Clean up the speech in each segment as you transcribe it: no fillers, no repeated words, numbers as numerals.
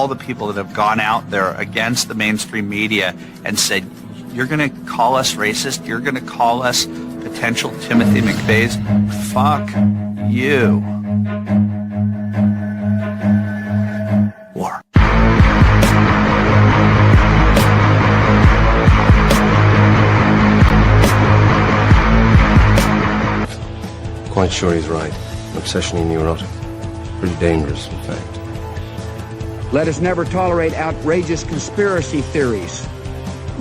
all the people that have gone out there against the mainstream media and said, you're going to call us racist? You're going to call us potential Timothy McVeighs? Fuck you. War. Quite sure he's right. Obsessionally neurotic. Pretty dangerous, in fact. Let us never tolerate outrageous conspiracy theories.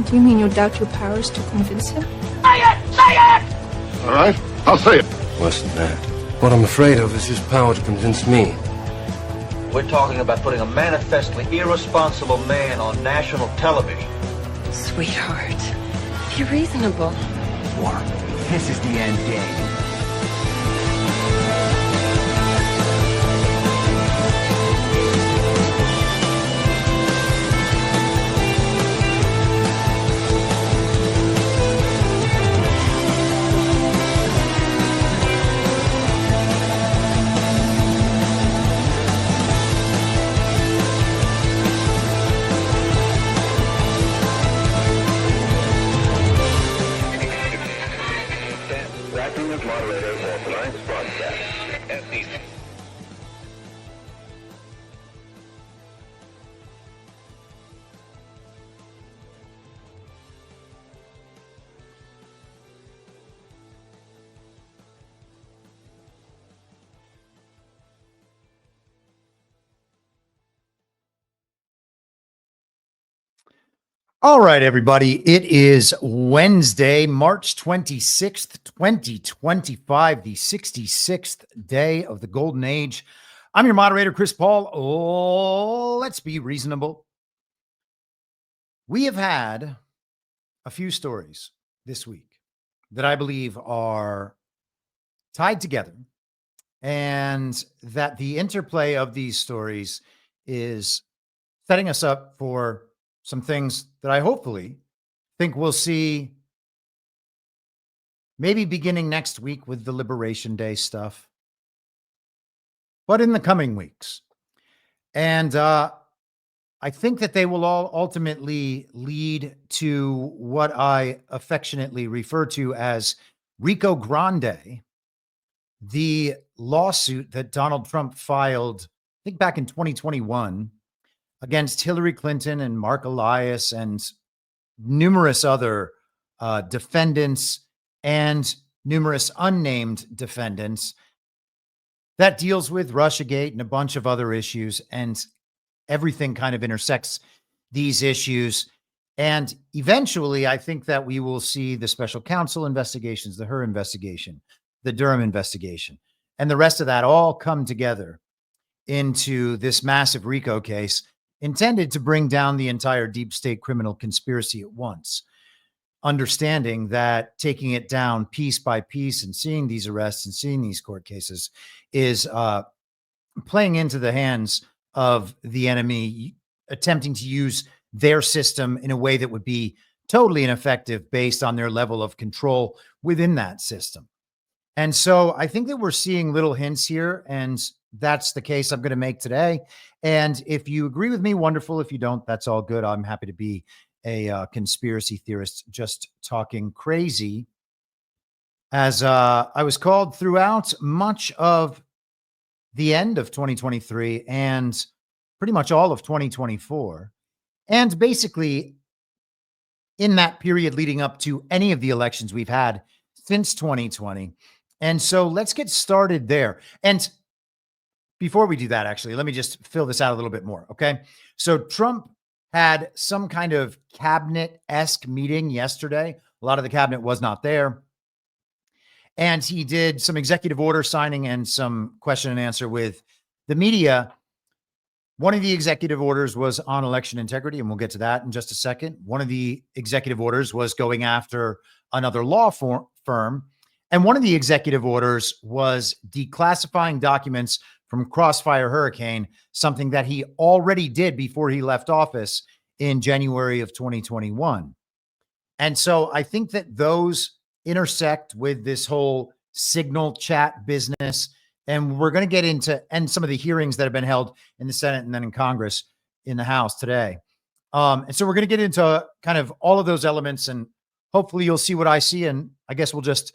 Do you mean you doubt your powers to convince him? Say it! Say it! All right, I'll say it. Worse than that. What I'm afraid of is his power to convince me. We're talking about putting a manifestly irresponsible man on national television. Sweetheart, be reasonable. War. This is the end game. All right, everybody. It is Wednesday, March 26th, 2025, the 66th day of the Golden Age. I'm your moderator, Chris Paul. Oh, let's be reasonable. We have had a few stories this week that I believe are tied together, and that the interplay of these stories is setting us up for some things that I hopefully think we'll see maybe beginning next week with the Liberation Day stuff, but in the coming weeks. And I think that they will all ultimately lead to what I affectionately refer to as Rico Grande, the lawsuit that Donald Trump filed, I think back in 2021, against Hillary Clinton and Marc Elias and numerous other defendants and numerous unnamed defendants, that deals with Russiagate and a bunch of other issues, and everything kind of intersects these issues. And eventually, I think that we will see the special counsel investigations, the Hur investigation, the Durham investigation, and the rest of that all come together into this massive RICO case intended to bring down the entire deep state criminal conspiracy at once, understanding that taking it down piece by piece and seeing these arrests and seeing these court cases is playing into the hands of the enemy, attempting to use their system in a way that would be totally ineffective based on their level of control within that system. And so I think that we're seeing little hints here, and that's the case I'm going to make today. And if you agree with me, wonderful. If you don't, that's all good. I'm happy to be a conspiracy theorist just talking crazy, as I was called throughout much of the end of 2023 and pretty much all of 2024. And basically in that period leading up to any of the elections we've had since 2020. And so let's get started there. And before we do that, actually, let me just fill this out a little bit more. Okay. So Trump had some kind of cabinet-esque meeting yesterday. A lot of the cabinet was not there. And he did some executive order signing and some question and answer with the media. One of the executive orders was on election integrity, and we'll get to that in just a second. One of the executive orders was going after another law firm. And one of the executive orders was declassifying documents from Crossfire Hurricane, something that he already did before he left office in January of 2021. And so I think that those intersect with this whole signal chat business. And we're going to get into, and some of the hearings that have been held in the Senate and then in Congress in the House today. And so we're going to get into kind of all of those elements, and hopefully you'll see what I see. And I guess we'll just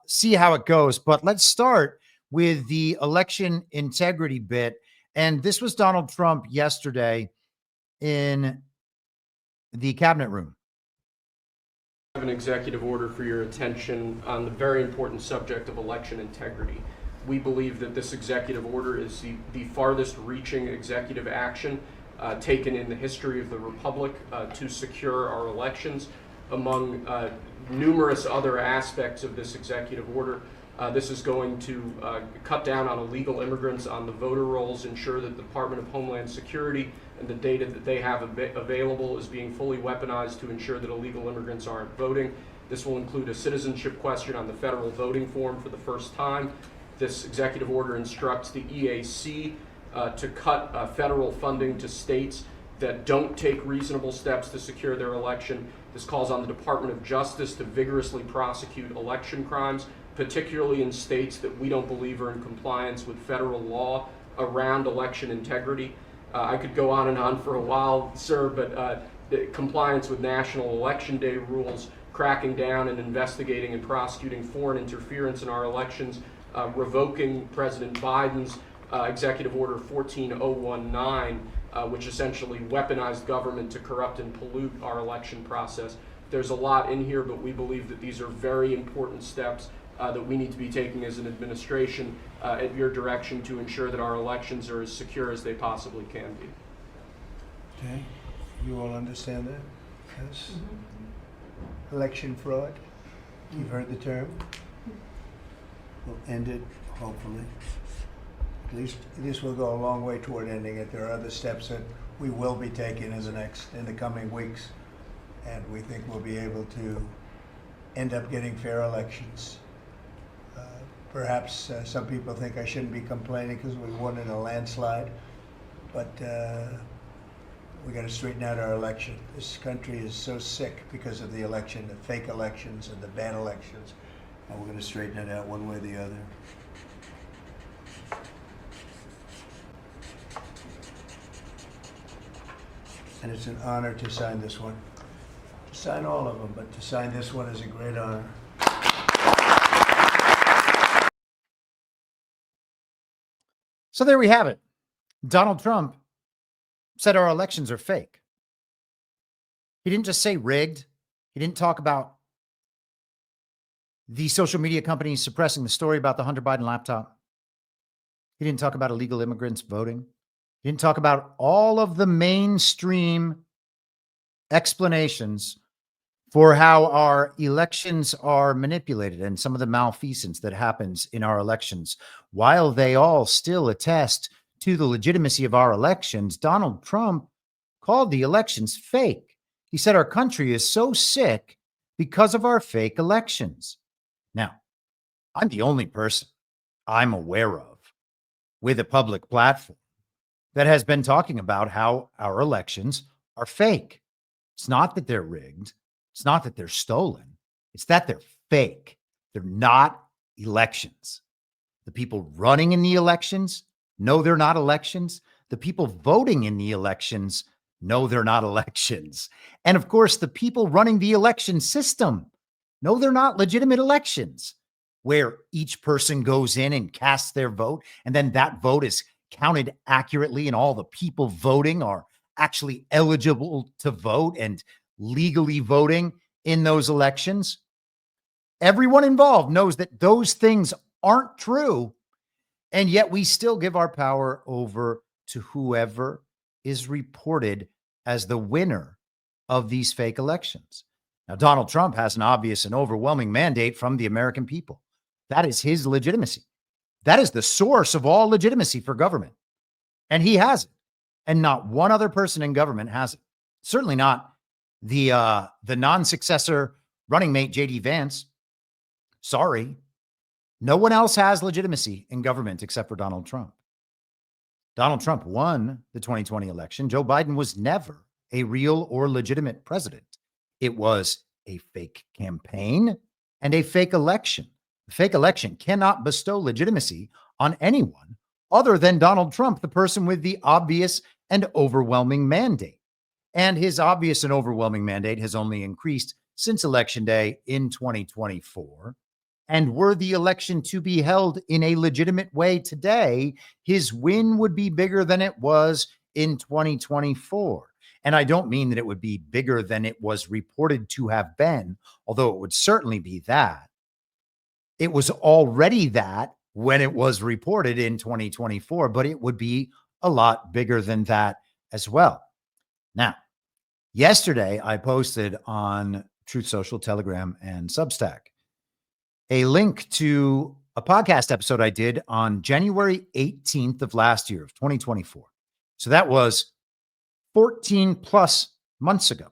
see how it goes. But let's start with the election integrity bit. And this was Donald Trump yesterday in the cabinet room. I have an executive order for your attention on the very important subject of election integrity. We believe that this executive order is the farthest reaching executive action taken in the history of the Republic to secure our elections. Among numerous other aspects of this executive order, this is going to cut down on illegal immigrants on the voter rolls, ensure that the Department of Homeland Security and the data that they have available is being fully weaponized to ensure that illegal immigrants aren't voting. This will include a citizenship question on the federal voting form for the first time. This executive order instructs the EAC to cut federal funding to states that don't take reasonable steps to secure their election. This calls on the Department of Justice to vigorously prosecute election crimes, particularly in states that we don't believe are in compliance with federal law around election integrity. I could go on for a while, sir, but the compliance with national election day rules, cracking down and investigating and prosecuting foreign interference in our elections, revoking President Biden's Executive Order 14019, which essentially weaponized government to corrupt and pollute our election process. There's a lot in here, but we believe that these are very important steps that we need to be taking as an administration at your direction to ensure that our elections are as secure as they possibly can be. Okay, you all understand that? Yes. Election fraud, you've heard the term. We'll end it, hopefully. At least this will go a long way toward ending it. There are other steps that we will be taking in the coming weeks, and we think we'll be able to end up getting fair elections. Perhaps some people think I shouldn't be complaining because we won in a landslide, but we got to straighten out our election. This country is so sick because of the election, the fake elections and the bad elections, and we're going to straighten it out one way or the other. And it's an honor to sign this one. To sign all of them, but to sign this one is a great honor. So there we have it. Donald Trump said our elections are fake. He didn't just say rigged. He didn't talk about the social media companies suppressing the story about the Hunter Biden laptop. He didn't talk about illegal immigrants voting. He didn't talk about all of the mainstream explanations for how our elections are manipulated and some of the malfeasance that happens in our elections. While they all still attest to the legitimacy of our elections, Donald Trump called the elections fake. He said our country is so sick because of our fake elections. Now, I'm the only person I'm aware of with a public platform that has been talking about how our elections are fake. It's not that they're rigged. It's not that they're stolen. It's that they're fake. They're not elections. The people running in the elections know they're not elections. The people voting in the elections know they're not elections. And of course, the people running the election system know they're not legitimate elections, where each person goes in and casts their vote, and then that vote is counted accurately, and all the people voting are actually eligible to vote and legally voting in those elections. Everyone involved knows that those things aren't true, and yet we still give our power over to whoever is reported as the winner of these fake elections. Now, Donald Trump has an obvious and overwhelming mandate from the American people. That is his legitimacy. That is the source of all legitimacy for government. And he has it. And not one other person in government has it. Certainly not the non-successor running mate, J.D. Vance. Sorry. No one else has legitimacy in government except for Donald Trump. Donald Trump won the 2020 election. Joe Biden was never a real or legitimate president. It was a fake campaign and a fake election. A fake election cannot bestow legitimacy on anyone other than Donald Trump, the person with the obvious and overwhelming mandate. And his obvious and overwhelming mandate has only increased since Election Day in 2024. And were the election to be held in a legitimate way today, his win would be bigger than it was in 2024. And I don't mean that it would be bigger than it was reported to have been, although it would certainly be that. It was already that when it was reported in 2024, but it would be a lot bigger than that as well. Now, yesterday I posted on Truth Social, Telegram, and Substack a link to a podcast episode I did on January 18th of last year of 2024. So that was 14 plus months ago.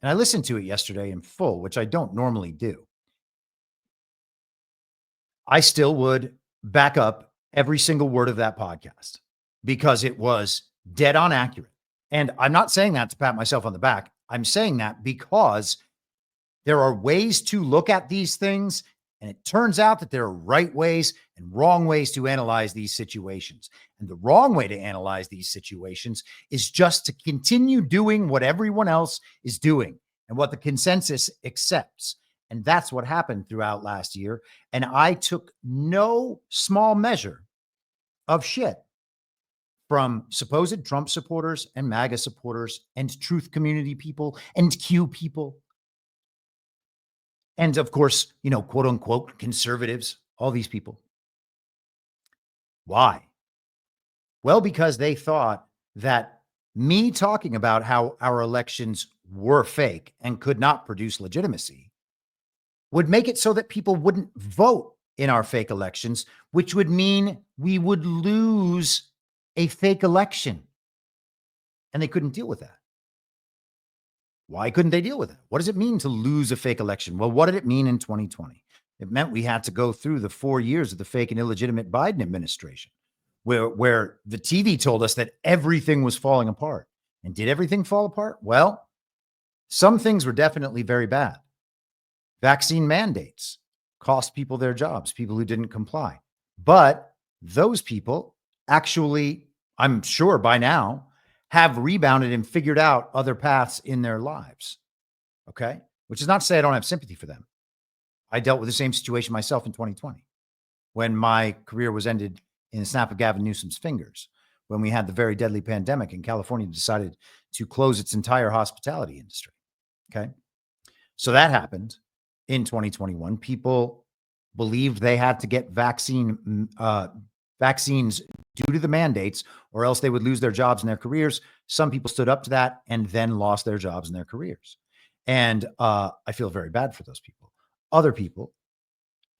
And I listened to it yesterday in full, which I don't normally do. I still would back up every single word of that podcast because it was dead on accurate. And I'm not saying that to pat myself on the back. I'm saying that because there are ways to look at these things. And it turns out that there are right ways and wrong ways to analyze these situations. And the wrong way to analyze these situations is just to continue doing what everyone else is doing and what the consensus accepts. And that's what happened throughout last year. And I took no small measure of shit from supposed Trump supporters and MAGA supporters and truth community people and Q people. And of course, quote unquote, conservatives, all these people. Why? Well, because they thought that me talking about how our elections were fake and could not produce legitimacy would make it so that people wouldn't vote in our fake elections, which would mean we would lose a fake election. And they couldn't deal with that. Why couldn't they deal with it? What does it mean to lose a fake election? Well, what did it mean in 2020? It meant we had to go through the 4 years of the fake and illegitimate Biden administration, where the TV told us that everything was falling apart. And did everything fall apart? Well, some things were definitely very bad. Vaccine mandates cost people their jobs, people who didn't comply. But those people actually, I'm sure by now, have rebounded and figured out other paths in their lives. Okay. Which is not to say I don't have sympathy for them. I dealt with the same situation myself in 2020 when my career was ended in the snap of Gavin Newsom's fingers, when we had the very deadly pandemic and California decided to close its entire hospitality industry. Okay. So that happened in 2021. People believed they had to get vaccines due to the mandates, or else they would lose their jobs and their careers. Some people stood up to that and then lost their jobs and their careers. And I feel very bad for those people. Other people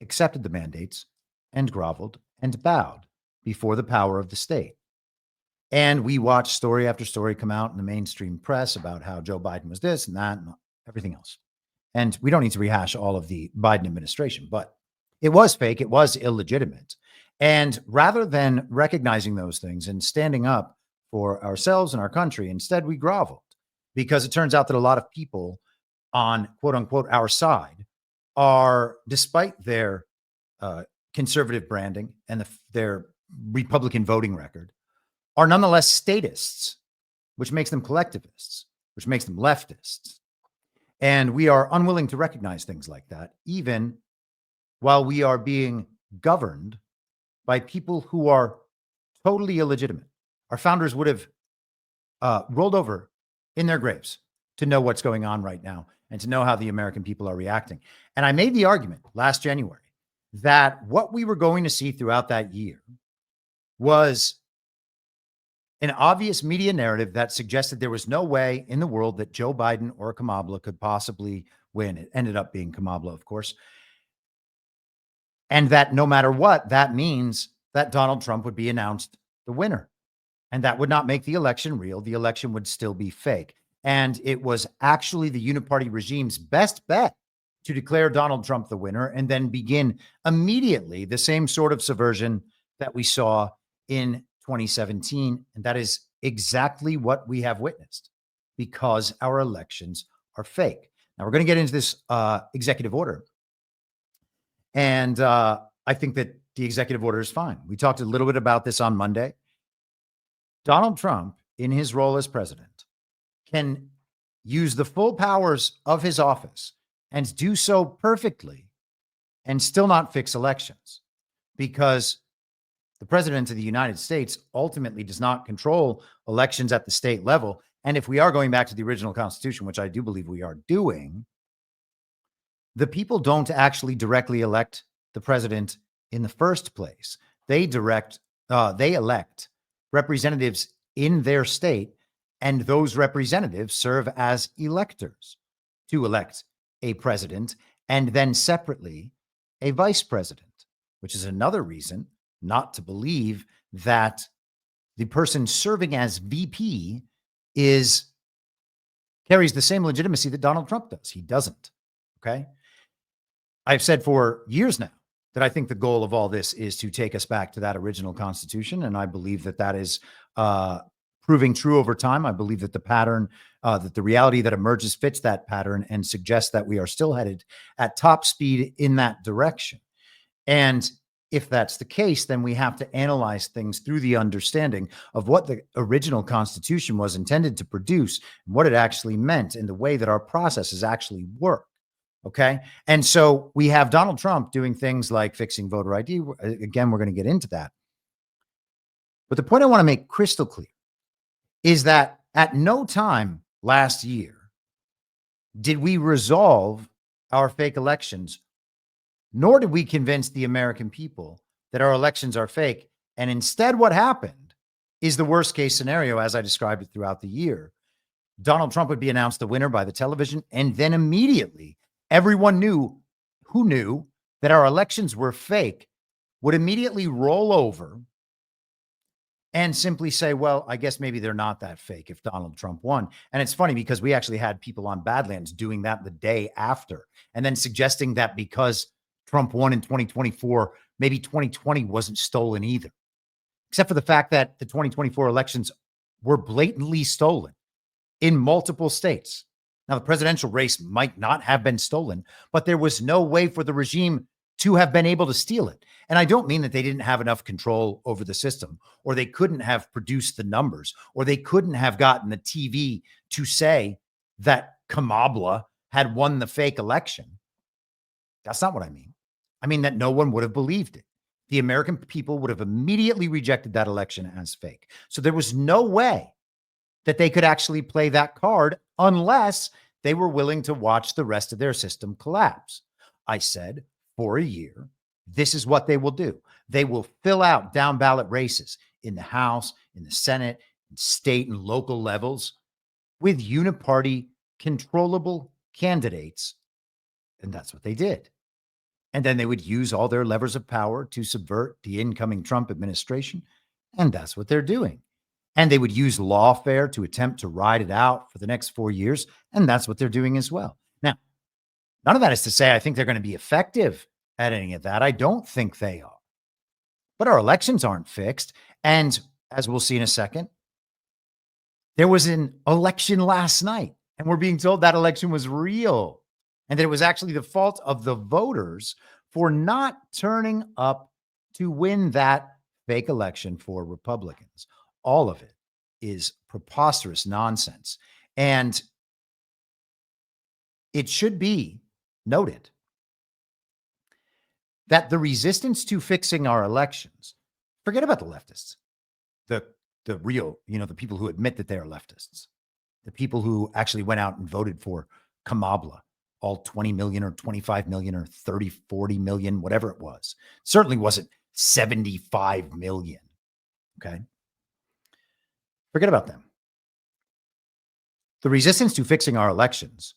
accepted the mandates and groveled and bowed before the power of the state. And we watched story after story come out in the mainstream press about how Joe Biden was this and that and everything else. And we don't need to rehash all of the Biden administration, but it was fake. It was illegitimate. And rather than recognizing those things and standing up for ourselves and our country, instead we groveled, because it turns out that a lot of people on quote unquote our side are, despite their conservative branding and their Republican voting record, are nonetheless statists, which makes them collectivists, which makes them leftists. And we are unwilling to recognize things like that, even while we are being governed by people who are totally illegitimate. Our founders would have rolled over in their graves to know what's going on right now and to know how the American people are reacting. And I made the argument last January that what we were going to see throughout that year was an obvious media narrative that suggested there was no way in the world that Joe Biden or Kamala could possibly win. It ended up being Kamala, of course. And that no matter what, that means that Donald Trump would be announced the winner. And that would not make the election real. The election would still be fake. And it was actually the Uniparty regime's best bet to declare Donald Trump the winner and then begin immediately the same sort of subversion that we saw in 2017. And that is exactly what we have witnessed, because our elections are fake. Now we're going to get into this executive order. And I think that the executive order is fine. We talked a little bit about this on Monday. Donald Trump in his role as president can use the full powers of his office and do so perfectly and still not fix elections, because the president of the United States ultimately does not control elections at the state level. And if we are going back to the original Constitution, which I do believe we are doing, the people don't actually directly elect the president in the first place. They elect representatives in their state, and those representatives serve as electors to elect a president and then separately a vice president, which is another reason not to believe that the person serving as VP carries the same legitimacy that Donald Trump does. He doesn't. Okay. I've said for years now that I think the goal of all this is to take us back to that original Constitution. And I believe that that is proving true over time. I believe that the pattern, that the reality that emerges fits that pattern and suggests that we are still headed at top speed in that direction. And if that's the case, then we have to analyze things through the understanding of what the original Constitution was intended to produce and what it actually meant and the way that our processes actually work. Okay. And so we have Donald Trump doing things like fixing voter ID. Again, we're going to get into that. But the point I want to make crystal clear is that at no time last year did we resolve our fake elections, nor did we convince the American people that our elections are fake. And instead, what happened is the worst case scenario, as I described it throughout the year. Donald Trump would be announced the winner by the television, and then immediately everyone who knew that our elections were fake would immediately roll over and simply say, well, I guess maybe they're not that fake if Donald Trump won. And it's funny because we actually had people on Badlands doing that the day after, and then suggesting that because Trump won in 2024, maybe 2020 wasn't stolen either, except for the fact that the 2024 elections were blatantly stolen in multiple states. Now, the presidential race might not have been stolen, but there was no way for the regime to have been able to steal it. And I don't mean that they didn't have enough control over the system, or they couldn't have produced the numbers, or they couldn't have gotten the TV to say that Kamala had won the fake election. That's not what I mean. I mean that no one would have believed it. The American people would have immediately rejected that election as fake. So there was no way that they could actually play that card unless they were willing to watch the rest of their system collapse. I said, for a year, this is what they will do. They will fill out down ballot races in the House, in the Senate, in state and local levels with uniparty controllable candidates. And that's what they did. And then they would use all their levers of power to subvert the incoming Trump administration. And that's what they're doing. And they would use lawfare to attempt to ride it out for the next 4 years. And that's what they're doing as well. Now, none of that is to say I think they're going to be effective at any of that. I don't think they are. But our elections aren't fixed. And as we'll see in a second, there was an election last night, and we're being told that election was real and that it was actually the fault of the voters for not turning up to win that fake election for Republicans. All of it is preposterous nonsense. And it should be noted that the resistance to fixing our elections, forget about the leftists, the real, the people who admit that they are leftists, the people who actually went out and voted for Kamala, all 20 million or 25 million or 30, 40 million, whatever it was. It certainly wasn't 75 million. Okay. Forget about them. The resistance to fixing our elections,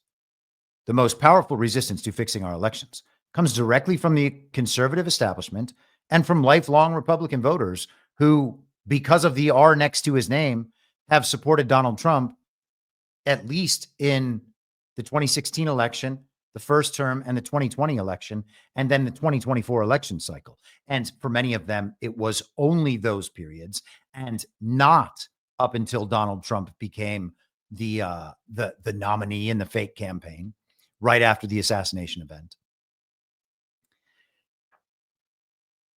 the most powerful resistance to fixing our elections, comes directly from the conservative establishment and from lifelong Republican voters who, because of the R next to his name, have supported Donald Trump, at least in the 2016 election, the first term, and the 2020 election, and then the 2024 election cycle. And for many of them, it was only those periods and not up until Donald Trump became the nominee in the fake campaign right after the assassination event.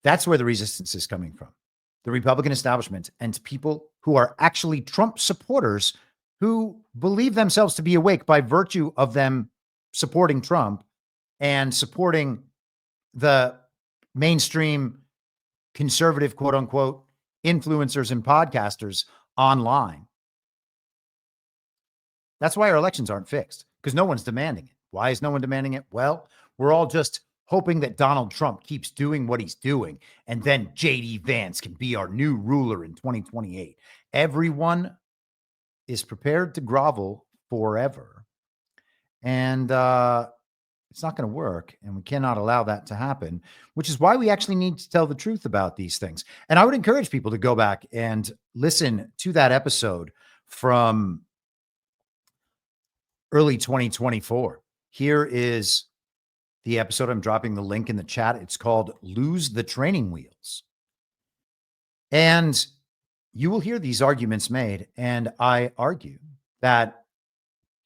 That's where the resistance is coming from. The Republican establishment and people who are actually Trump supporters who believe themselves to be awake by virtue of them supporting Trump and supporting the mainstream conservative, quote unquote, influencers and podcasters online. That's why our elections aren't fixed, because no one's demanding it. Why is no one demanding it? Well, we're all just hoping that Donald Trump keeps doing what he's doing, and then J.D. Vance can be our new ruler in 2028. Everyone is prepared to grovel forever. And it's not going to work, and we cannot allow that to happen, which is why we actually need to tell the truth about these things. And I would encourage people to go back and listen to that episode from early 2024. Here is the episode. I'm dropping the link in the chat. It's called Lose the Training Wheels. And you will hear these arguments made. And I argue that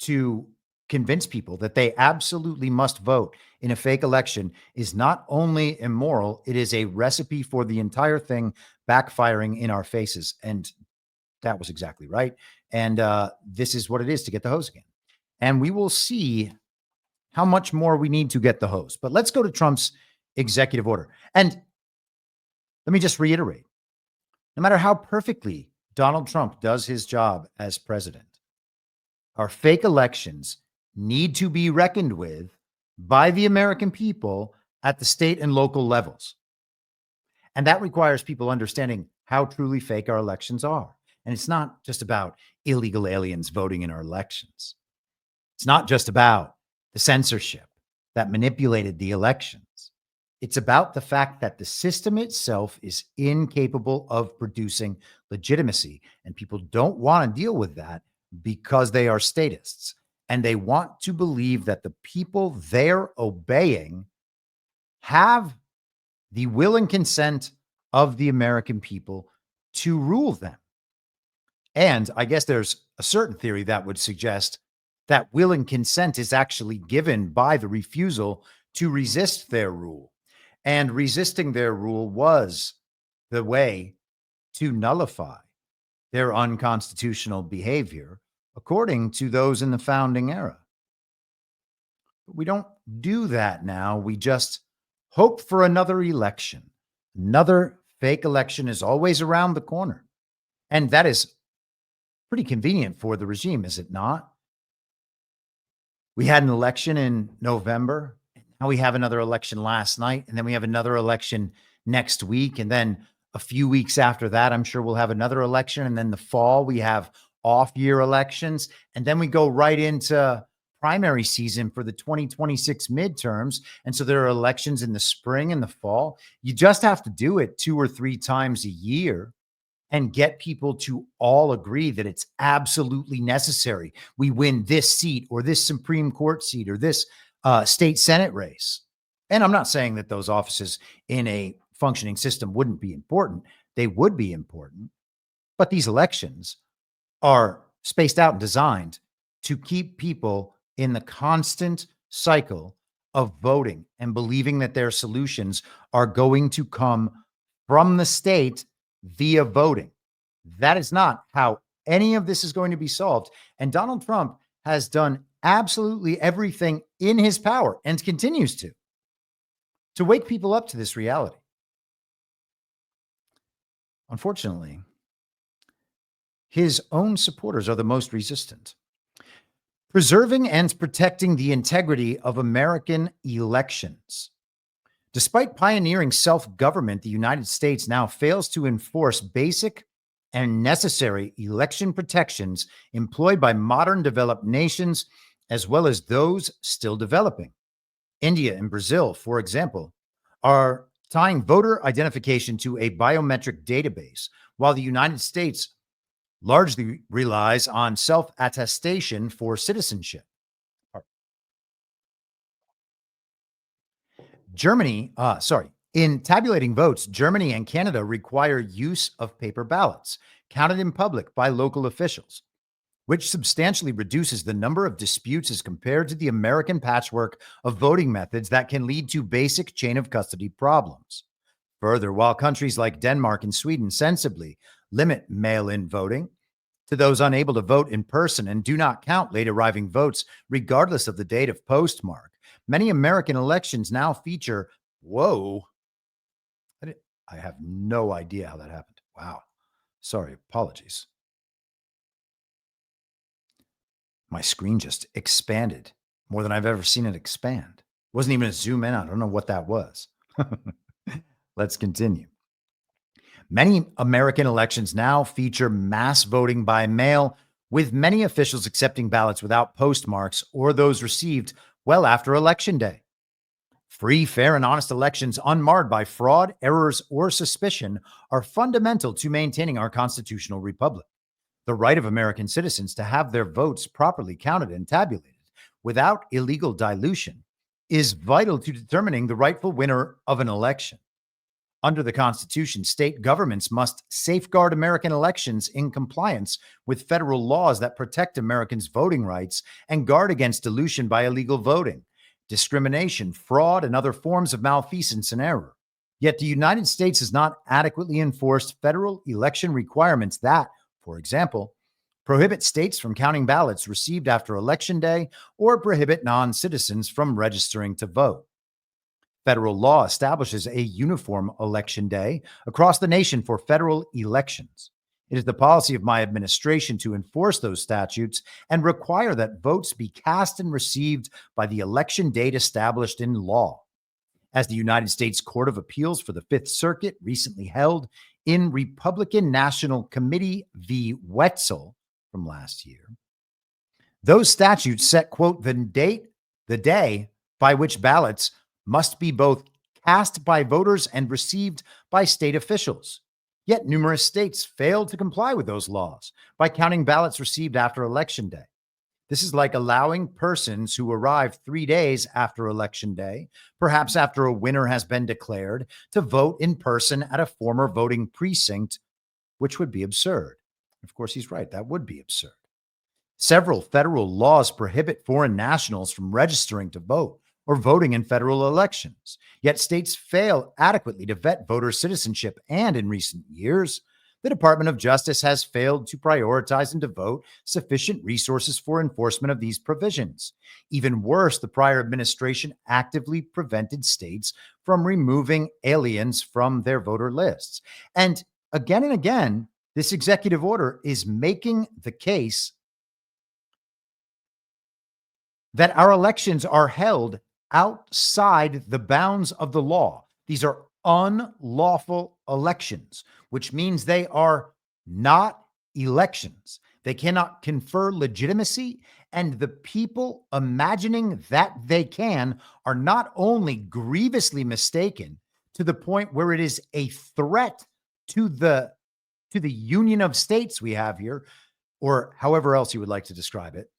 to convince people that they absolutely must vote in a fake election is not only immoral, it is a recipe for the entire thing backfiring in our faces. And that was exactly right. And this is what it is to get the hose again. And we will see how much more we need to get the hose. But let's go to Trump's executive order. And let me just reiterate, no matter how perfectly Donald Trump does his job as president, our fake elections need to be reckoned with by the American people at the state and local levels. And that requires people understanding how truly fake our elections are. And it's not just about illegal aliens voting in our elections. It's not just about the censorship that manipulated the elections. It's about the fact that the system itself is incapable of producing legitimacy. And people don't want to deal with that because they are statists. And they want to believe that the people they're obeying have the will and consent of the American people to rule them. And I guess there's a certain theory that would suggest that will and consent is actually given by the refusal to resist their rule. And resisting their rule was the way to nullify their unconstitutional behavior, according to those in the founding era. But we don't do that now. We just hope for another election. Another fake election is always around the corner. And that is pretty convenient for the regime, is it not? We had an election in November. Now we have another election last night, and then we have another election next week. And then a few weeks after that, I'm sure we'll have another election. And then the fall, we have off-year elections. And then we go right into primary season for the 2026 midterms. And so there are elections in the spring and the fall. You just have to do it 2 or 3 times a year and get people to all agree that it's absolutely necessary. We win this seat or this Supreme Court seat or this state Senate race. And I'm not saying that those offices in a functioning system wouldn't be important. They would be important. But these elections are spaced out and designed to keep people in the constant cycle of voting and believing that their solutions are going to come from the state via voting. That is not how any of this is going to be solved. And Donald Trump has done absolutely everything in his power and continues to wake people up to this reality. Unfortunately, his own supporters are the most resistant. Preserving and protecting the integrity of American elections. Despite pioneering self-government, the United States now fails to enforce basic and necessary election protections employed by modern developed nations, as well as those still developing. India and Brazil, for example, are tying voter identification to a biometric database, while the United States largely relies on self-attestation for citizenship. In tabulating votes, Germany and Canada require use of paper ballots counted in public by local officials, which substantially reduces the number of disputes as compared to the American patchwork of voting methods that can lead to basic chain of custody problems. Further, while countries like Denmark and Sweden sensibly limit mail-in voting to those unable to vote in person and do not count late arriving votes regardless of the date of postmark. Many American elections now feature, I have no idea how that happened. Wow. Sorry, apologies. My screen just expanded more than I've ever seen it expand. Wasn't even a zoom in. I don't know what that was. Let's continue. Many American elections now feature mass voting by mail, with many officials accepting ballots without postmarks or those received well after Election Day. Free, fair, and honest elections unmarred by fraud, errors, or suspicion are fundamental to maintaining our constitutional republic. The right of American citizens to have their votes properly counted and tabulated without illegal dilution is vital to determining the rightful winner of an election. Under the Constitution, state governments must safeguard American elections in compliance with federal laws that protect Americans' voting rights and guard against dilution by illegal voting, discrimination, fraud, and other forms of malfeasance and error. Yet the United States has not adequately enforced federal election requirements that, for example, prohibit states from counting ballots received after Election Day or prohibit non-citizens from registering to vote. Federal law establishes a uniform election day across the nation for federal elections. It is the policy of my administration to enforce those statutes and require that votes be cast and received by the election date established in law. As the United States Court of Appeals for the Fifth Circuit recently held in Republican National Committee v. Wetzel from last year, those statutes set, quote, the day by which ballots must be both cast by voters and received by state officials. Yet numerous states failed to comply with those laws by counting ballots received after Election Day. This is like allowing persons who arrive 3 days after Election Day, perhaps after a winner has been declared, to vote in person at a former voting precinct, which would be absurd. Of course, he's right. That would be absurd. Several federal laws prohibit foreign nationals from registering to vote or voting in federal elections. Yet states fail adequately to vet voter citizenship, and in recent years, the Department of Justice has failed to prioritize and devote sufficient resources for enforcement of these provisions. Even worse, the prior administration actively prevented states from removing aliens from their voter lists. And again, this executive order is making the case that our elections are held outside the bounds of the law. These are unlawful elections, which means they are not elections. They cannot confer legitimacy, and the people imagining that they can are not only grievously mistaken to the point where it is a threat to the union of states we have here, or however else you would like to describe it,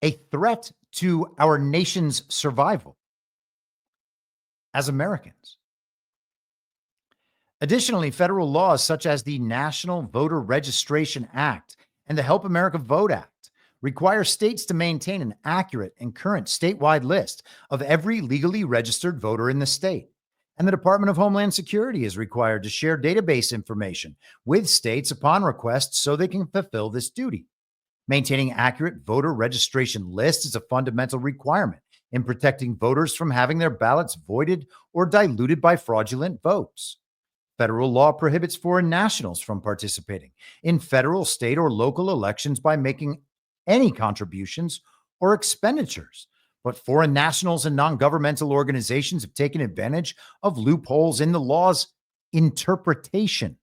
a threat to our nation's survival as Americans. Additionally, federal laws such as the National Voter Registration Act and the Help America Vote Act require states to maintain an accurate and current statewide list of every legally registered voter in the state. And the Department of Homeland Security is required to share database information with states upon request so they can fulfill this duty. Maintaining accurate voter registration lists is a fundamental requirement in protecting voters from having their ballots voided or diluted by fraudulent votes. Federal law prohibits foreign nationals from participating in federal, state, or local elections by making any contributions or expenditures. But foreign nationals and non-governmental organizations have taken advantage of loopholes in the law's interpretation,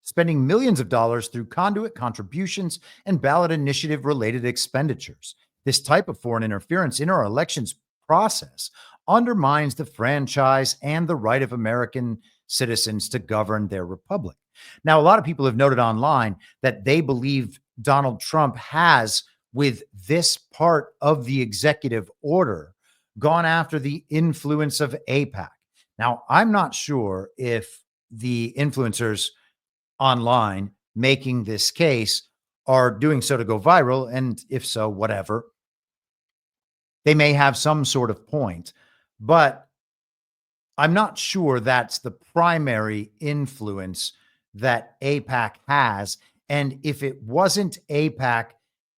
spending millions of dollars through conduit contributions and ballot initiative related expenditures. This type of foreign interference in our elections process undermines the franchise and the right of American citizens to govern their republic. Now, a lot of people have noted online that they believe Donald Trump has, with this part of the executive order, gone after the influence of AIPAC. Now, I'm not sure if the influencers online making this case are doing so to go viral, and if so, whatever. They may have some sort of point, but I'm not sure that's the primary influence that AIPAC has. And if it wasn't AIPAC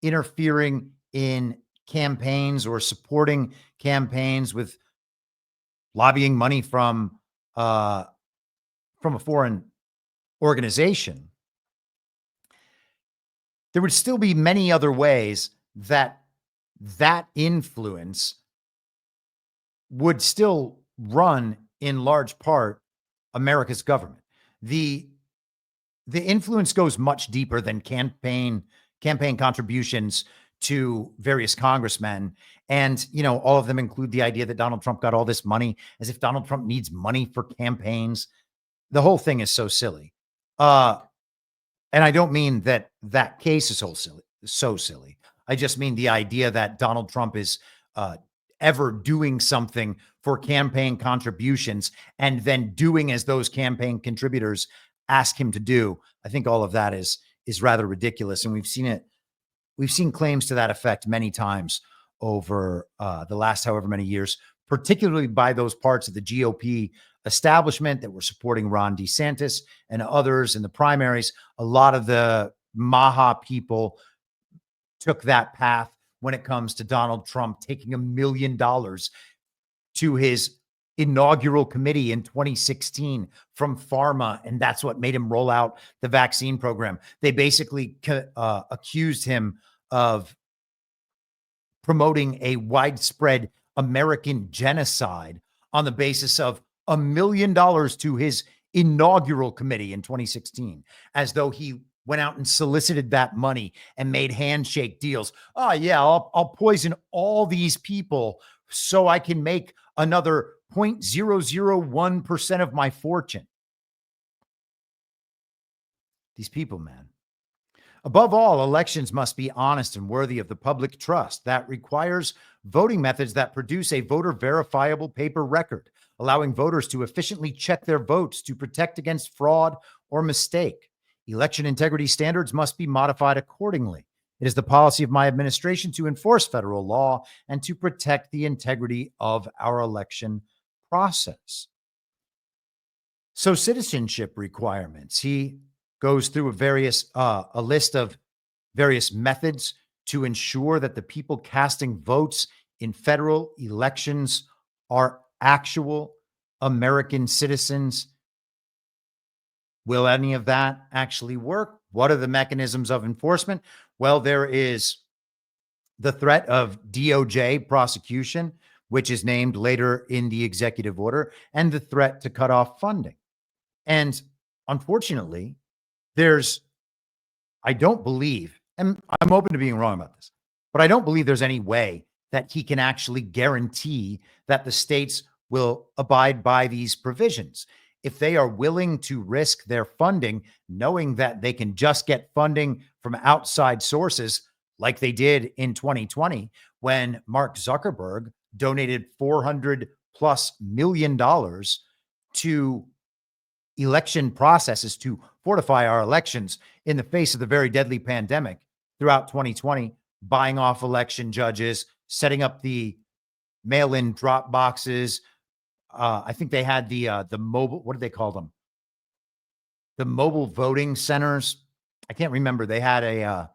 interfering in campaigns or supporting campaigns with lobbying money from a foreign organization, there would still be many other ways that influence would still run in large part America's government. The influence goes much deeper than campaign contributions to various congressmen. And, all of them include the idea that Donald Trump got all this money, as if Donald Trump needs money for campaigns. The whole thing is so silly. And I don't mean that case is so silly. I just mean the idea that Donald Trump is ever doing something for campaign contributions and then doing as those campaign contributors ask him to do. I think all of that is rather ridiculous. And we've seen claims to that effect many times over the last however many years, particularly by those parts of the GOP establishment that were supporting Ron DeSantis and others in the primaries. A lot of the Maha people took that path when it comes to Donald Trump taking $1 million to his inaugural committee in 2016 from pharma, and that's what made him roll out the vaccine program. They basically accused him of promoting a widespread American genocide on the basis of $1 million to his inaugural committee in 2016, as though he went out and solicited that money and made handshake deals. Oh yeah, I'll poison all these people so I can make another 0.001% of my fortune. These people, man. Above all, elections must be honest and worthy of the public trust. That requires voting methods that produce a voter verifiable paper record, allowing voters to efficiently check their votes to protect against fraud or mistake. Election integrity standards must be modified accordingly. It is the policy of my administration to enforce federal law and to protect the integrity of our election process. So, citizenship requirements. He goes through a list of various methods to ensure that the people casting votes in federal elections are actual American citizens. Will any of that actually work? What are the mechanisms of enforcement? Well, there is the threat of DOJ prosecution, which is named later in the executive order, and the threat to cut off funding. And unfortunately, I don't believe, and I'm open to being wrong about this, but I don't believe there's any way that he can actually guarantee that the states will abide by these provisions. If they are willing to risk their funding, knowing that they can just get funding from outside sources, like they did in 2020, when Mark Zuckerberg donated $400+ million to election processes to fortify our elections in the face of the very deadly pandemic throughout 2020, buying off election judges, setting up the mail-in drop boxes. I think they had the mobile, what did they call them? The mobile voting centers. I can't remember. They had a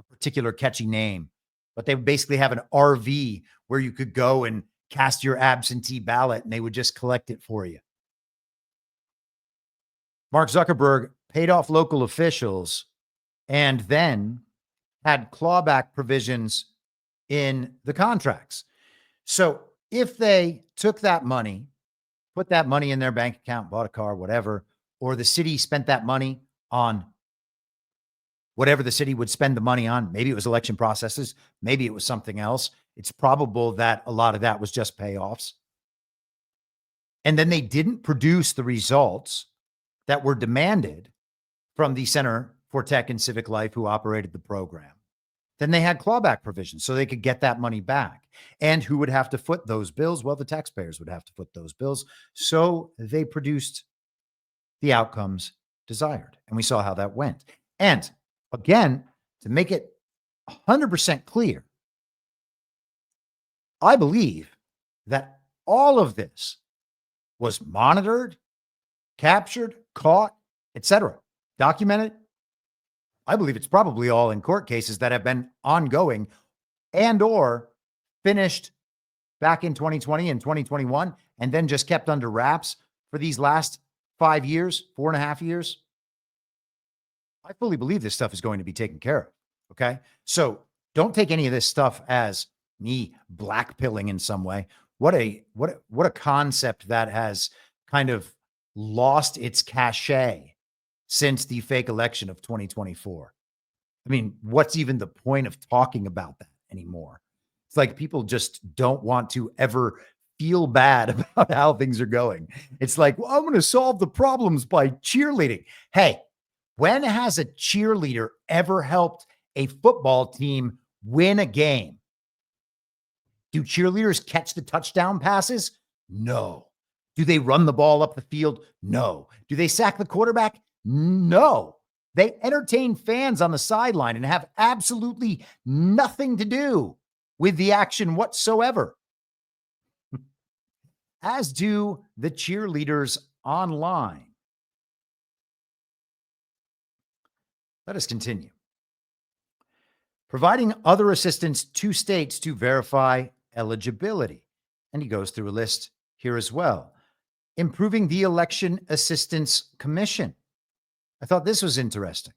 particular catchy name, but they would basically have an RV where you could go and cast your absentee ballot and they would just collect it for you. Mark Zuckerberg paid off local officials and then had clawback provisions in the contracts. So if they took that money, put that money in their bank account, bought a car, whatever, or the city spent that money on whatever the city would spend the money on, maybe it was election processes, maybe it was something else. It's probable that a lot of that was just payoffs. And then they didn't produce the results that were demanded from the Center for Tech and Civic Life, who operated the program. Then they had clawback provisions so they could get that money back. And who would have to foot those bills? Well, the taxpayers would have to foot those bills. So they produced the outcomes desired. And we saw how that went. And again, to make it 100% clear, I believe that all of this was monitored, captured, caught, etc. Documented. I believe it's probably all in court cases that have been ongoing and or finished back in 2020 and 2021, and then just kept under wraps for these last 5 years, 4.5 years. I fully believe this stuff is going to be taken care of. Okay. So don't take any of this stuff as me blackpilling in some way. What a concept that has kind of lost its cachet since the fake election of 2024. I mean, what's even the point of talking about that anymore? It's like people just don't want to ever feel bad about how things are going. It's like, well, I'm going to solve the problems by cheerleading. Hey, when has a cheerleader ever helped a football team win a game? Do cheerleaders catch the touchdown passes? No. Do they run the ball up the field? No. Do they sack the quarterback? No. They entertain fans on the sideline and have absolutely nothing to do with the action whatsoever. As do the cheerleaders online. Let us continue. Providing other assistance to states to verify eligibility. And he goes through a list here as well. Improving the Election Assistance Commission. I thought this was interesting.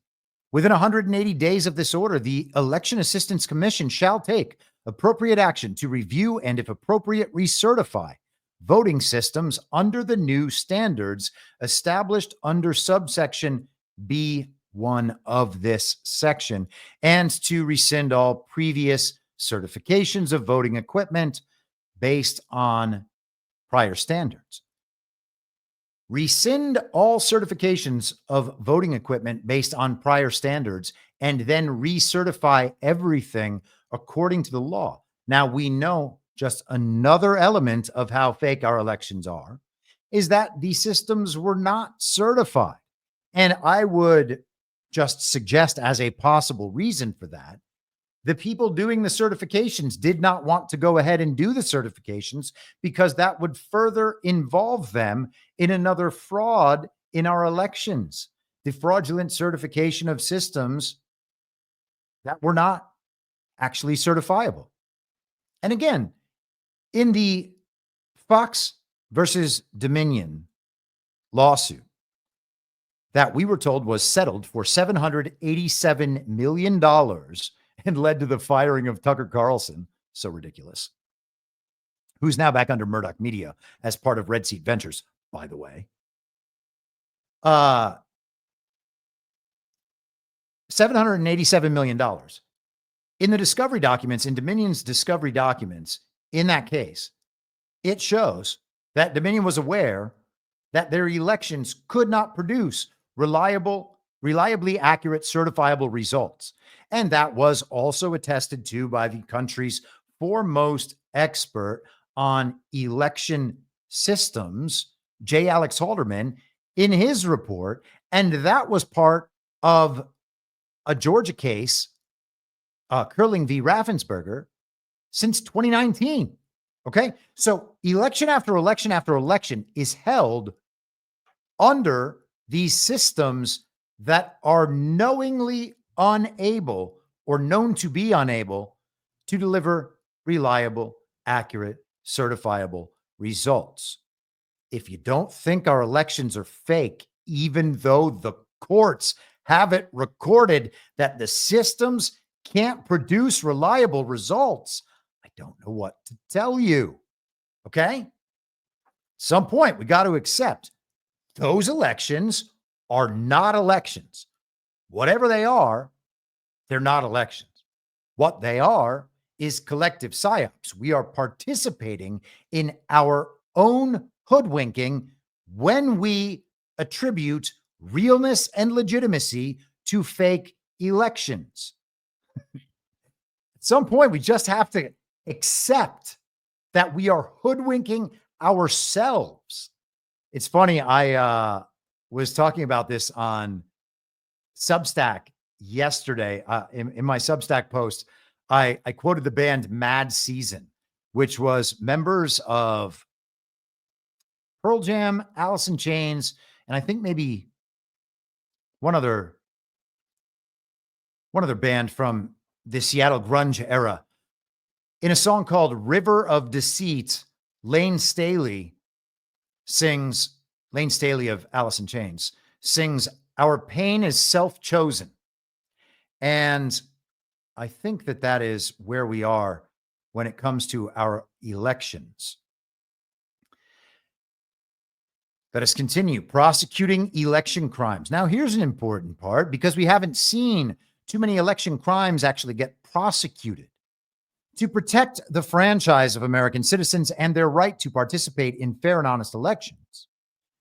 Within 180 days of this order, the Election Assistance Commission shall take appropriate action to review and, if appropriate, recertify voting systems under the new standards established under subsection B1 of this section, and to rescind all previous certifications of voting equipment based on prior standards. Rescind all certifications of voting equipment based on prior standards, and then recertify everything according to the law. Now, we know just another element of how fake our elections are is that the systems were not certified. And I would just suggest, as a possible reason for that, the people doing the certifications did not want to go ahead and do the certifications because that would further involve them in another fraud in our elections. The fraudulent certification of systems that were not actually certifiable. And again, in the Fox versus Dominion lawsuit that we were told was settled for $787 million and led to the firing of Tucker Carlson, so ridiculous, who's now back under Murdoch Media as part of Red Seat Ventures, by the way. $787 million. In the discovery documents, in Dominion's discovery documents, in that case, it shows that Dominion was aware that their elections could not produce reliably accurate, certifiable results. And that was also attested to by the country's foremost expert on election systems, J. Alex Halderman, in his report. And that was part of a Georgia case, Curling v. Raffensperger, since 2019. Okay. So election after election after election is held under these systems that are knowingly unable or known to be unable to deliver reliable, accurate, certifiable results. If you don't think our elections are fake, even though the courts have it recorded that the systems can't produce reliable results, I don't know what to tell you. Okay? At some point, we got to accept those elections are not elections. Whatever they are, they're not elections. What they are is collective psyops. We are participating in our own hoodwinking when we attribute realness and legitimacy to fake elections. At some point, we just have to accept that we are hoodwinking ourselves. It's funny. I was talking about this on Substack yesterday. In my Substack post, I quoted the band Mad Season, which was members of Pearl Jam, Alice in Chains, and I think maybe one other band from the Seattle grunge era. In a song called River of Deceit, Lane Staley of Alice in Chains sings, "Our pain is self-chosen." And I think that is where we are when it comes to our elections. Let us continue. Prosecuting election crimes. Now, here's an important part, because we haven't seen too many election crimes actually get prosecuted. To protect the franchise of American citizens and their right to participate in fair and honest elections,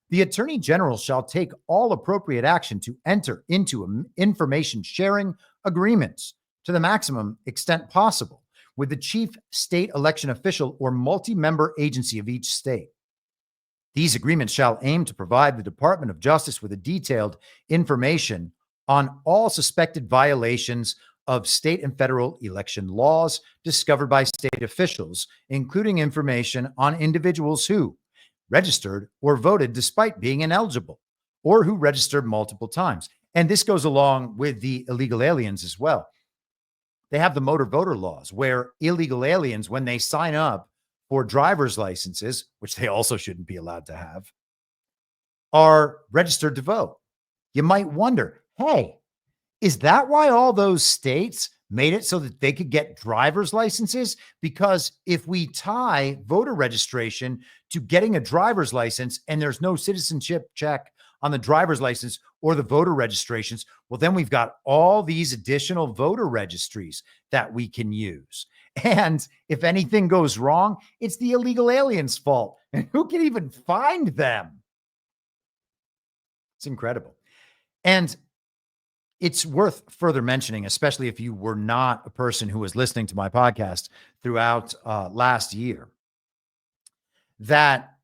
the Attorney General shall take all appropriate action to enter into information sharing agreements to the maximum extent possible with the chief state election official or multi-member agency of each state. These agreements shall aim to provide the Department of Justice with a detailed information on all suspected violations of state and federal election laws discovered by state officials, including information on individuals who registered or voted despite being ineligible, or who registered multiple times. And this goes along with the illegal aliens as well. They have the motor voter laws where illegal aliens, when they sign up for driver's licenses, which they also shouldn't be allowed to have, are registered to vote. You might wonder, hey, is that why all those states made it so that they could get driver's licenses? Because if we tie voter registration to getting a driver's license and there's no citizenship check on the driver's license or the voter registrations, well, then we've got all these additional voter registries that we can use. And if anything goes wrong, it's the illegal aliens' fault. And who can even find them? It's incredible. And it's worth further mentioning, especially if you were not a person who was listening to my podcast throughout last year, that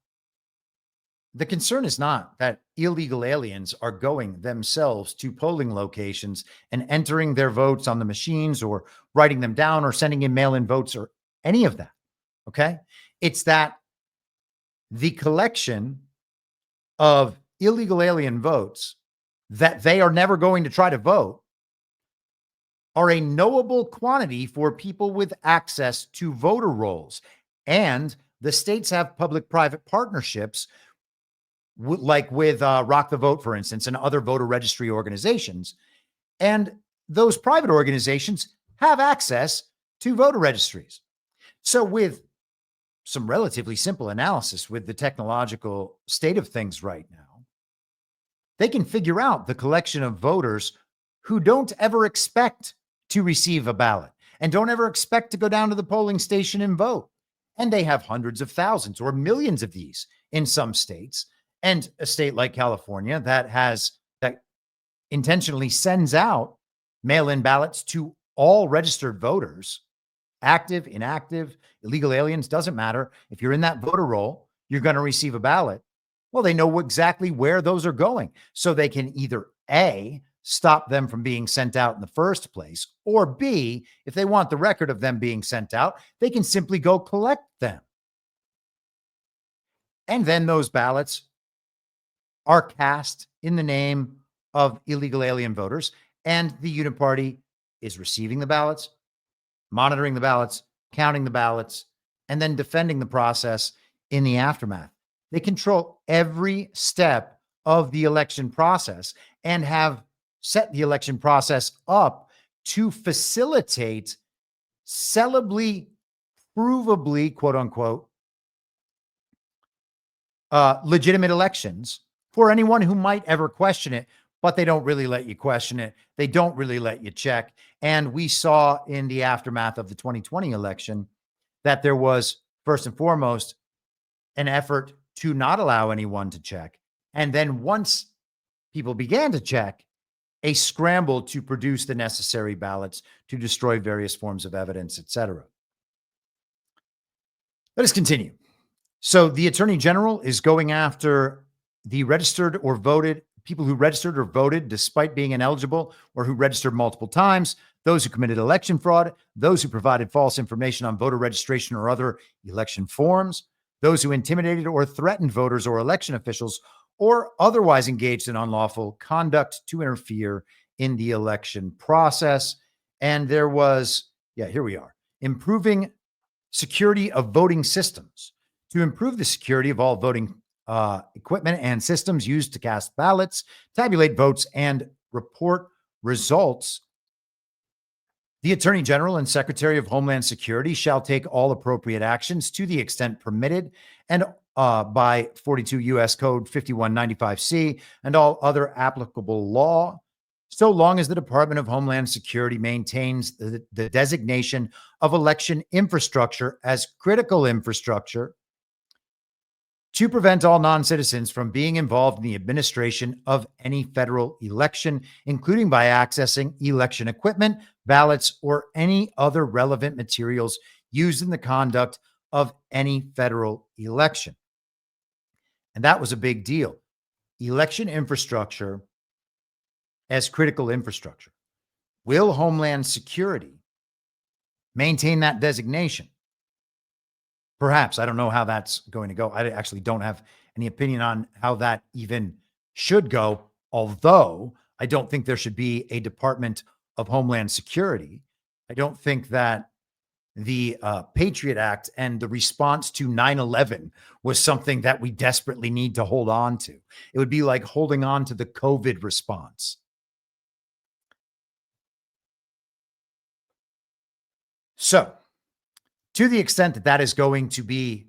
the concern is not that illegal aliens are going themselves to polling locations and entering their votes on the machines or writing them down or sending in mail-in votes or any of that. Okay. It's that the collection of illegal alien votes that they are never going to try to vote are a knowable quantity for people with access to voter rolls. And the states have public-private partnerships like with Rock the Vote, for instance, and other voter registry organizations. And those private organizations have access to voter registries. So with some relatively simple analysis with the technological state of things right now, they can figure out the collection of voters who don't ever expect to receive a ballot and don't ever expect to go down to the polling station and vote. And they have hundreds of thousands or millions of these in some states. And a state like California that intentionally sends out mail-in ballots to all registered voters, active, inactive, illegal aliens, doesn't matter. If you're in that voter roll, you're going to receive a ballot. Well, they know exactly where those are going. So they can either A, stop them from being sent out in the first place, or B, if they want the record of them being sent out, they can simply go collect them. And then those ballots are cast in the name of illegal alien voters, and the Uniparty is receiving the ballots, monitoring the ballots, counting the ballots, and then defending the process in the aftermath. They control every step of the election process and have set the election process up to facilitate sellably, provably, quote unquote, legitimate elections for anyone who might ever question it, but they don't really let you question it. They don't really let you check. And we saw in the aftermath of the 2020 election that there was, first and foremost, an effort to not allow anyone to check. And then once people began to check, a scramble to produce the necessary ballots to destroy various forms of evidence, etc. Let us continue. So the Attorney General is going after the registered or voted people who registered or voted despite being ineligible or who registered multiple times, those who committed election fraud, those who provided false information on voter registration or other election forms, those who intimidated or threatened voters or election officials, or otherwise engaged in unlawful conduct to interfere in the election process. And there was, here we are, improving security of voting systems. To improve the security of all voting equipment and systems used to cast ballots, tabulate votes, and report results, the Attorney General and Secretary of Homeland Security shall take all appropriate actions to the extent permitted and by 42 U.S. Code 5195C and all other applicable law, so long as the Department of Homeland Security maintains the designation of election infrastructure as critical infrastructure to prevent all non-citizens from being involved in the administration of any federal election, including by accessing election equipment, ballots, or any other relevant materials used in the conduct of any federal election. And that was a big deal. Election infrastructure as critical infrastructure. Will Homeland Security maintain that designation? Perhaps. I don't know how that's going to go. I actually don't have any opinion on how that even should go, although I don't think there should be a Department of Homeland Security. I don't think that the Patriot Act and the response to 9/11 was something that we desperately need to hold on to. It would be like holding on to the COVID response. So, to the extent that that is going to be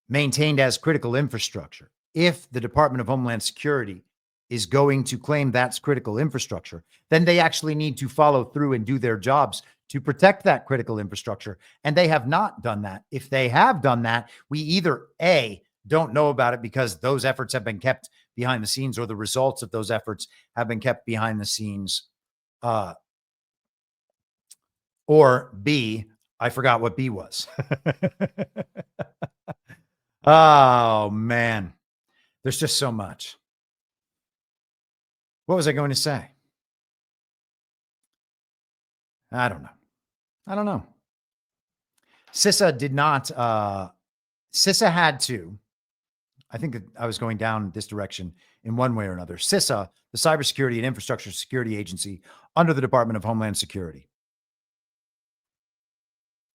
maintained as critical infrastructure, if the Department of Homeland Security is going to claim that's critical infrastructure, then they actually need to follow through and do their jobs to protect that critical infrastructure. And they have not done that. If they have done that, we either A, don't know about it because those efforts have been kept behind the scenes, or the results of those efforts have been kept behind the scenes, or B, I forgot what B was. Oh, man. There's just so much. What was I going to say? I don't know. CISA did not, CISA had to, I think that I was going down this direction in one way or another. CISA, the Cybersecurity and Infrastructure Security Agency under the Department of Homeland Security,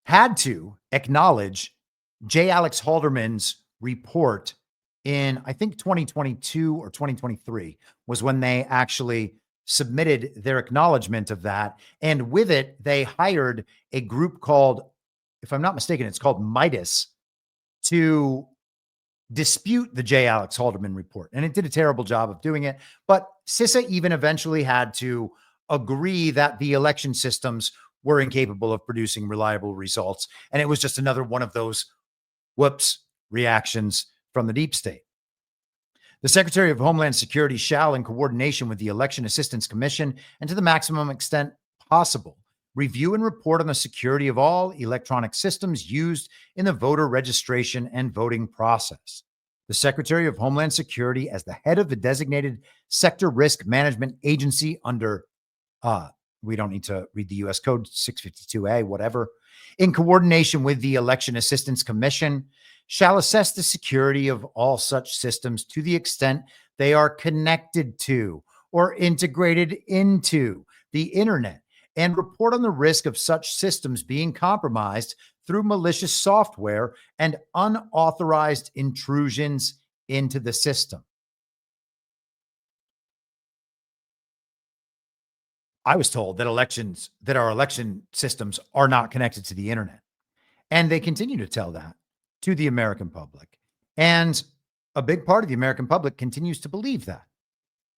had to acknowledge J. Alex Halderman's report in, I think, 2022 or 2023 was when they actually submitted their acknowledgement of that. And with it, they hired a group called, if I'm not mistaken, it's called Midas, to dispute the J. Alex Halderman report. And it did a terrible job of doing it. But CISA even eventually had to agree that the election systems were incapable of producing reliable results. And it was just another one of those whoops reactions from the deep state. The Secretary of Homeland Security shall, in coordination with the Election Assistance Commission and to the maximum extent possible, review and report on the security of all electronic systems used in the voter registration and voting process. The Secretary of Homeland Security, as the head of the designated Sector Risk Management Agency under we don't need to read the U.S. Code 652A, whatever, in coordination with the Election Assistance Commission, shall assess the security of all such systems to the extent they are connected to or integrated into the internet, and report on the risk of such systems being compromised through malicious software and unauthorized intrusions into the system. I was told that our election systems are not connected to the internet. And they continue to tell that to the American public. And a big part of the American public continues to believe that,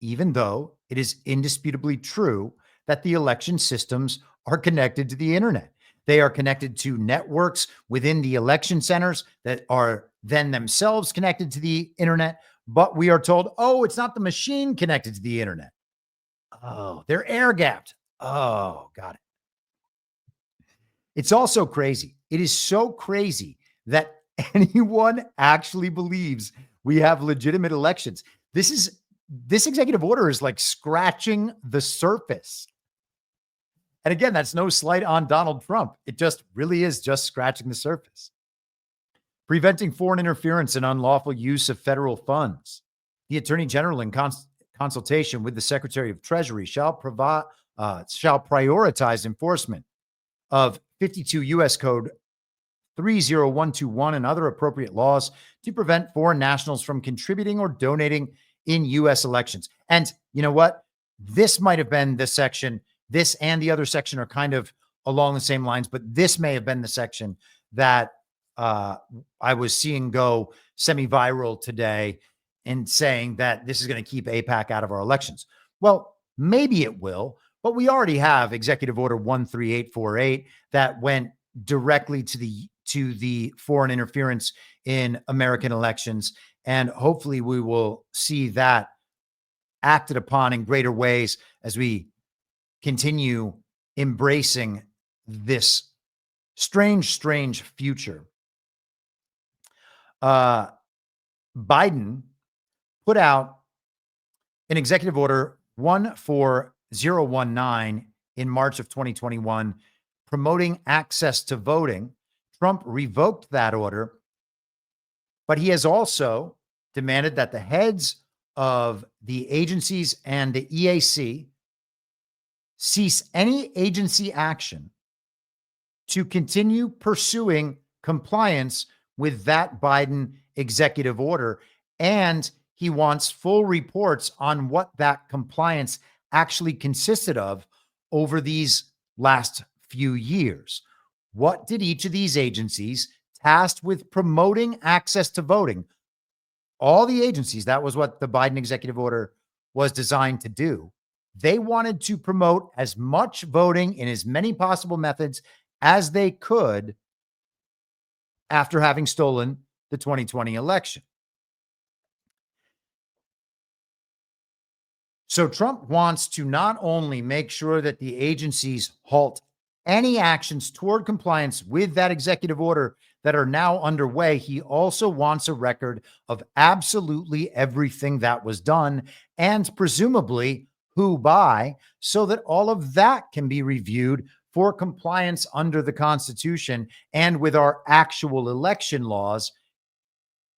even though it is indisputably true that the election systems are connected to the internet. They are connected to networks within the election centers that are then themselves connected to the internet. But we are told, oh, it's not the machine connected to the internet. Oh, they're air gapped. Oh, got it. It's also crazy. It is so crazy that anyone actually believes we have legitimate elections. This executive order is like scratching the surface. And again, that's no slight on Donald Trump. It just really is just scratching the surface. Preventing foreign interference and unlawful use of federal funds. The Attorney General, in consultation with the Secretary of Treasury, shall prioritize enforcement of 52 U.S. Code 30121 and other appropriate laws to prevent foreign nationals from contributing or donating in U.S. elections. And you know what? This might have been the section, this and the other section are kind of along the same lines, but this may have been the section that I was seeing go semi-viral today and saying that this is going to keep AIPAC out of our elections. Well, maybe it will, but we already have Executive Order 13848 that went directly to the foreign interference in American elections. And hopefully we will see that acted upon in greater ways as we continue embracing this strange future. Biden put out an Executive Order 14019 in March of 2021 promoting access to voting. Trump revoked that order, but he has also demanded that the heads of the agencies and the EAC cease any agency action to continue pursuing compliance with that Biden executive order. And he wants full reports on what that compliance actually consisted of over these last few years. What did each of these agencies tasked with promoting access to voting, all the agencies, that was what the Biden executive order was designed to do. They wanted to promote as much voting in as many possible methods as they could after having stolen the 2020 election. So Trump wants to not only make sure that the agencies halt any actions toward compliance with that executive order that are now underway, he also wants a record of absolutely everything that was done and presumably who by, so that all of that can be reviewed for compliance under the Constitution and with our actual election laws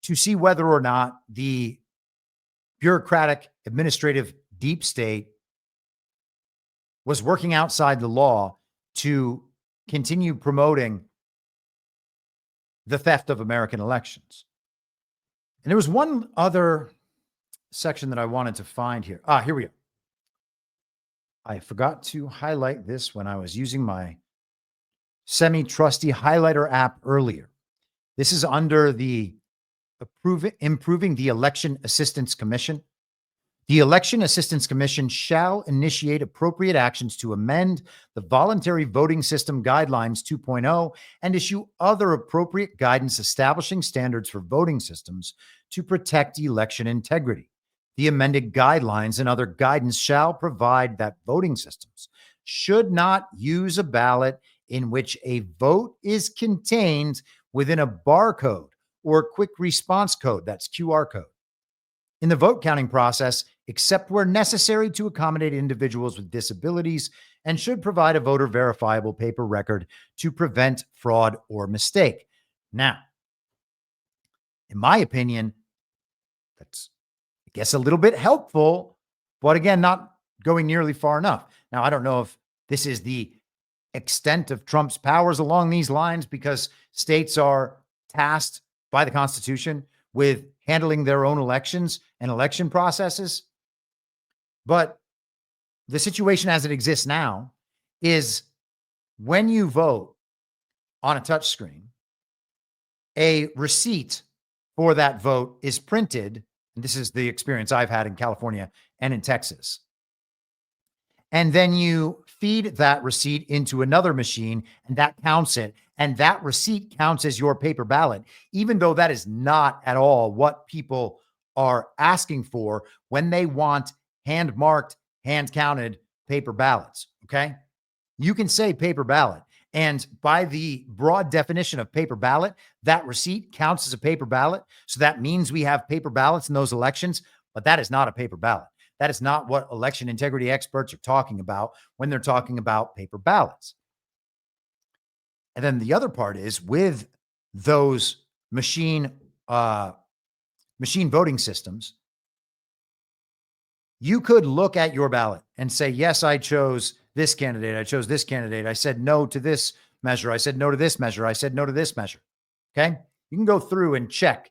to see whether or not the bureaucratic administrative deep state was working outside the law to continue promoting the theft of American elections. And there was one other section that I wanted to find here. Here we go. I forgot to highlight this when I was using my semi-trusty highlighter app earlier. This is under the Improving the Election Assistance Commission. The Election Assistance Commission shall initiate appropriate actions to amend the Voluntary Voting System Guidelines 2.0 and issue other appropriate guidance establishing standards for voting systems to protect election integrity. The amended guidelines and other guidance shall provide that voting systems should not use a ballot in which a vote is contained within a barcode or quick response code, that's QR code, in the vote counting process, except where necessary to accommodate individuals with disabilities, and should provide a voter verifiable paper record to prevent fraud or mistake. Now, in my opinion, that's, I guess, a little bit helpful, but again, not going nearly far enough. Now, I don't know if this is the extent of Trump's powers along these lines because states are tasked by the Constitution with handling their own elections and election processes. But the situation as it exists now is when you vote on a touch screen, a receipt for that vote is printed. And this is the experience I've had in California and in Texas. And then you feed that receipt into another machine and that counts it. And that receipt counts as your paper ballot, even though that is not at all what people are asking for when they want hand-marked, hand-counted paper ballots, okay? You can say paper ballot, and by the broad definition of paper ballot, that receipt counts as a paper ballot, so that means we have paper ballots in those elections, but that is not a paper ballot. That is not what election integrity experts are talking about when they're talking about paper ballots. And then the other part is with those machine voting systems, You could look at your ballot and say, yes, I chose this candidate. I chose this candidate. I said no to this measure. I said no to this measure. I said no to this measure. Okay. You can go through and check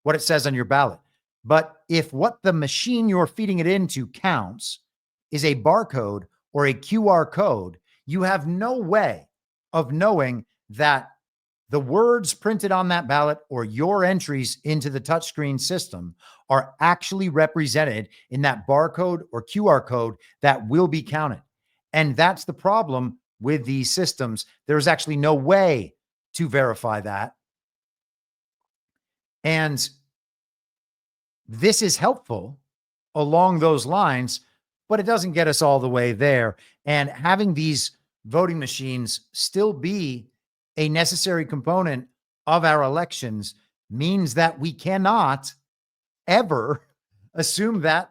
what it says on your ballot. But if what the machine you're feeding it into counts is a barcode or a QR code, you have no way of knowing that the words printed on that ballot or your entries into the touchscreen system are actually represented in that barcode or QR code that will be counted. And that's the problem with these systems. There's actually no way to verify that. And this is helpful along those lines, but it doesn't get us all the way there. And having these voting machines still be a necessary component of our elections means that we cannot ever assume that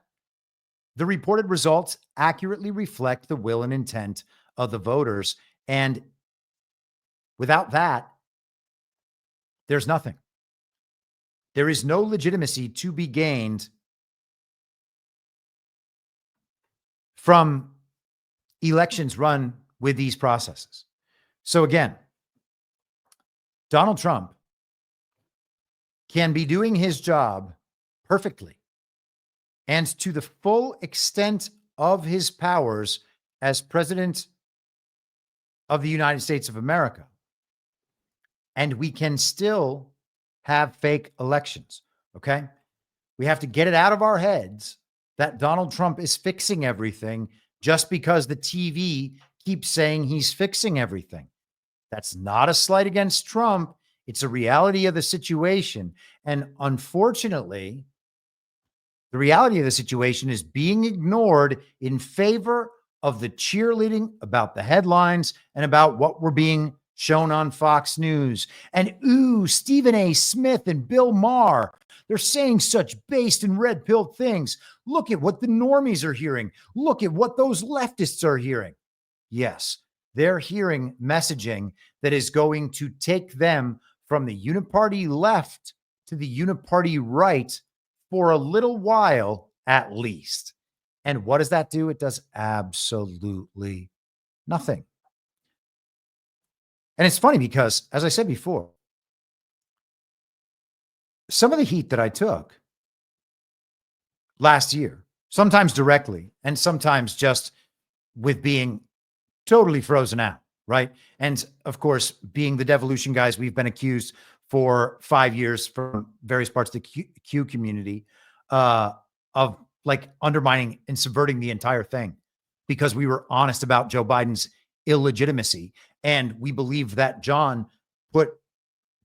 the reported results accurately reflect the will and intent of the voters. And without that, there's nothing. There is no legitimacy to be gained from elections run with these processes. So again, Donald Trump can be doing his job perfectly and to the full extent of his powers as president of the United States of America. And we can still have fake elections. Okay. We have to get it out of our heads that Donald Trump is fixing everything just because the TV keeps saying he's fixing everything. That's not a slight against Trump. It's a reality of the situation. And unfortunately, the reality of the situation is being ignored in favor of the cheerleading about the headlines and about what we're being shown on Fox News. And ooh, Stephen A. Smith and Bill Maher, they're saying such based and red-pilled things. Look at what the normies are hearing. Look at what those leftists are hearing. Yes, they're hearing messaging that is going to take them from the Uniparty left to the Uniparty right for a little while at least. And what does that do? It does absolutely nothing. And it's funny because, as I said before, some of the heat that I took last year, sometimes directly and sometimes just with being totally frozen out, right? And of course, being the devolution guys, we've been accused for 5 years from various parts of the Q community of like undermining and subverting the entire thing because we were honest about Joe Biden's illegitimacy. And we believe that John put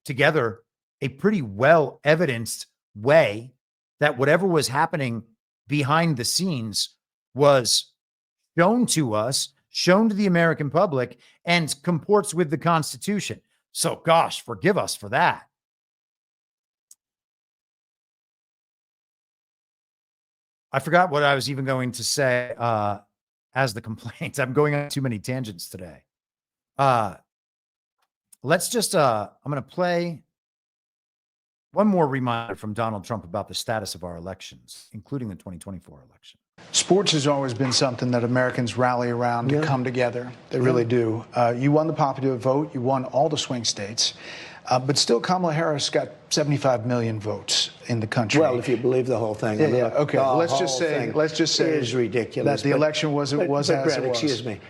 together a pretty well evidenced way that whatever was happening behind the scenes was shown to us, shown to the American public, and comports with the Constitution. So gosh, forgive us for that. I forgot what I was even going to say as the complaint. I'm going on too many tangents today. Let's just, I'm going to play one more reminder from Donald Trump about the status of our elections, including the 2024 election. Sports has always been something that Americans rally around to come together. They really do. You won the popular vote. You won all the swing states. But still, Kamala Harris got 75 million votes in the country. Well, if you believe the whole thing. Yeah, okay. Let's just say it is ridiculous. That the election was as it was. Excuse me.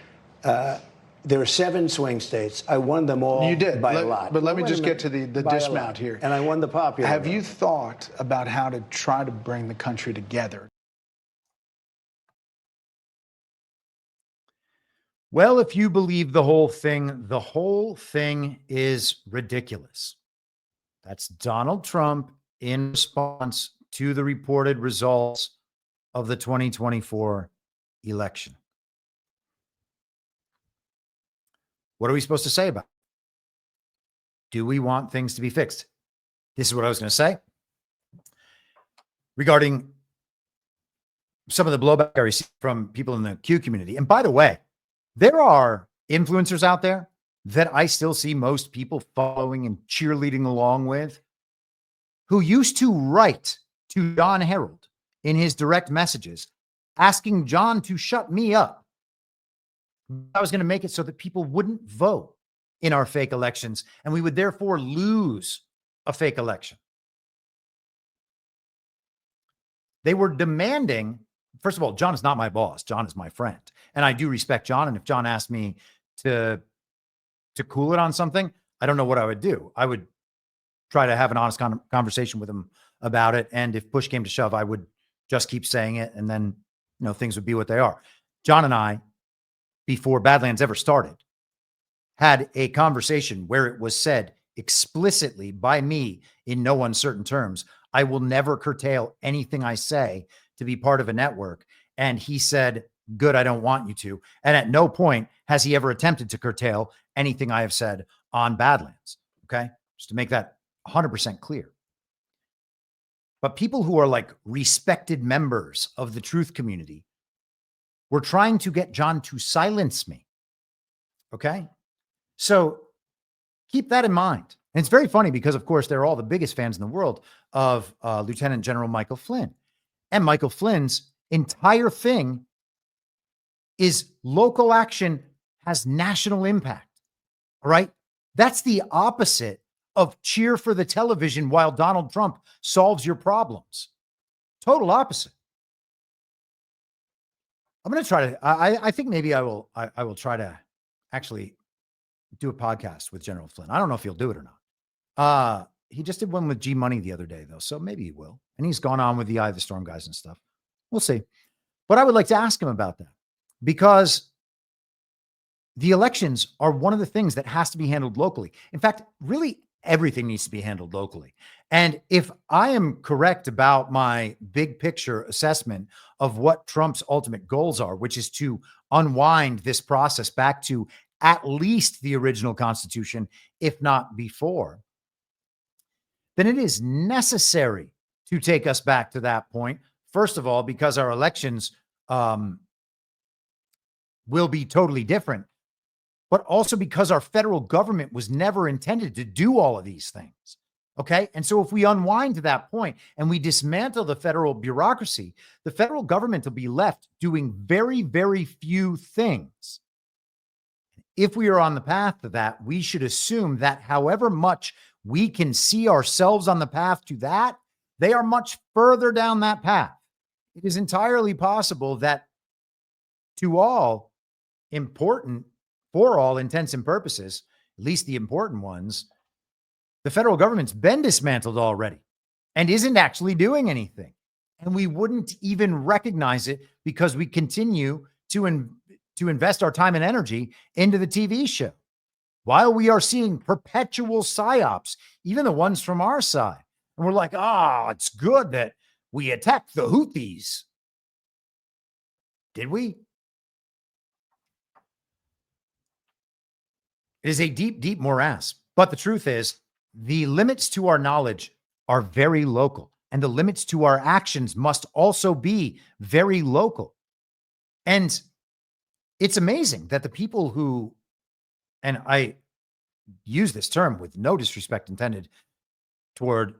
There are 7 swing states. I won them all. You did by a lot. But let me just get to the dismount here. And I won the popular. Have you thought about how to try to bring the country together? Well, if you believe the whole thing is ridiculous. That's Donald Trump in response to the reported results of the 2024 election. What are we supposed to say about it? Do we want things to be fixed? This is what I was going to say regarding some of the blowback I received from people in the Q community. And by the way, there are influencers out there that I still see most people following and cheerleading along with who used to write to John Harold in his direct messages asking John to shut me up. I was going to make it so that people wouldn't vote in our fake elections, and we would therefore lose a fake election. They were demanding, first of all, John is not my boss. John is my friend. And I do respect John. And if John asked me to cool it on something, I don't know what I would do. I would try to have an honest conversation with him about it. And if push came to shove, I would just keep saying it. And then, things would be what they are. John and I, before Badlands ever started, had a conversation where it was said explicitly by me in no uncertain terms, I will never curtail anything I say to be part of a network. And he said, good, I don't want you to. And at no point has he ever attempted to curtail anything I have said on Badlands. Okay. Just to make that 100% clear. But people who are like respected members of the truth community were trying to get John to silence me. Okay. So keep that in mind. And it's very funny because, of course, they're all the biggest fans in the world of Lieutenant General Michael Flynn. And Michael Flynn's entire thing is local action has national impact. All right. That's the opposite of cheer for the television while Donald Trump solves your problems. Total opposite. I'm going to try to, I think maybe I will try to actually do a podcast with General Flynn. I don't know if he'll do it or not. He just did one with G Money the other day though. So maybe he will. And he's gone on with the Eye of the Storm guys and stuff. We'll see. But I would like to ask him about that because the elections are one of the things that has to be handled locally. In fact, really everything needs to be handled locally. And if I am correct about my big picture assessment of what Trump's ultimate goals are, which is to unwind this process back to at least the original Constitution, if not before, then it is necessary to take us back to that point. First of all, because our elections will be totally different, but also because our federal government was never intended to do all of these things. Okay. And so if we unwind to that point and we dismantle the federal bureaucracy, the federal government will be left doing very, very few things. If we are on the path to that, we should assume that however much we can see ourselves on the path to that, they are much further down that path. It is entirely possible that to all important, for all intents and purposes, at least the important ones, the federal government's been dismantled already and isn't actually doing anything. And we wouldn't even recognize it because we continue to invest our time and energy into the TV show while we are seeing perpetual psyops, even the ones from our side. And we're like, it's good that we attacked the Houthis. Did we? It is a deep, deep morass. But the truth is, the limits to our knowledge are very local, and the limits to our actions must also be very local. And it's amazing that the people who, and I use this term with no disrespect intended toward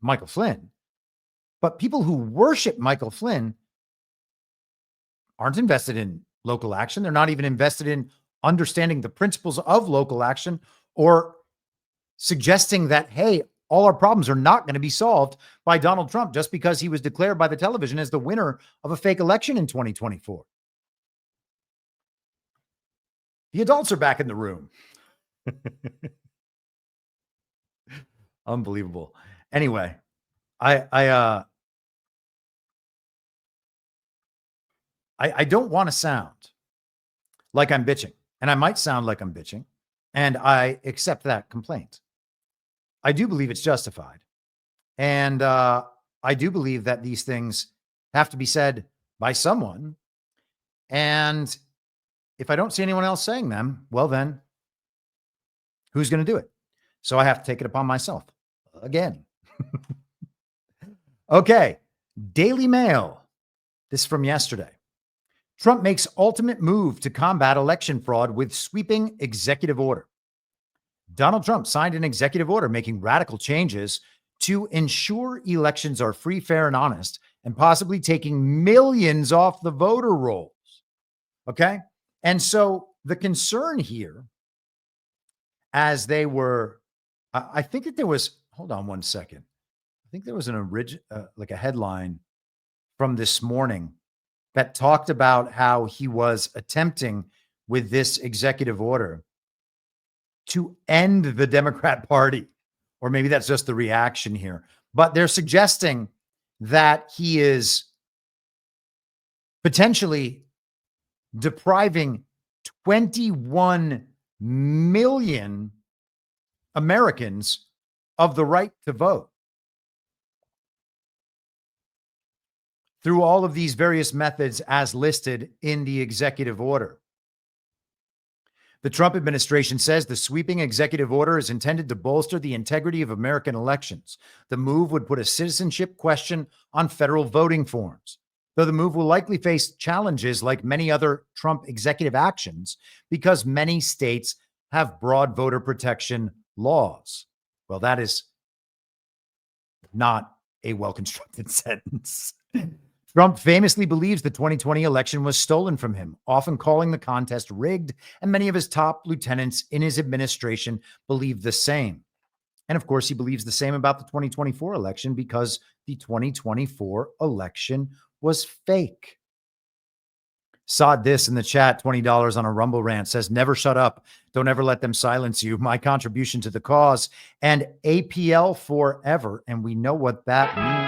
Michael Flynn, but people who worship Michael Flynn aren't invested in local action. They're not even invested in understanding the principles of local action or suggesting that, hey, all our problems are not going to be solved by Donald Trump just because he was declared by the television as the winner of a fake election in 2024. The adults are back in the room. Unbelievable. Anyway, I don't want to sound like I'm bitching, and I might sound like I'm bitching, and I accept that complaint. I do believe it's justified. And I do believe that these things have to be said by someone. And if I don't see anyone else saying them, well, then who's going to do it? So I have to take it upon myself again. Okay. Daily Mail. This is from yesterday. Trump makes ultimate move to combat election fraud with sweeping executive order. Donald Trump signed an executive order making radical changes to ensure elections are free, fair, and honest, and possibly taking millions off the voter rolls. Okay. And so the concern here, as they were, I think that there was, hold on one second. I think there was an original, like a headline from this morning that talked about how he was attempting with this executive order to end the Democrat Party. Or maybe that's just the reaction here. But they're suggesting that he is potentially depriving 21 million Americans of the right to vote through all of these various methods as listed in the executive order. The Trump administration says the sweeping executive order is intended to bolster the integrity of American elections. The move would put a citizenship question on federal voting forms, though the move will likely face challenges like many other Trump executive actions because many states have broad voter protection laws. Well, that is not a well-constructed sentence. Trump famously believes the 2020 election was stolen from him, often calling the contest rigged, and many of his top lieutenants in his administration believe the same. And of course, he believes the same about the 2024 election because the 2024 election was fake. Saw this in the chat, $20 on a Rumble rant, says, never shut up. Don't ever let them silence you. My contribution to the cause and APL forever. And we know what that means.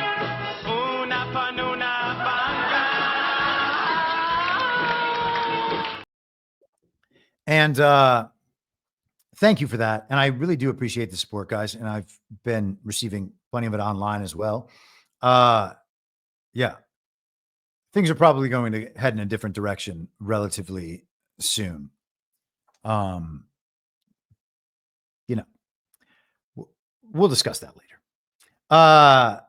And thank you for that. And I really do appreciate the support, guys. And I've been receiving plenty of it online as well. Yeah. Things are probably going to head in a different direction relatively soon. You know, we'll discuss that later.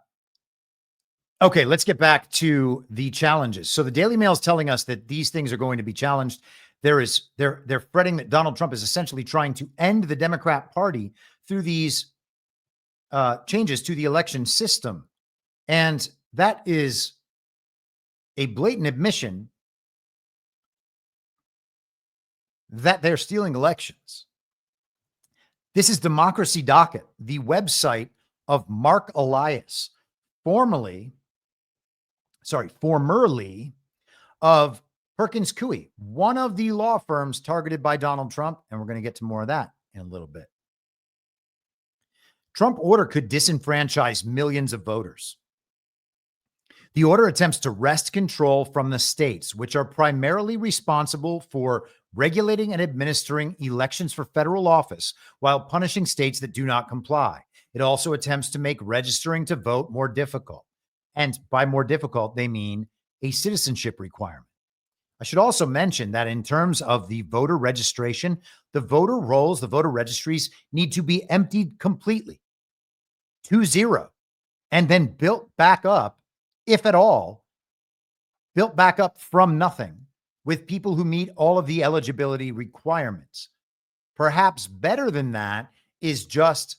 Okay, let's get back to the challenges. So the Daily Mail is telling us that these things are going to be challenged. They're fretting that Donald Trump is essentially trying to end the Democrat Party through these changes to the election system. And that is a blatant admission that they're stealing elections. This is Democracy Docket, the website of Marc Elias, formerly of Perkins Coie, one of the law firms targeted by Donald Trump. And we're going to get to more of that in a little bit. Trump order could disenfranchise millions of voters. The order attempts to wrest control from the states, which are primarily responsible for regulating and administering elections for federal office while punishing states that do not comply. It also attempts to make registering to vote more difficult. And by more difficult, they mean a citizenship requirement. I should also mention that in terms of the voter registration, the voter rolls, the voter registries need to be emptied completely to zero and then built back up, if at all, built back up from nothing with people who meet all of the eligibility requirements. Perhaps better than that is just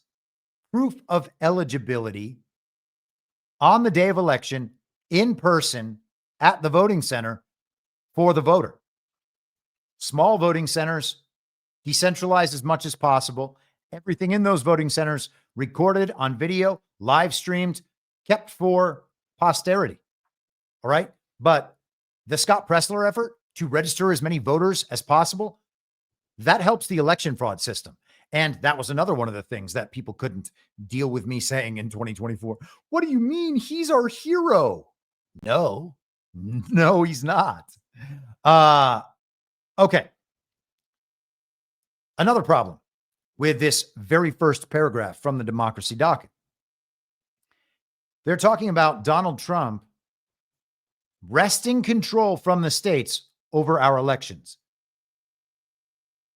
proof of eligibility on the day of election in person at the voting center for the voter. Small voting centers, decentralized as much as possible. Everything in those voting centers recorded on video, live streamed, kept for posterity. All right. But the Scott Pressler effort to register as many voters as possible, that helps the election fraud system. And that was another one of the things that people couldn't deal with me saying in 2024. What do you mean? He's our hero. No, he's not. Okay. Another problem with this very first paragraph from the Democracy Docket. They're talking about Donald Trump wresting control from the states over our elections.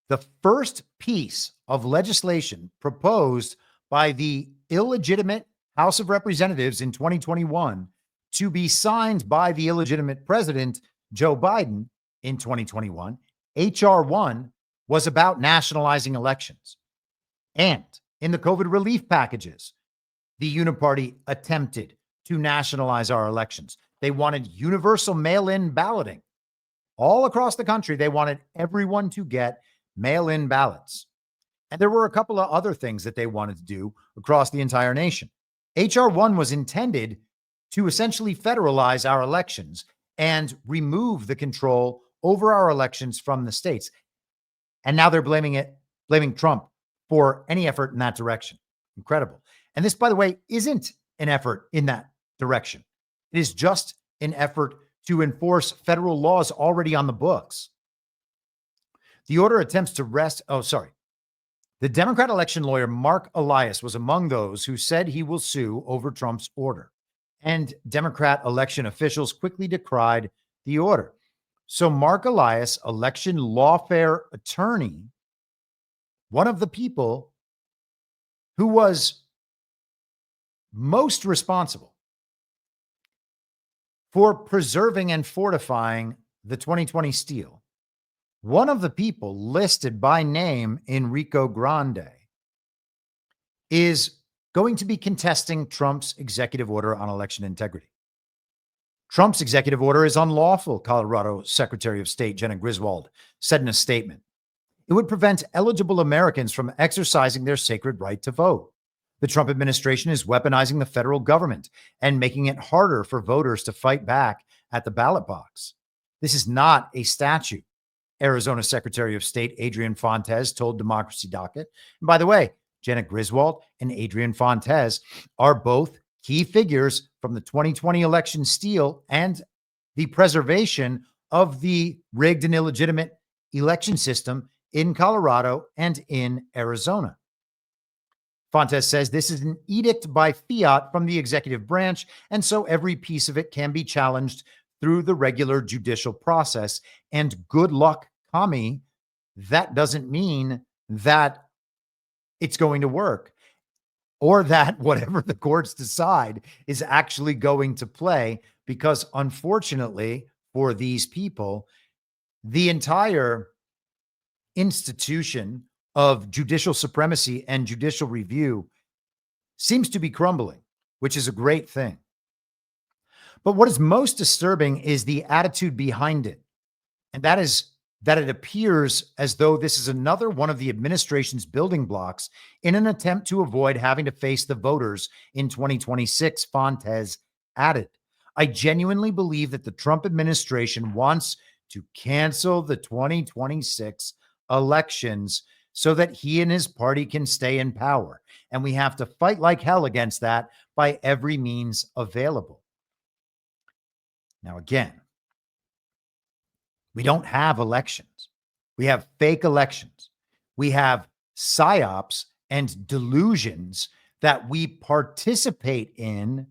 The first piece of legislation proposed by the illegitimate House of Representatives in 2021 to be signed by the illegitimate President Joe Biden in 2021, H.R. 1, was about nationalizing elections. And in the COVID relief packages, the Uniparty attempted to nationalize our elections. They wanted universal mail-in balloting. All across the country, they wanted everyone to get mail-in ballots. And there were a couple of other things that they wanted to do across the entire nation. H.R. 1 was intended to essentially federalize our elections and remove the control over our elections from the states. And now they're blaming Trump for any effort in that direction. Incredible. And this, by the way, isn't an effort in that direction. It is just an effort to enforce federal laws already on the books. The order attempts to The Democrat election lawyer Marc Elias was among those who said he will sue over Trump's order. And Democrat election officials quickly decried the order. So Marc Elias, election lawfare attorney, one of the people who was most responsible for preserving and fortifying the 2020 steal, one of the people listed by name, Enrico Grande, is going to be contesting Trump's executive order on election integrity. Trump's executive order is unlawful, Colorado Secretary of State Jenna Griswold said in a statement. It would prevent eligible Americans from exercising their sacred right to vote. The Trump administration is weaponizing the federal government and making it harder for voters to fight back at the ballot box. This is not a statute, Arizona Secretary of State Adrian Fontes told Democracy Docket. And by the way, Jenna Griswold and Adrian Fontes are both key figures from the 2020 election steal and the preservation of the rigged and illegitimate election system in Colorado and in Arizona. Fontes says this is an edict by fiat from the executive branch, and so every piece of it can be challenged through the regular judicial process. And good luck, commie. That doesn't mean that it's going to work or that whatever the courts decide is actually going to play, because unfortunately for these people, the entire institution of judicial supremacy and judicial review seems to be crumbling, which is a great thing. But what is most disturbing is the attitude behind it. And that is that it appears as though this is another one of the administration's building blocks in an attempt to avoid having to face the voters in 2026, Fontes added. I genuinely believe that the Trump administration wants to cancel the 2026 elections so that he and his party can stay in power. And we have to fight like hell against that by every means available. Now, again, we don't have elections. We have fake elections. We have psyops and delusions that we participate in,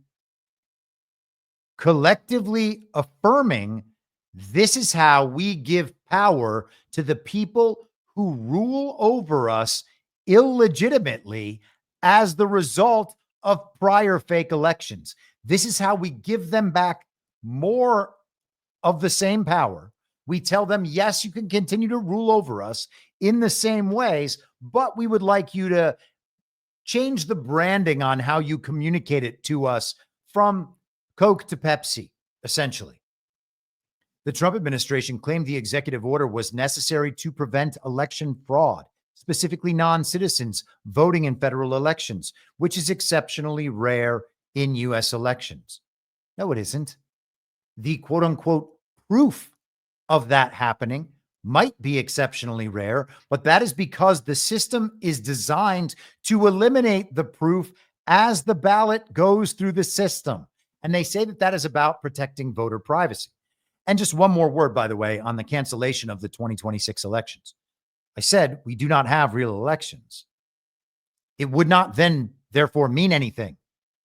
collectively affirming this is how we give power to the people who rule over us illegitimately as the result of prior fake elections. This is how we give them back more of the same power. We tell them, yes, you can continue to rule over us in the same ways, but we would like you to change the branding on how you communicate it to us from Coke to Pepsi, essentially. The Trump administration claimed the executive order was necessary to prevent election fraud, specifically non-citizens voting in federal elections, which is exceptionally rare in U.S. elections. No, it isn't. The quote-unquote proof of that happening might be exceptionally rare, but that is because the system is designed to eliminate the proof as the ballot goes through the system. And they say that that is about protecting voter privacy. And just one more word, by the way, on the cancellation of the 2026 elections. I said we do not have real elections. It would not then, therefore, mean anything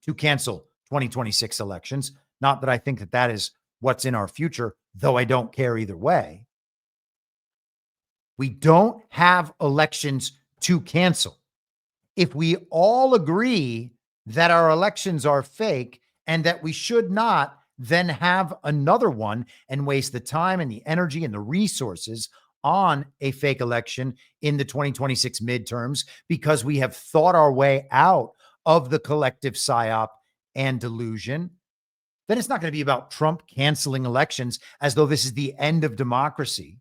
to cancel 2026 elections. Not that I think that that is what's in our future, though I don't care either way. We don't have elections to cancel. If we all agree that our elections are fake and that we should not then have another one and waste the time and the energy and the resources on a fake election in the 2026 midterms because we have thought our way out of the collective psyop and delusion, then it's not going to be about Trump canceling elections as though this is the end of democracy,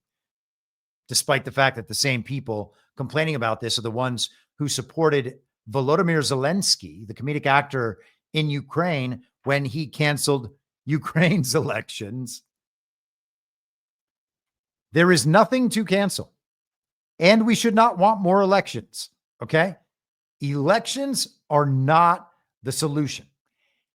despite the fact that the same people complaining about this are the ones who supported Volodymyr Zelensky, the comedic actor in Ukraine, when he canceled Ukraine's elections. There is nothing to cancel, and we should not want more elections, okay? Elections are not the solution.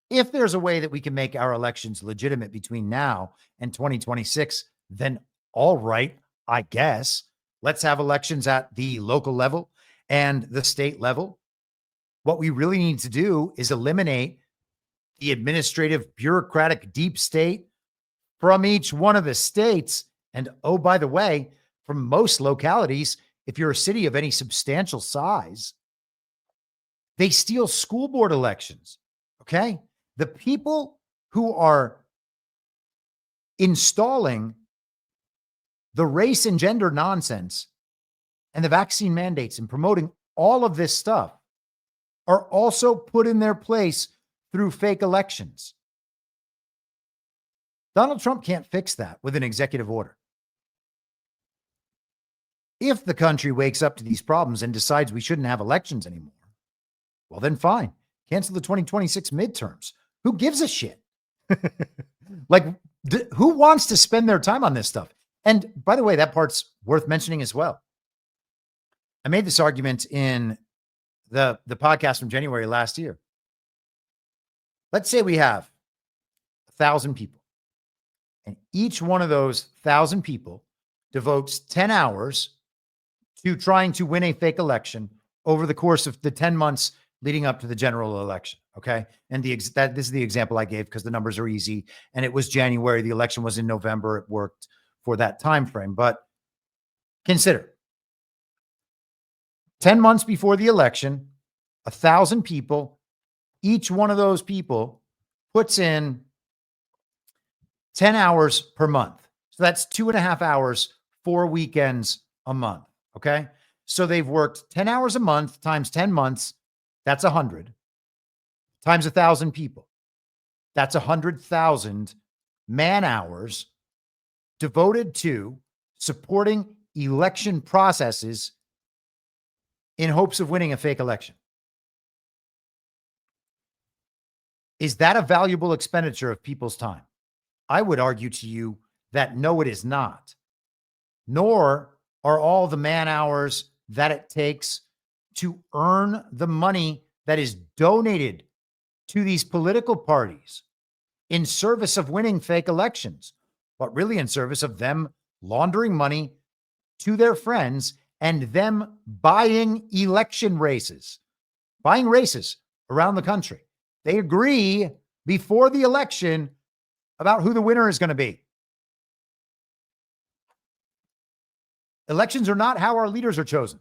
If there's a way that we can make our elections legitimate between now and 2026, then all right, I guess. Let's have elections at the local level and the state level. What we really need to do is eliminate the administrative, bureaucratic deep state from each one of the states. And oh, by the way, from most localities, if you're a city of any substantial size, they steal school board elections, okay? The people who are installing the race and gender nonsense and the vaccine mandates and promoting all of this stuff are also put in their place through fake elections. Donald Trump can't fix that with an executive order. If the country wakes up to these problems and decides we shouldn't have elections anymore, well, then fine. Cancel the 2026 midterms. Who gives a shit? Like, who wants to spend their time on this stuff? And by the way, that part's worth mentioning as well. I made this argument in the podcast from January last year. Let's say we have 1,000 people, and each one of those 1,000 people devotes 10 hours to trying to win a fake election over the course of the 10 months leading up to the general election. Okay. And this is the example I gave because the numbers are easy. And it was January. The election was in November. It worked for that time frame. But consider 10 months before the election, 1,000 people, each one of those people puts in 10 hours per month. So that's 2.5 hours, 4 weekends a month. Okay. So they've worked 10 hours a month times 10 months. That's 100 times 1,000 people. That's 100,000 man hours devoted to supporting election processes in hopes of winning a fake election. Is that a valuable expenditure of people's time? I would argue to you that no, it is not. Nor are all the man hours that it takes to earn the money that is donated to these political parties in service of winning fake elections, but really in service of them laundering money to their friends and them buying election races, buying races around the country. They agree before the election about who the winner is going to be. Elections are not how our leaders are chosen.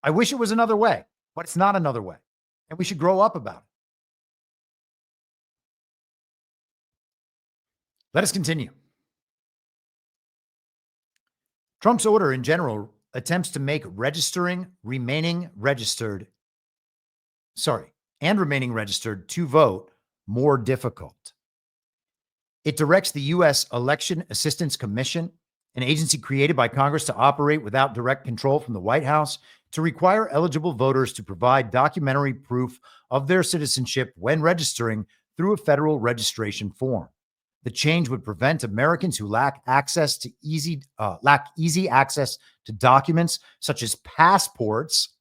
I wish it was another way, but it's not another way. And we should grow up about it. Let us continue. Trump's order in general attempts to make remaining registered to vote more difficult. It directs the U.S. Election Assistance Commission, an agency created by Congress to operate without direct control from the White House, to require eligible voters to provide documentary proof of their citizenship when registering through a federal registration form. The change would prevent Americans who lack easy access to documents such as passports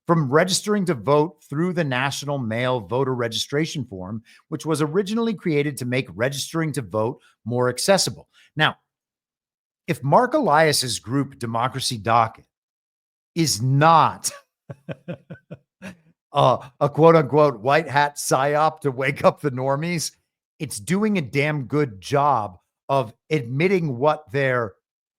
from registering to vote through the National Mail Voter Registration Form, which was originally created to make registering to vote more accessible. Now, if Marc Elias's group Democracy Docket is not a quote unquote white hat psyop to wake up the normies, it's doing a damn good job of admitting what their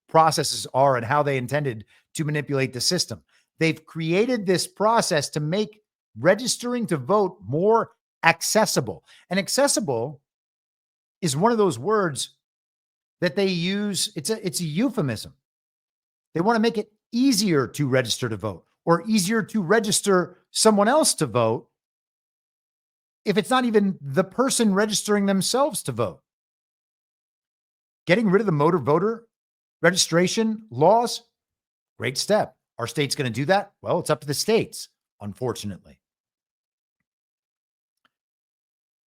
processes are and how they intended to manipulate the system. They've created this process to make registering to vote more accessible. And accessible is one of those words that they use. It's a euphemism. They want to make it easier to register to vote or easier to register someone else to vote if it's not even the person registering themselves to vote? Getting rid of the motor voter registration laws, great step. Are states going to do that? Well, it's up to the states, unfortunately.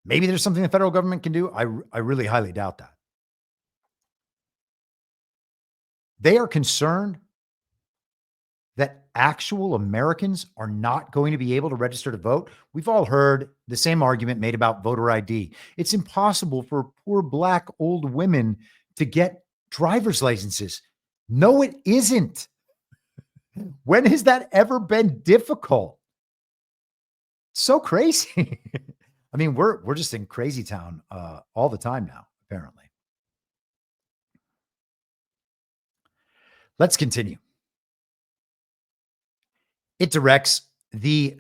Maybe there's something the federal government can do. I really highly doubt that. They are concerned that actual Americans are not going to be able to register to vote. We've all heard the same argument made about voter ID. It's impossible for poor Black old women to get driver's licenses. No, it isn't. When has that ever been difficult? So crazy. I mean, we're just in crazy town all the time now, apparently. Let's continue. It directs the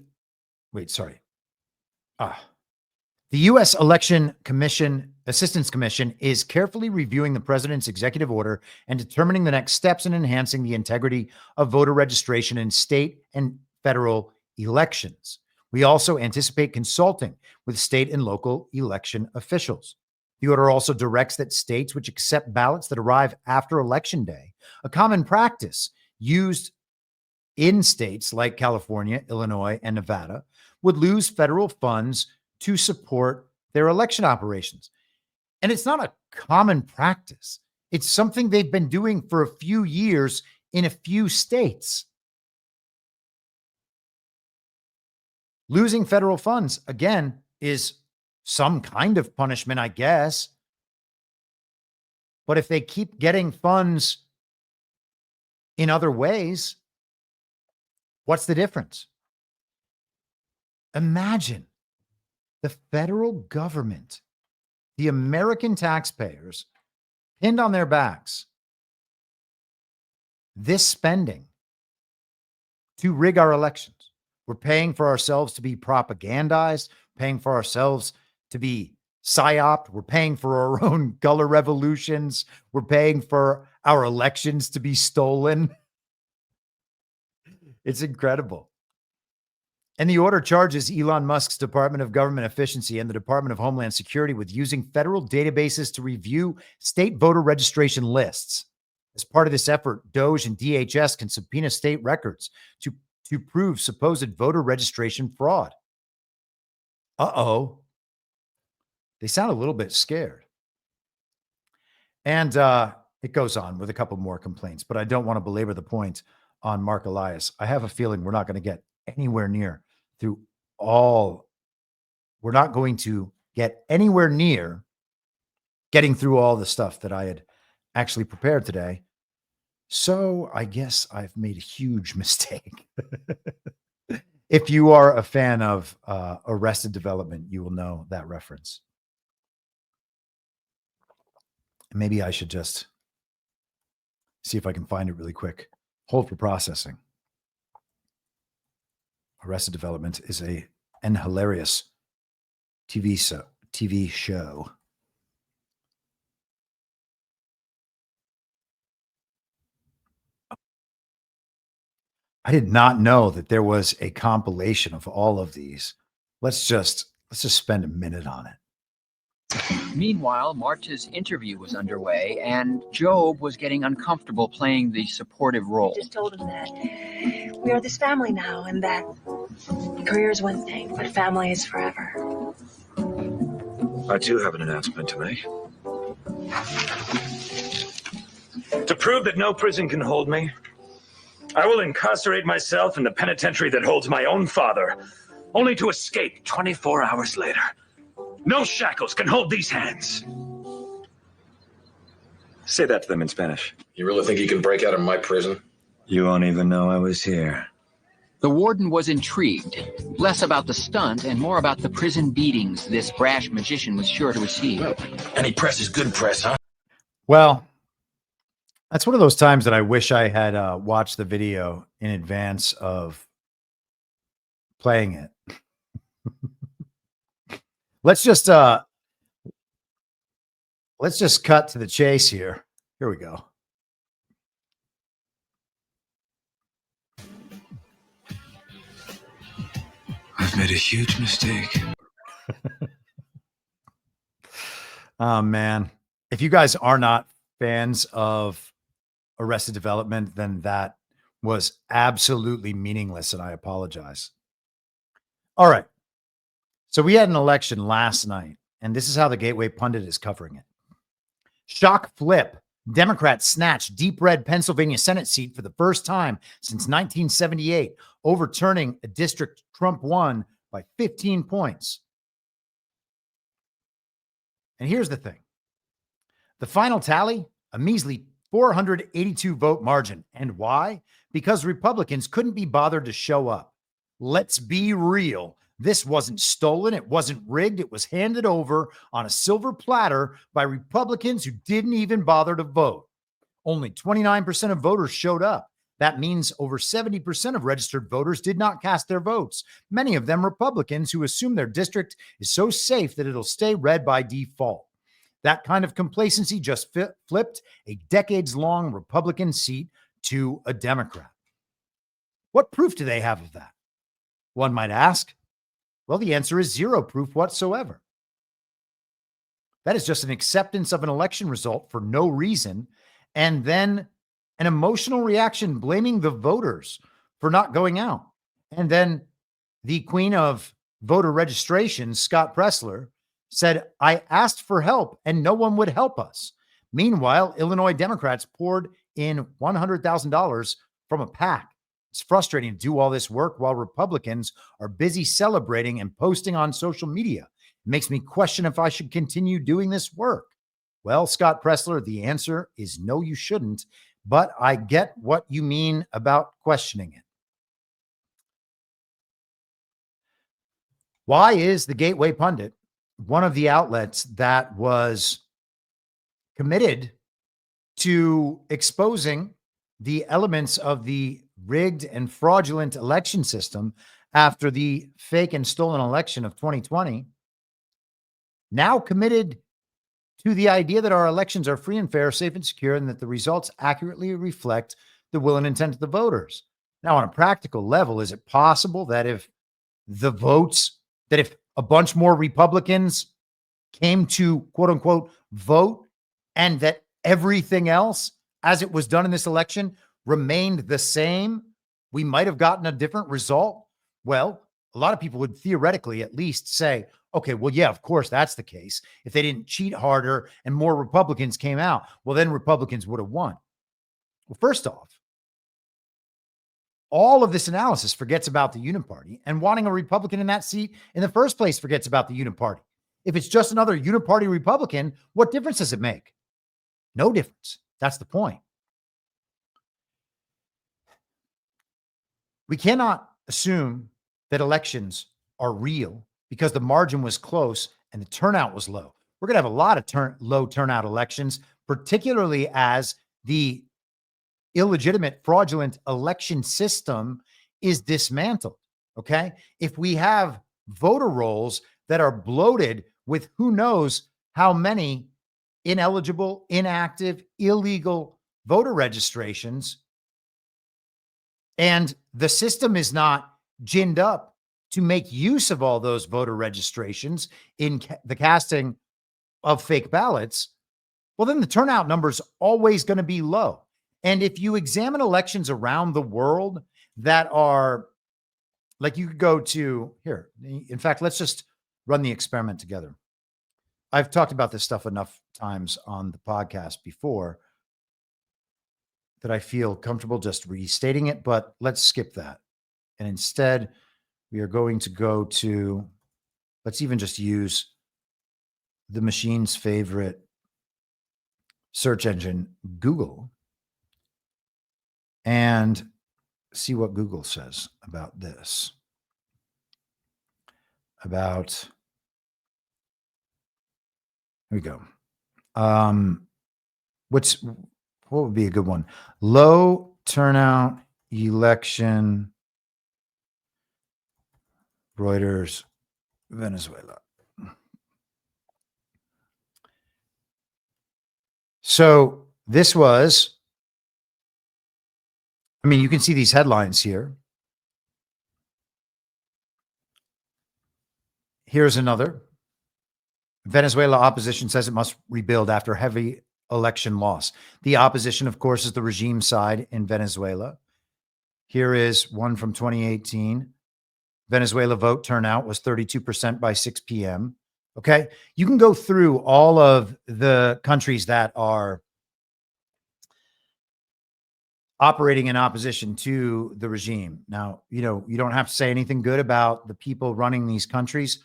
U.S. Election Commission Assistance Commission is carefully reviewing the president's executive order and determining the next steps in enhancing the integrity of voter registration in state and federal elections. We also anticipate consulting with state and local election officials. The order also directs that states which accept ballots that arrive after Election Day, a common practice used in states like California, Illinois, and Nevada, would lose federal funds to support their election operations. And it's not a common practice. It's something they've been doing for a few years in a few states. Losing federal funds, again, is some kind of punishment, I guess. But if they keep getting funds in other ways, what's the difference? Imagine the federal government, the American taxpayers, pinned on their backs this spending to rig our elections. We're paying for ourselves to be propagandized, paying for ourselves to be psyoped. We're paying for our own color revolutions. We're paying for our elections to be stolen. It's incredible. And the order charges Elon Musk's Department of Government Efficiency and the Department of Homeland Security with using federal databases to review state voter registration lists. As part of this effort, DOJ and DHS can subpoena state records to prove supposed voter registration fraud. Uh-oh. They sound a little bit scared. And it goes on with a couple more complaints, but I don't want to belabor the point on Marc Elias. I have a feeling we're not going to get anywhere near through all. We're not going to get anywhere near getting through all the stuff that I had actually prepared today. So I guess I've made a huge mistake. If you are a fan of Arrested Development, you will know that reference. Maybe I should just see if I can find it really quick. Hold for processing. Arrested Development is an hilarious TV show. I did not know that there was a compilation of all of these. Let's just spend a minute on it. Meanwhile, March's interview was underway, and Job was getting uncomfortable playing the supportive role. I just told him that we are this family now, and that career is one thing, but family is forever. I too have an announcement to make. To prove that no prison can hold me, I will incarcerate myself in the penitentiary that holds my own father, only to escape 24 hours later. No shackles can hold these hands. Say that to them in Spanish. You really think you can break out of my prison? You won't even know I was here. The warden was intrigued, less about the stunt and more about the prison beatings this brash magician was sure to receive. Any press is good press, huh? Well, that's one of those times that I wish I had watched the video in advance of playing it. Let's just cut to the chase here. Here we go. I've made a huge mistake. Oh, man. If you guys are not fans of Arrested Development, then that was absolutely meaningless, and I apologize. All right. So we had an election last night, and this is how the Gateway Pundit is covering it. Shock flip. Democrats snatch deep red Pennsylvania Senate seat for the first time since 1978, overturning a district Trump won by 15 points. And here's the thing. The final tally, a measly 482 vote margin. And why? Because Republicans couldn't be bothered to show up. Let's be real. This wasn't stolen. It wasn't rigged. It was handed over on a silver platter by Republicans who didn't even bother to vote. Only 29% of voters showed up. That means over 70% of registered voters did not cast their votes. Many of them Republicans who assume their district is so safe that it'll stay red by default. That kind of complacency just flipped a decades-long Republican seat to a Democrat. What proof do they have of that? One might ask. Well, the answer is zero proof whatsoever. That is just an acceptance of an election result for no reason, and then an emotional reaction blaming the voters for not going out. And then the queen of voter registration, Scott Pressler, said, I asked for help and no one would help us. Meanwhile, Illinois Democrats poured in $100,000 from a PAC. It's frustrating to do all this work while Republicans are busy celebrating and posting on social media. It makes me question if I should continue doing this work. Well, Scott Pressler, the answer is no, you shouldn't, but I get what you mean about questioning it. Why is the Gateway Pundit one of the outlets that was committed to exposing the elements of the rigged and fraudulent election system after the fake and stolen election of 2020, now committed to the idea that our elections are free and fair, safe and secure, and that the results accurately reflect the will and intent of the voters? Now, on a practical level, is it possible that if a bunch more Republicans came to quote unquote vote and that everything else as it was done in this election remained the same, we might have gotten a different result? Well, a lot of people would theoretically at least say, okay, well, yeah, of course that's the case. If they didn't cheat harder and more Republicans came out, well, then Republicans would have won. Well, first off, all of this analysis forgets about the Uniparty, and wanting a Republican in that seat in the first place forgets about the Uniparty. If it's just another Uniparty Republican, what difference does it make? No difference. That's the point. We cannot assume that elections are real because the margin was close and the turnout was low. We're going to have a lot of low turnout elections, particularly as the illegitimate, fraudulent election system is dismantled. Okay. If we have voter rolls that are bloated with who knows how many ineligible, inactive, illegal voter registrations, and the system is not ginned up to make use of all those voter registrations in the casting of fake ballots, well, then the turnout number is always going to be low. And if you examine elections around the world that are, like, you could go to here. In fact, let's just run the experiment together. I've talked about this stuff enough times on the podcast before that I feel comfortable just restating it, but let's skip that. And instead, we are going to go to, let's even just use the machine's favorite search engine, Google, and see what Google says about this. Here we go. What would be a good one? Low turnout election, Reuters, Venezuela. So this was, I mean, you can see these headlines here. Here's another. Venezuela opposition says it must rebuild after heavy election loss. The opposition, of course, is the regime side in Venezuela. Here is one from 2018. Venezuela vote turnout was 32% by 6 p.m. Okay. You can go through all of the countries that are operating in opposition to the regime. Now, you don't have to say anything good about the people running these countries.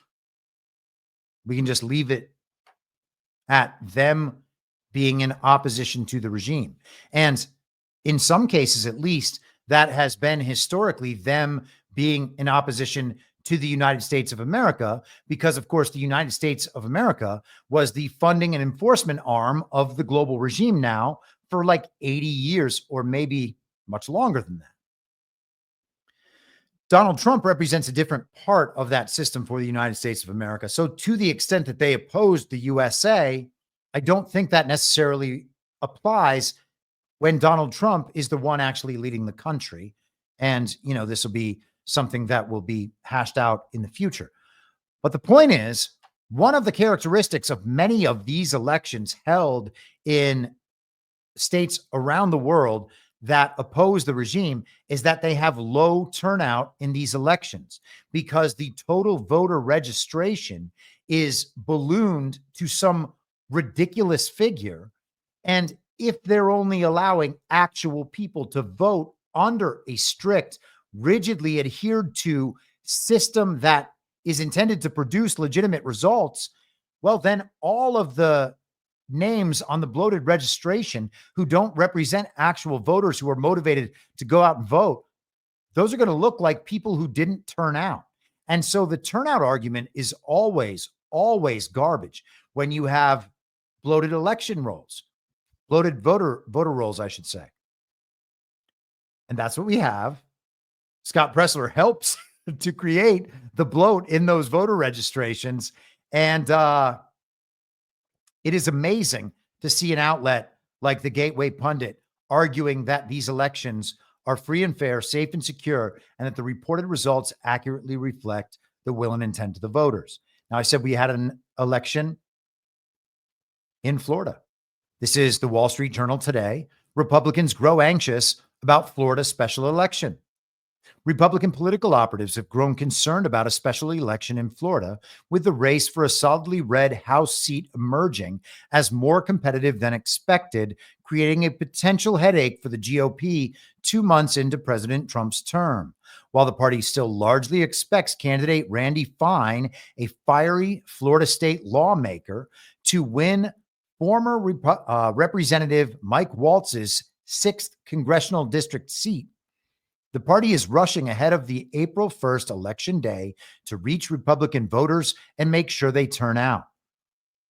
We can just leave it at them being in opposition to the regime. And in some cases, at least, that has been historically them being in opposition to the United States of America, because, of course, the United States of America was the funding and enforcement arm of the global regime now for like 80 years, or maybe much longer than that. Donald Trump represents a different part of that system for the United States of America. So to the extent that they opposed the USA, I don't think that necessarily applies when Donald Trump is the one actually leading the country. And, this will be something that will be hashed out in the future. But the point is, one of the characteristics of many of these elections held in states around the world that oppose the regime is that they have low turnout in these elections, because the total voter registration is ballooned to some ridiculous figure. And if they're only allowing actual people to vote under a strict, rigidly adhered to system that is intended to produce legitimate results, well, then all of the names on the bloated registration who don't represent actual voters who are motivated to go out and vote, those are going to look like people who didn't turn out. And so the turnout argument is always garbage when you have bloated election rolls, bloated voter rolls, I should say. And that's what we have. Scott Pressler helps to create the bloat in those voter registrations. And it is amazing to see an outlet like the Gateway Pundit arguing that these elections are free and fair, safe and secure, and that the reported results accurately reflect the will and intent of the voters. Now, I said we had an election in Florida. This is the Wall Street Journal today. Republicans grow anxious about Florida special election. Republican political operatives have grown concerned about a special election in Florida, with the race for a solidly red House seat emerging as more competitive than expected, creating a potential headache for the GOP 2 months into President Trump's term. While the party still largely expects candidate Randy Fine, a fiery Florida state lawmaker, to win former Representative Mike Waltz's 6th congressional district seat, the party is rushing ahead of the April 1st election day to reach Republican voters and make sure they turn out.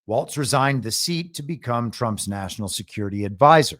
Waltz resigned the seat to become Trump's national security advisor.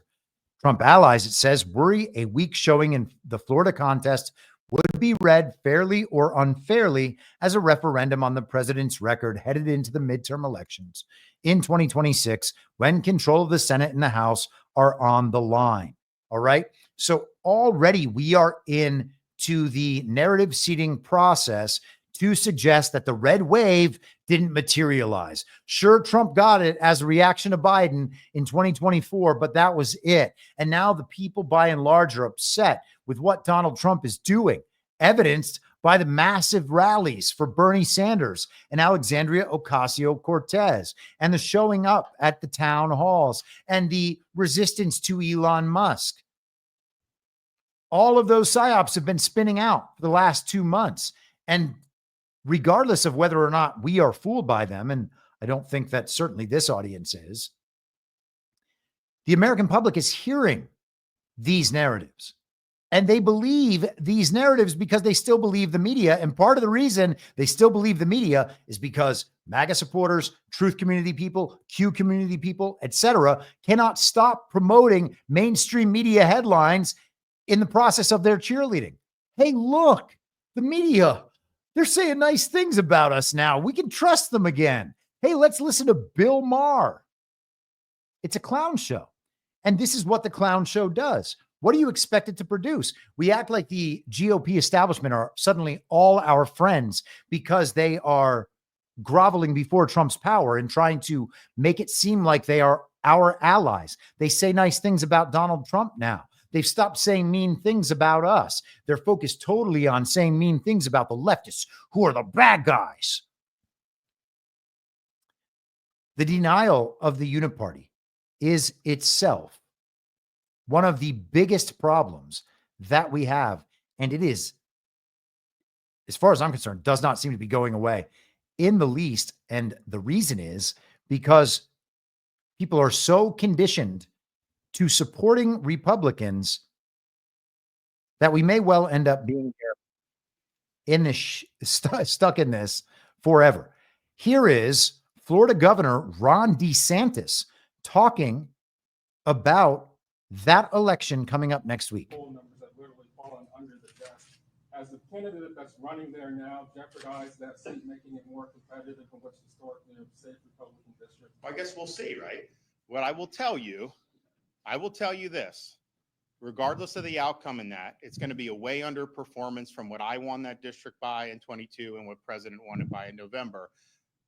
Trump allies, it says, worry a weak showing in the Florida contest would be read fairly or unfairly as a referendum on the president's record headed into the midterm elections in 2026, when control of the Senate and the House are on the line. All right. So already we are into the narrative seeding process to suggest that the red wave didn't materialize. Sure, Trump got it as a reaction to Biden in 2024, but that was it. And now the people by and large are upset with what Donald Trump is doing, evidenced by the massive rallies for Bernie Sanders and Alexandria Ocasio-Cortez, and the showing up at the town halls, and the resistance to Elon Musk. All of those psyops have been spinning out for the last 2 months. And regardless of whether or not we are fooled by them, and I don't think that certainly this audience is, the American public is hearing these narratives. And they believe these narratives because they still believe the media. And part of the reason they still believe the media is because MAGA supporters, truth community people, Q community people, etc., cannot stop promoting mainstream media headlines in the process of their cheerleading. Hey, look, the media, they're saying nice things about us now. We can trust them again. Hey, let's listen to Bill Maher. It's a clown show. And this is what the clown show does. What do you expect it to produce? We act like the GOP establishment are suddenly all our friends because they are groveling before Trump's power and trying to make it seem like they are our allies. They say nice things about Donald Trump now. They've stopped saying mean things about us. They're focused totally on saying mean things about the leftists, who are the bad guys. The denial of the Uniparty is itself one of the biggest problems that we have. And it is, as far as I'm concerned, does not seem to be going away in the least. And the reason is because people are so conditioned to supporting Republicans that we may well end up being in this stuck in this forever. Here is Florida Governor Ron DeSantis talking about that election coming up next week. As the candidate that's running there now jeopardize that seat, making it more competitive than what's historically a safe Republican district? I guess we'll see, right? What I will tell you this, regardless of the outcome in that, it's going to be a way underperformance from what I won that district by in 22 and what President won it by in November.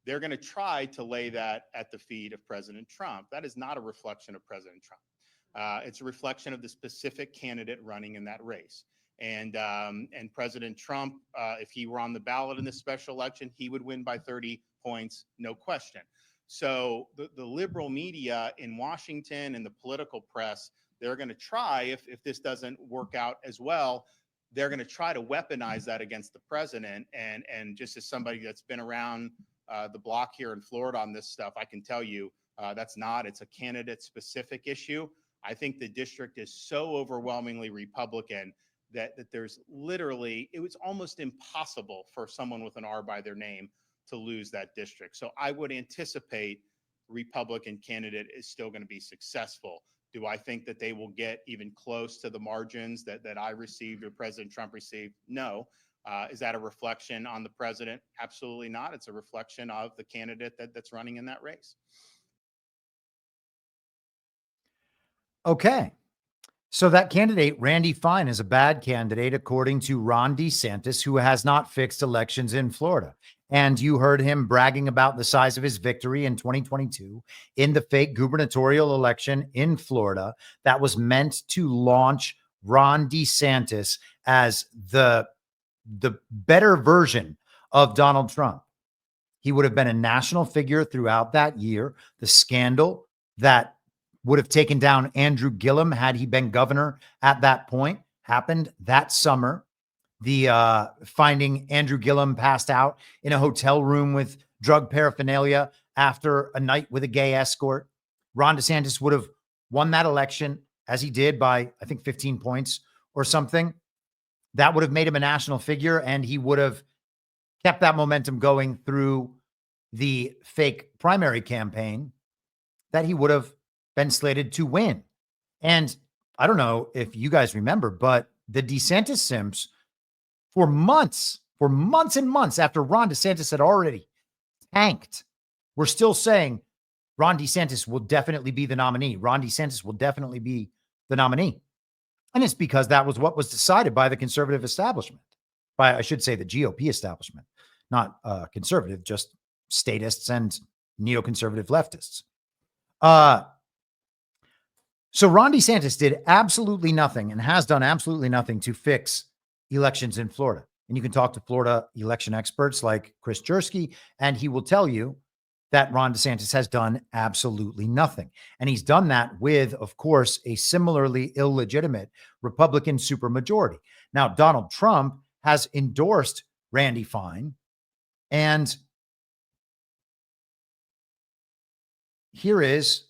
They're going to try to lay that at the feet of President Trump. That is not a reflection of President Trump. It's a reflection of the specific candidate running in that race. And President Trump, if he were on the ballot in this special election, he would win by 30 points, no question. So the liberal media in Washington and the political press, they're going to try, if this doesn't work out as well, they're going to try to weaponize that against the president. And just as somebody that's been around the block here in Florida on this stuff, I can tell you it's a candidate specific issue. I think the district is so overwhelmingly Republican that there's literally, it was almost impossible for someone with an R by their name to lose that district. So I would anticipate Republican candidate is still going to be successful. Do I think that they will get even close to the margins that I received or President Trump received? No. Is that a reflection on the president? Absolutely not. It's a reflection of the candidate that's running in that race. Okay. So that candidate, Randy Fine, is a bad candidate, according to Ron DeSantis, who has not fixed elections in Florida. And you heard him bragging about the size of his victory in 2022 in the fake gubernatorial election in Florida that was meant to launch Ron DeSantis as the better version of Donald Trump. He would have been a national figure throughout that year. The scandal that would have taken down Andrew Gillum had he been governor at that point happened that summer. The finding Andrew Gillum passed out in a hotel room with drug paraphernalia after a night with a gay escort. Ron DeSantis would have won that election, as he did, by, I think, 15 points or something. That would have made him a national figure, and he would have kept that momentum going through the fake primary campaign that he would have been slated to win. And I don't know if you guys remember, but the DeSantis simps, for months and months after Ron DeSantis had already tanked, were still saying Ron DeSantis will definitely be the nominee. Ron DeSantis will definitely be the nominee. And it's because that was what was decided by the conservative establishment, by, I should say, the GOP establishment, not conservative, just statists and neoconservative leftists. So Ron DeSantis did absolutely nothing and has done absolutely nothing to fix elections in Florida. And you can talk to Florida election experts like Chris Jersky, and he will tell you that Ron DeSantis has done absolutely nothing. And he's done that with, of course, a similarly illegitimate Republican supermajority. Now, Donald Trump has endorsed Randy Fine, and here is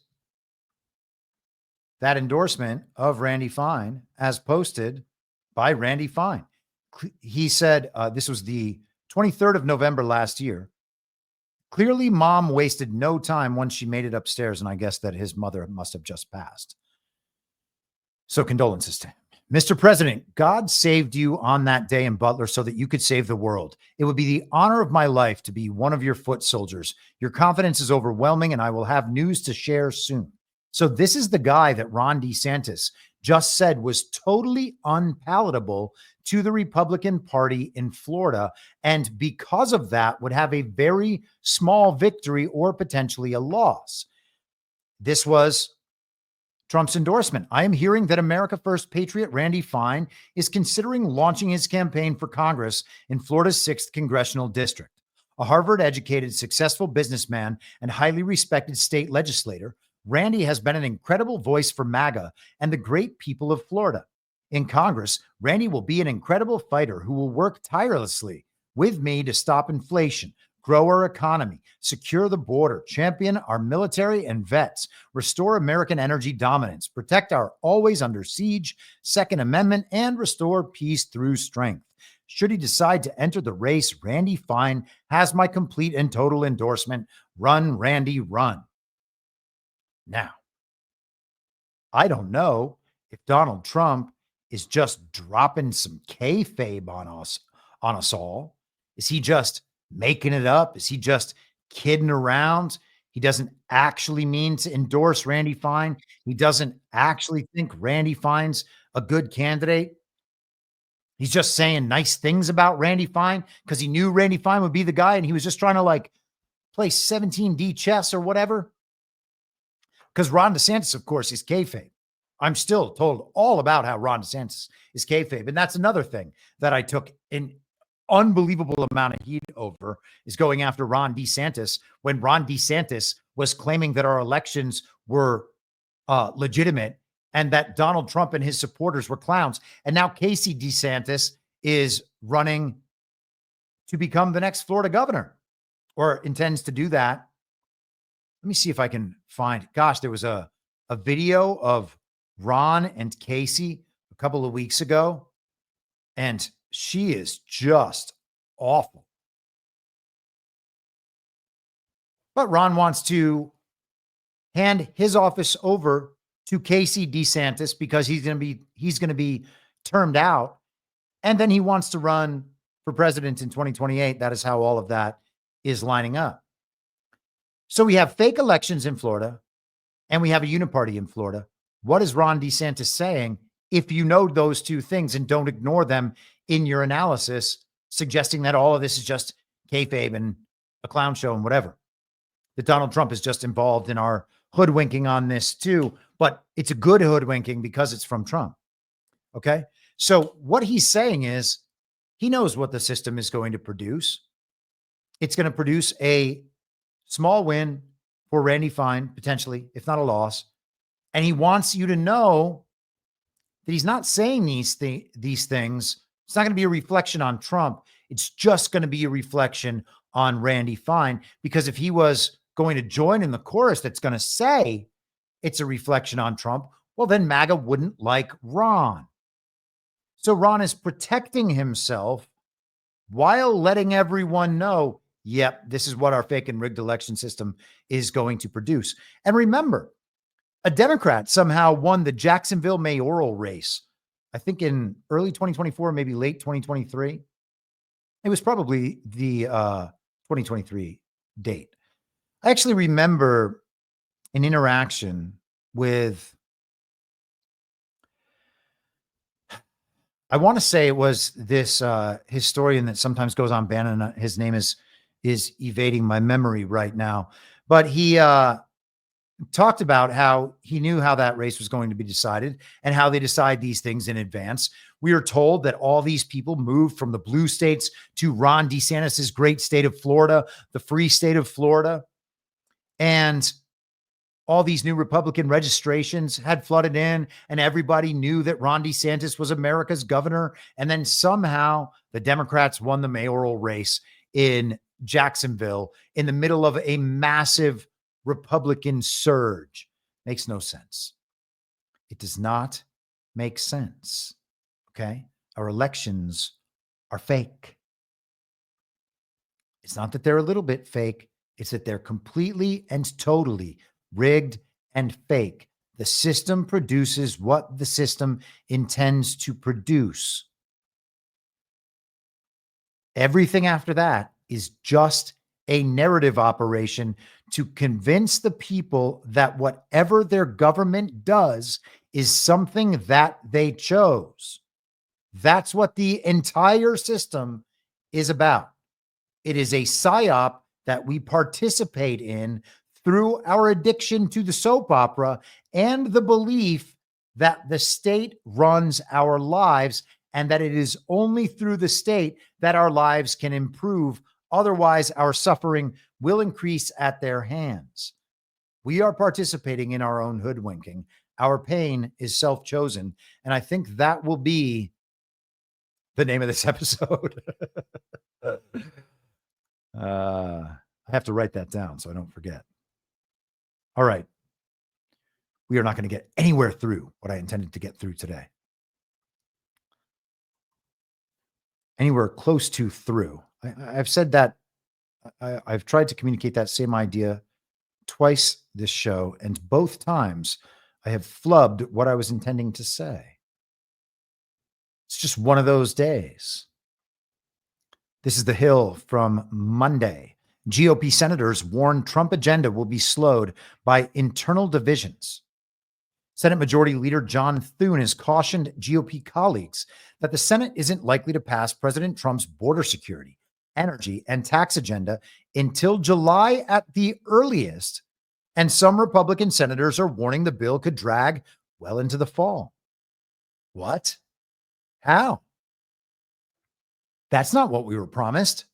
that endorsement of Randy Fine as posted by Randy Fine. He said, this was the 23rd of November last year. Clearly, mom wasted no time once she made it upstairs, and I guess that his mother must have just passed. So condolences to him. Mr. President, God saved you on that day in Butler so that you could save the world. It would be the honor of my life to be one of your foot soldiers. Your confidence is overwhelming, and I will have news to share soon. So this is the guy that Ron DeSantis just said was totally unpalatable to the Republican Party in Florida, and because of that would have a very small victory or potentially a loss. This was Trump's endorsement. I am hearing that America First patriot Randy Fine is considering launching his campaign for Congress in Florida's 6th congressional district. A Harvard-educated, successful businessman and highly respected state legislator, Randy has been an incredible voice for MAGA and the great people of Florida. In Congress, Randy will be an incredible fighter who will work tirelessly with me to stop inflation, grow our economy, secure the border, champion our military and vets, restore American energy dominance, protect our always under siege Second Amendment, and restore peace through strength. Should he decide to enter the race, Randy Fine has my complete and total endorsement. Run, Randy, run. Now, I don't know if Donald Trump is just dropping some kayfabe on us all. Is he just making it up? Is he just kidding around? He doesn't actually mean to endorse Randy Fine. He doesn't actually think Randy Fine's a good candidate. He's just saying nice things about Randy Fine because he knew Randy Fine would be the guy and he was just trying to like play 17D chess or whatever. Because Ron DeSantis, of course, is kayfabe. I'm still told all about how Ron DeSantis is kayfabe. And that's another thing that I took an unbelievable amount of heat over, is going after Ron DeSantis when Ron DeSantis was claiming that our elections were legitimate and that Donald Trump and his supporters were clowns. And now Casey DeSantis is running to become the next Florida governor, or intends to do that. Let me see if I can find, gosh, there was a video of Ron and Casey a couple of weeks ago, and she is just awful. But Ron wants to hand his office over to Casey DeSantis because he's going to be termed out, and then he wants to run for president in 2028. That is how all of that is lining up. So we have fake elections in Florida and we have a uniparty in Florida. What is Ron DeSantis saying? If you know those two things and don't ignore them in your analysis, suggesting that all of this is just kayfabe and a clown show and whatever, that Donald Trump is just involved in our hoodwinking on this too, but it's a good hoodwinking because it's from Trump. Okay. So what he's saying is he knows what the system is going to produce. It's going to produce a small win for Randy Fine, potentially, if not a loss. And he wants you to know that he's not saying these things. It's not going to be a reflection on Trump. It's just going to be a reflection on Randy Fine, because if he was going to join in the chorus that's going to say it's a reflection on Trump, well, then MAGA wouldn't like Ron. So Ron is protecting himself while letting everyone know, yep, this is what our fake and rigged election system is going to produce. And remember, a Democrat somehow won the Jacksonville mayoral race, I think in early 2024, maybe late 2023. It was probably the 2023 date. I actually remember an interaction with, I want to say it was this historian that sometimes goes on Bannon. His name is evading my memory right now, but he talked about how he knew how that race was going to be decided and how they decide these things in advance. We are told that all these people moved from the blue states to Ron DeSantis's great state of Florida, the free state of Florida. And all these new Republican registrations had flooded in, and everybody knew that Ron DeSantis was America's governor. And then somehow the Democrats won the mayoral race in Jacksonville in the middle of a massive Republican surge. Makes no sense. It does not make sense. Okay. Our elections are fake. It's not that they're a little bit fake. It's that they're completely and totally rigged and fake. The system produces what the system intends to produce. Everything after that is just a narrative operation to convince the people that whatever their government does is something that they chose. That's what the entire system is about. It is a psyop that we participate in through our addiction to the soap opera and the belief that the state runs our lives and that it is only through the state that our lives can improve. Otherwise, our suffering will increase at their hands. We are participating in our own hoodwinking. Our pain is self-chosen. And I think that will be the name of this episode. I have to write that down so I don't forget. All right. We are not going to get anywhere through what I intended to get through today. Anywhere close to through. I've said that. I've tried to communicate that same idea twice this show, and both times I have flubbed what I was intending to say. It's just one of those days. This is The Hill from Monday. GOP senators warn Trump agenda will be slowed by internal divisions. Senate Majority Leader John Thune has cautioned GOP colleagues that the Senate isn't likely to pass President Trump's border security, energy, and tax agenda until July at the earliest, and some Republican senators are warning the bill could drag well into the fall. What? How? That's not what we were promised.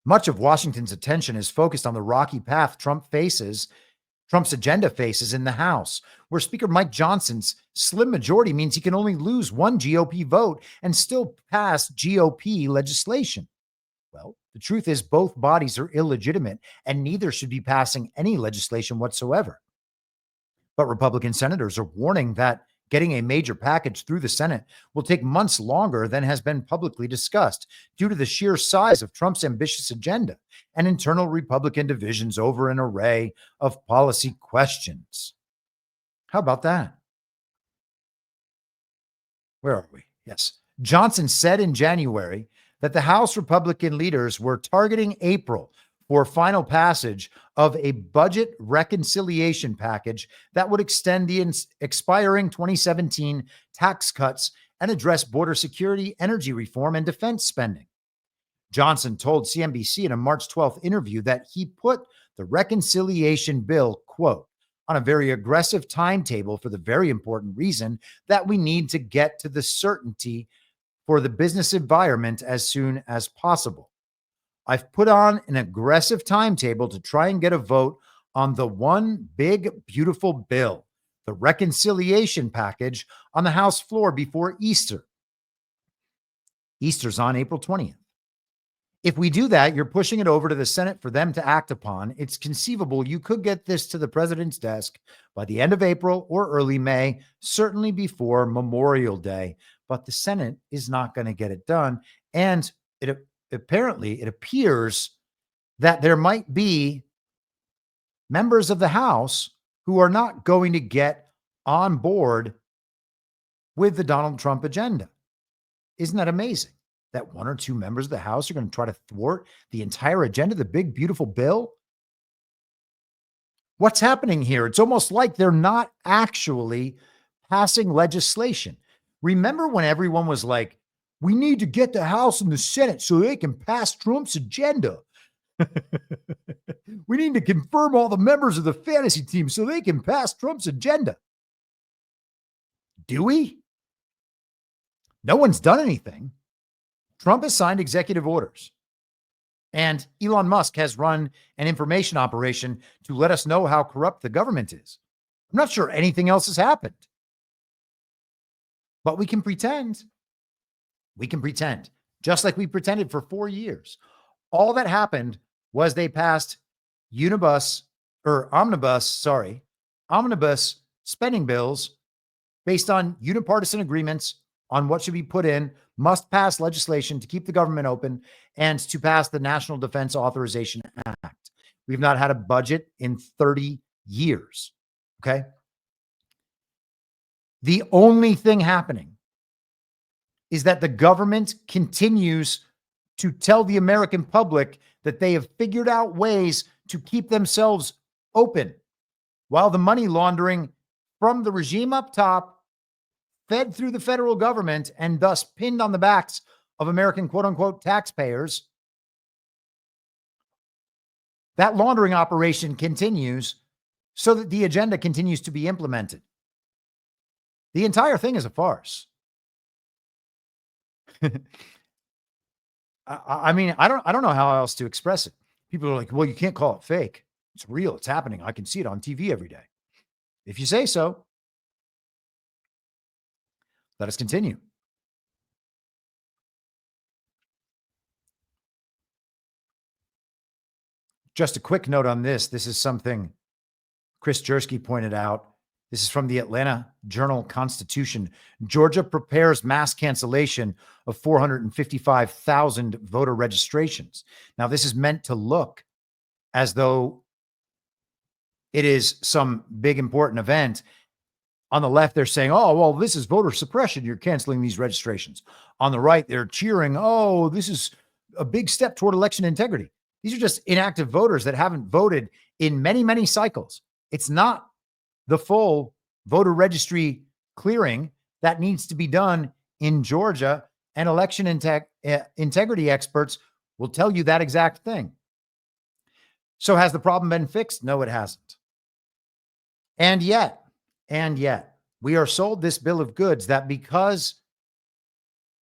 Much of Washington's attention is focused on the rocky path Trump's agenda faces in the House, where Speaker Mike Johnson's slim majority means he can only lose one GOP vote and still pass GOP legislation. Well, the truth is both bodies are illegitimate and neither should be passing any legislation whatsoever. But Republican senators are warning that getting a major package through the Senate will take months longer than has been publicly discussed due to the sheer size of Trump's ambitious agenda and internal Republican divisions over an array of policy questions. How about that? Where are we? Yes. Johnson said in January that the House Republican leaders were targeting April for final passage of a budget reconciliation package that would extend the expiring 2017 tax cuts and address border security, energy reform, and defense spending. Johnson told CNBC in a March 12th interview that he put the reconciliation bill, quote, on a very aggressive timetable for the very important reason that we need to get to the certainty for the business environment as soon as possible. I've put on an aggressive timetable to try and get a vote on the one big, beautiful bill, the reconciliation package, on the House floor before Easter. Easter's on April 20th. If we do that, you're pushing it over to the Senate for them to act upon. It's conceivable you could get this to the president's desk by the end of April or early May, certainly before Memorial Day. But the Senate is not going to get it done. And it appears that there might be members of the House who are not going to get on board with the Donald Trump agenda. Isn't that amazing? That one or two members of the House are going to try to thwart the entire agenda, the big, beautiful bill? What's happening here? It's almost like they're not actually passing legislation. Remember when everyone was like, we need to get the House and the Senate so they can pass Trump's agenda. We need to confirm all the members of the fantasy team so they can pass Trump's agenda. Do we? No one's done anything. Trump has signed executive orders. And Elon Musk has run an information operation to let us know how corrupt the government is. I'm not sure anything else has happened. But we can pretend. We can pretend, just like we pretended for 4 years. All that happened was they passed omnibus spending bills based on unipartisan agreements on what should be put in, must pass legislation to keep the government open, and to pass the National Defense Authorization Act. We've not had a budget in 30 years. Okay. The only thing happening is that the government continues to tell the American public that they have figured out ways to keep themselves open, while the money laundering from the regime up top fed through the federal government and thus pinned on the backs of American quote unquote taxpayers, that laundering operation continues so that the agenda continues to be implemented. The entire thing is a farce. I mean, I don't know how else to express it. People are like, well, you can't call it fake. It's real. It's happening. I can see it on TV every day. If you say so, let us continue. Just a quick note on this. This is something Chris Jersky pointed out. This is from the Atlanta Journal-Constitution. Georgia prepares mass cancellation of 455,000 voter registrations. Now, this is meant to look as though it is some big important event. On the left, they're saying, oh, well, this is voter suppression. You're canceling these registrations. On the right, they're cheering, oh, this is a big step toward election integrity. These are just inactive voters that haven't voted in many, many cycles. It's not the full voter registry clearing that needs to be done in Georgia, and election integrity experts will tell you that exact thing. So has the problem been fixed? No, it hasn't. And yet, we are sold this bill of goods that because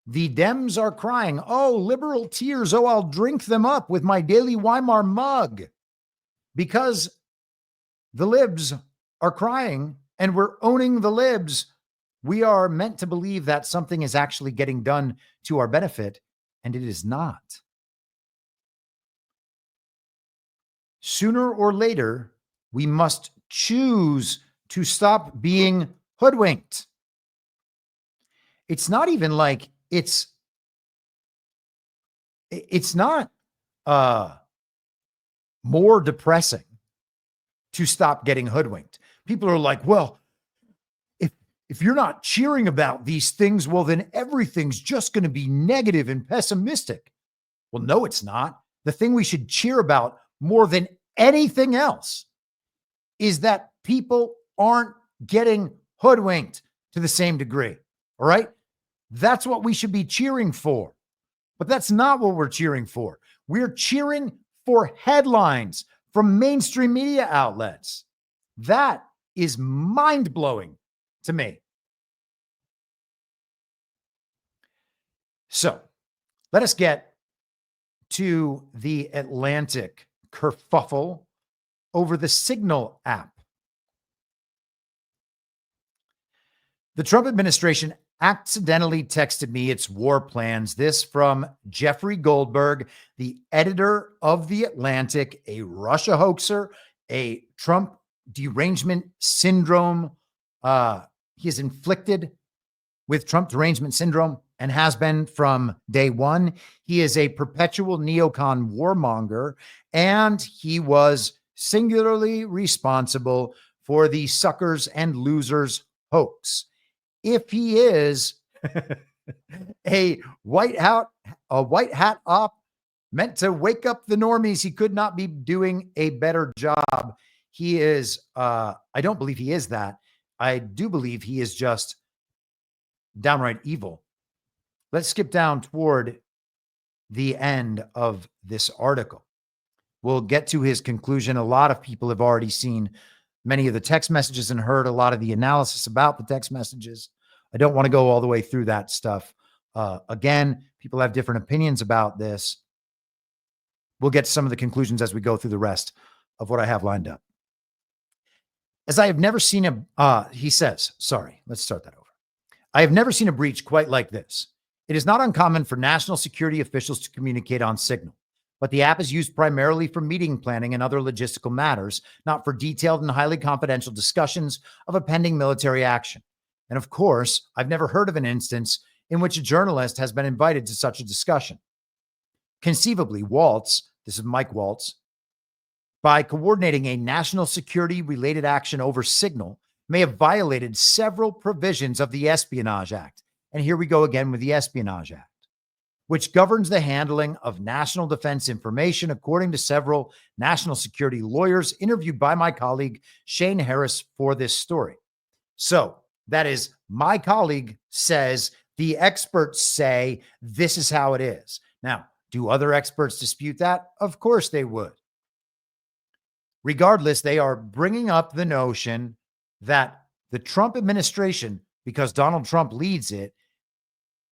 the Dems are crying, oh, liberal tears, oh, I'll drink them up with my daily Weimar mug. Because the libs are crying and we're owning the libs, we are meant to believe that something is actually getting done to our benefit, and it is not. Sooner or later, we must choose to stop being hoodwinked. It's not even like it's not more depressing to stop getting hoodwinked. People are like, well, if you're not cheering about these things, well, then everything's just going to be negative and pessimistic. Well, no, it's not. The thing we should cheer about more than anything else is that people aren't getting hoodwinked to the same degree. All right. That's what we should be cheering for. But that's not what we're cheering for. We're cheering for headlines from mainstream media outlets. That is mind-blowing to me. So let us get to the Atlantic kerfuffle over the Signal app. The Trump administration accidentally texted me its war plans. This from Jeffrey Goldberg, the editor of The Atlantic, a Russia hoaxer, a Trump derangement syndrome. He is inflicted with Trump derangement syndrome and has been from day one. He is a perpetual neocon warmonger, and he was singularly responsible for the suckers and losers hoax. If he is a white hat op meant to wake up the normies, he could not be doing a better job. He is, I don't believe he is that. I do believe he is just downright evil. Let's skip down toward the end of this article. We'll get to his conclusion. A lot of people have already seen many of the text messages and heard a lot of the analysis about the text messages. I don't want to go all the way through that stuff. Again, people have different opinions about this. We'll get to some of the conclusions as we go through the rest of what I have lined up. As I have never seen he says, let's start that over. I have never seen a breach quite like this. It is not uncommon for national security officials to communicate on Signal, but the app is used primarily for meeting planning and other logistical matters, not for detailed and highly confidential discussions of a pending military action. And of course, I've never heard of an instance in which a journalist has been invited to such a discussion. Conceivably, Waltz, this is Mike Waltz, by coordinating a national security related action over Signal, may have violated several provisions of the Espionage Act. And here we go again with the Espionage Act, which governs the handling of national defense information, according to several national security lawyers interviewed by my colleague Shane Harris for this story. So that is My colleague says the experts say this is how it is. Now, do other experts dispute that? Of course they would. Regardless, they are bringing up the notion that the Trump administration, because Donald Trump leads it,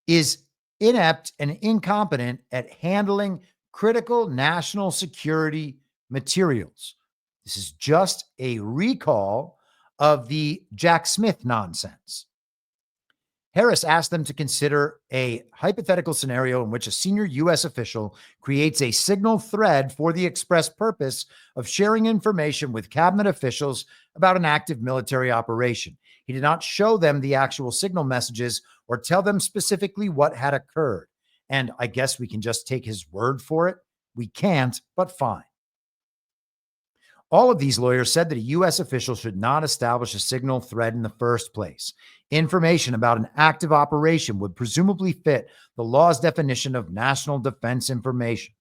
is inept and incompetent at handling critical national security materials. This is just a recall of the Jack Smith nonsense. Harris asked them to consider a hypothetical scenario in which a senior U.S. official creates a signal thread for the express purpose of sharing information with cabinet officials about an active military operation. He did not show them the actual signal messages or tell them specifically what had occurred. And I guess we can just take his word for it. We can't, but fine. All of these lawyers said that a U.S. official should not establish a signal thread in the first place. Information about an active operation would presumably fit the law's definition of national defense information.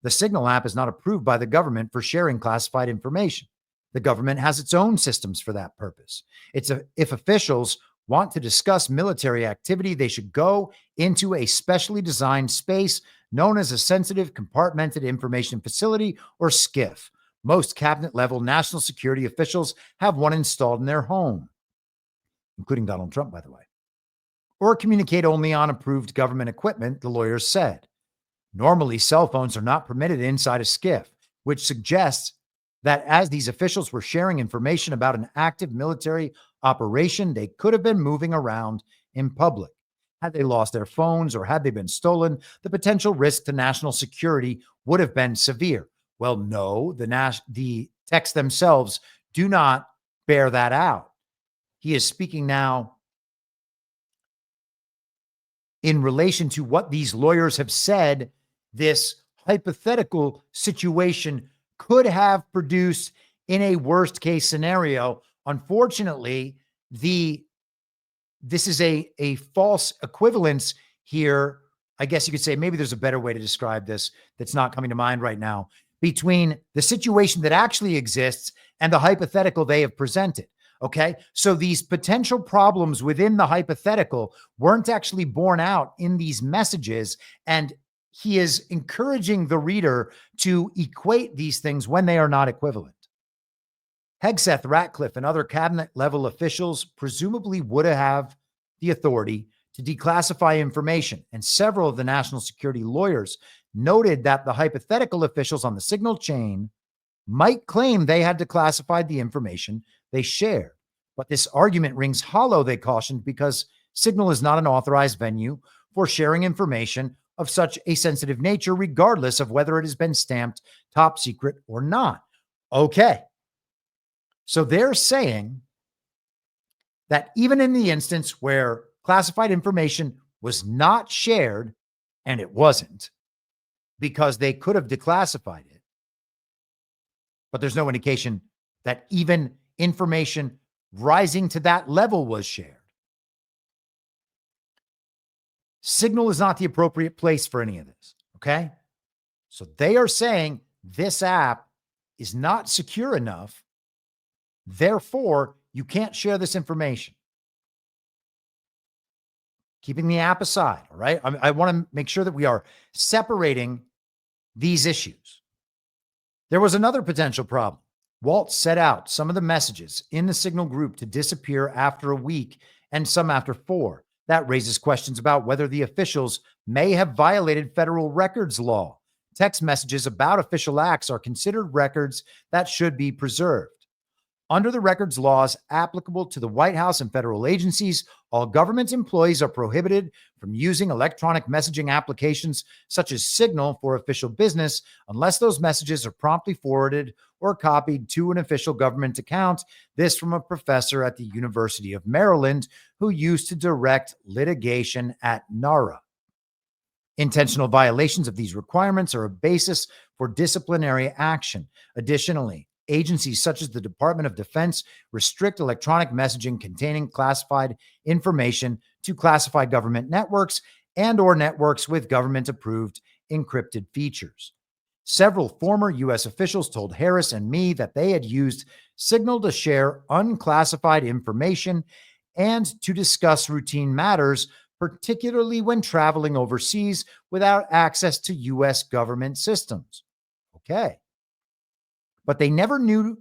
The Signal app is not approved by the government for sharing classified information. The government has its own systems for that purpose. If officials want to discuss military activity, they should go into a specially designed space known as a sensitive compartmented information facility, or SCIF. Most cabinet-level national security officials have one installed in their home, including Donald Trump, by the way, or communicate only on approved government equipment, the lawyers said. Normally, cell phones are not permitted inside a SCIF, which suggests that as these officials were sharing information about an active military operation, they could have been moving around in public. Had they lost their phones or had they been stolen, the potential risk to national security would have been severe. Well, no, the texts themselves do not bear that out. He is speaking now in relation to what these lawyers have said this hypothetical situation could have produced in a worst case scenario. Unfortunately, this is a false equivalence here. I guess you could say maybe there's a better way to describe this that's not coming to mind right now, between the situation that actually exists and the hypothetical they have presented. Okay. So these potential problems within the hypothetical weren't actually borne out in these messages. And he is encouraging the reader to equate these things when they are not equivalent. Hegseth, Ratcliffe, and other cabinet level officials presumably would have the authority to declassify information. And several of the national security lawyers noted that the hypothetical officials on the Signal chain might claim they had declassified the information they shared. But this argument rings hollow, they cautioned, because Signal is not an authorized venue for sharing information of such a sensitive nature, regardless of whether it has been stamped top secret or not. Okay. So they're saying that even in the instance where classified information was not shared, and it wasn't, because they could have declassified it, but there's no indication that even information rising to that level was shared. Signal is not the appropriate place for any of this, okay? So they are saying this app is not secure enough, therefore you can't share this information. Keeping the app aside, all right? I want to make sure that we are separating these issues. There was another potential problem. Walt set out some of the messages in the Signal group to disappear after a week and some after 4. That raises questions about whether the officials may have violated federal records law. Text messages about official acts are considered records that should be preserved. Under the records laws applicable to the White House and federal agencies, all government employees are prohibited from using electronic messaging applications such as Signal for official business unless those messages are promptly forwarded or copied to an official government account. This from a professor at the University of Maryland who used to direct litigation at NARA. Intentional violations of these requirements are a basis for disciplinary action. Additionally, agencies such as the Department of Defense restrict electronic messaging containing classified information to classified government networks and or networks with government-approved encrypted features. Several former U.S. officials told Harris and me that they had used Signal to share unclassified information and to discuss routine matters, particularly when traveling overseas without access to U.S. government systems. Okay. But they knew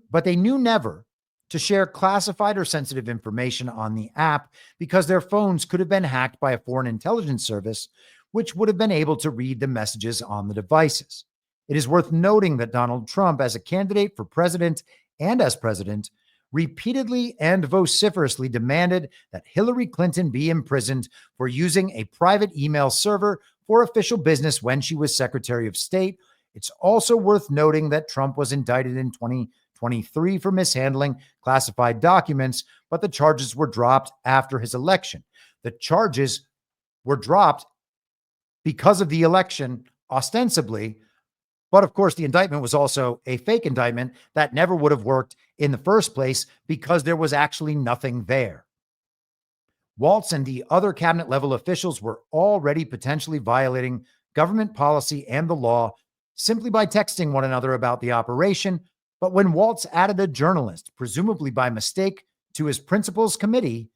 never to share classified or sensitive information on the app because their phones could have been hacked by a foreign intelligence service, which would have been able to read the messages on the devices. It is worth noting that Donald Trump, as a candidate for president and as president, repeatedly and vociferously demanded that Hillary Clinton be imprisoned for using a private email server for official business when she was Secretary of State. It's also worth noting that Trump was indicted in 2023 for mishandling classified documents, but the charges were dropped after his election. The charges were dropped because of the election, ostensibly, but of course, the indictment was also a fake indictment that never would have worked in the first place because there was actually nothing there. Waltz and the other cabinet level officials were already potentially violating government policy and the law simply by texting one another about the operation. But when Waltz added a journalist, presumably by mistake, to his principals committee,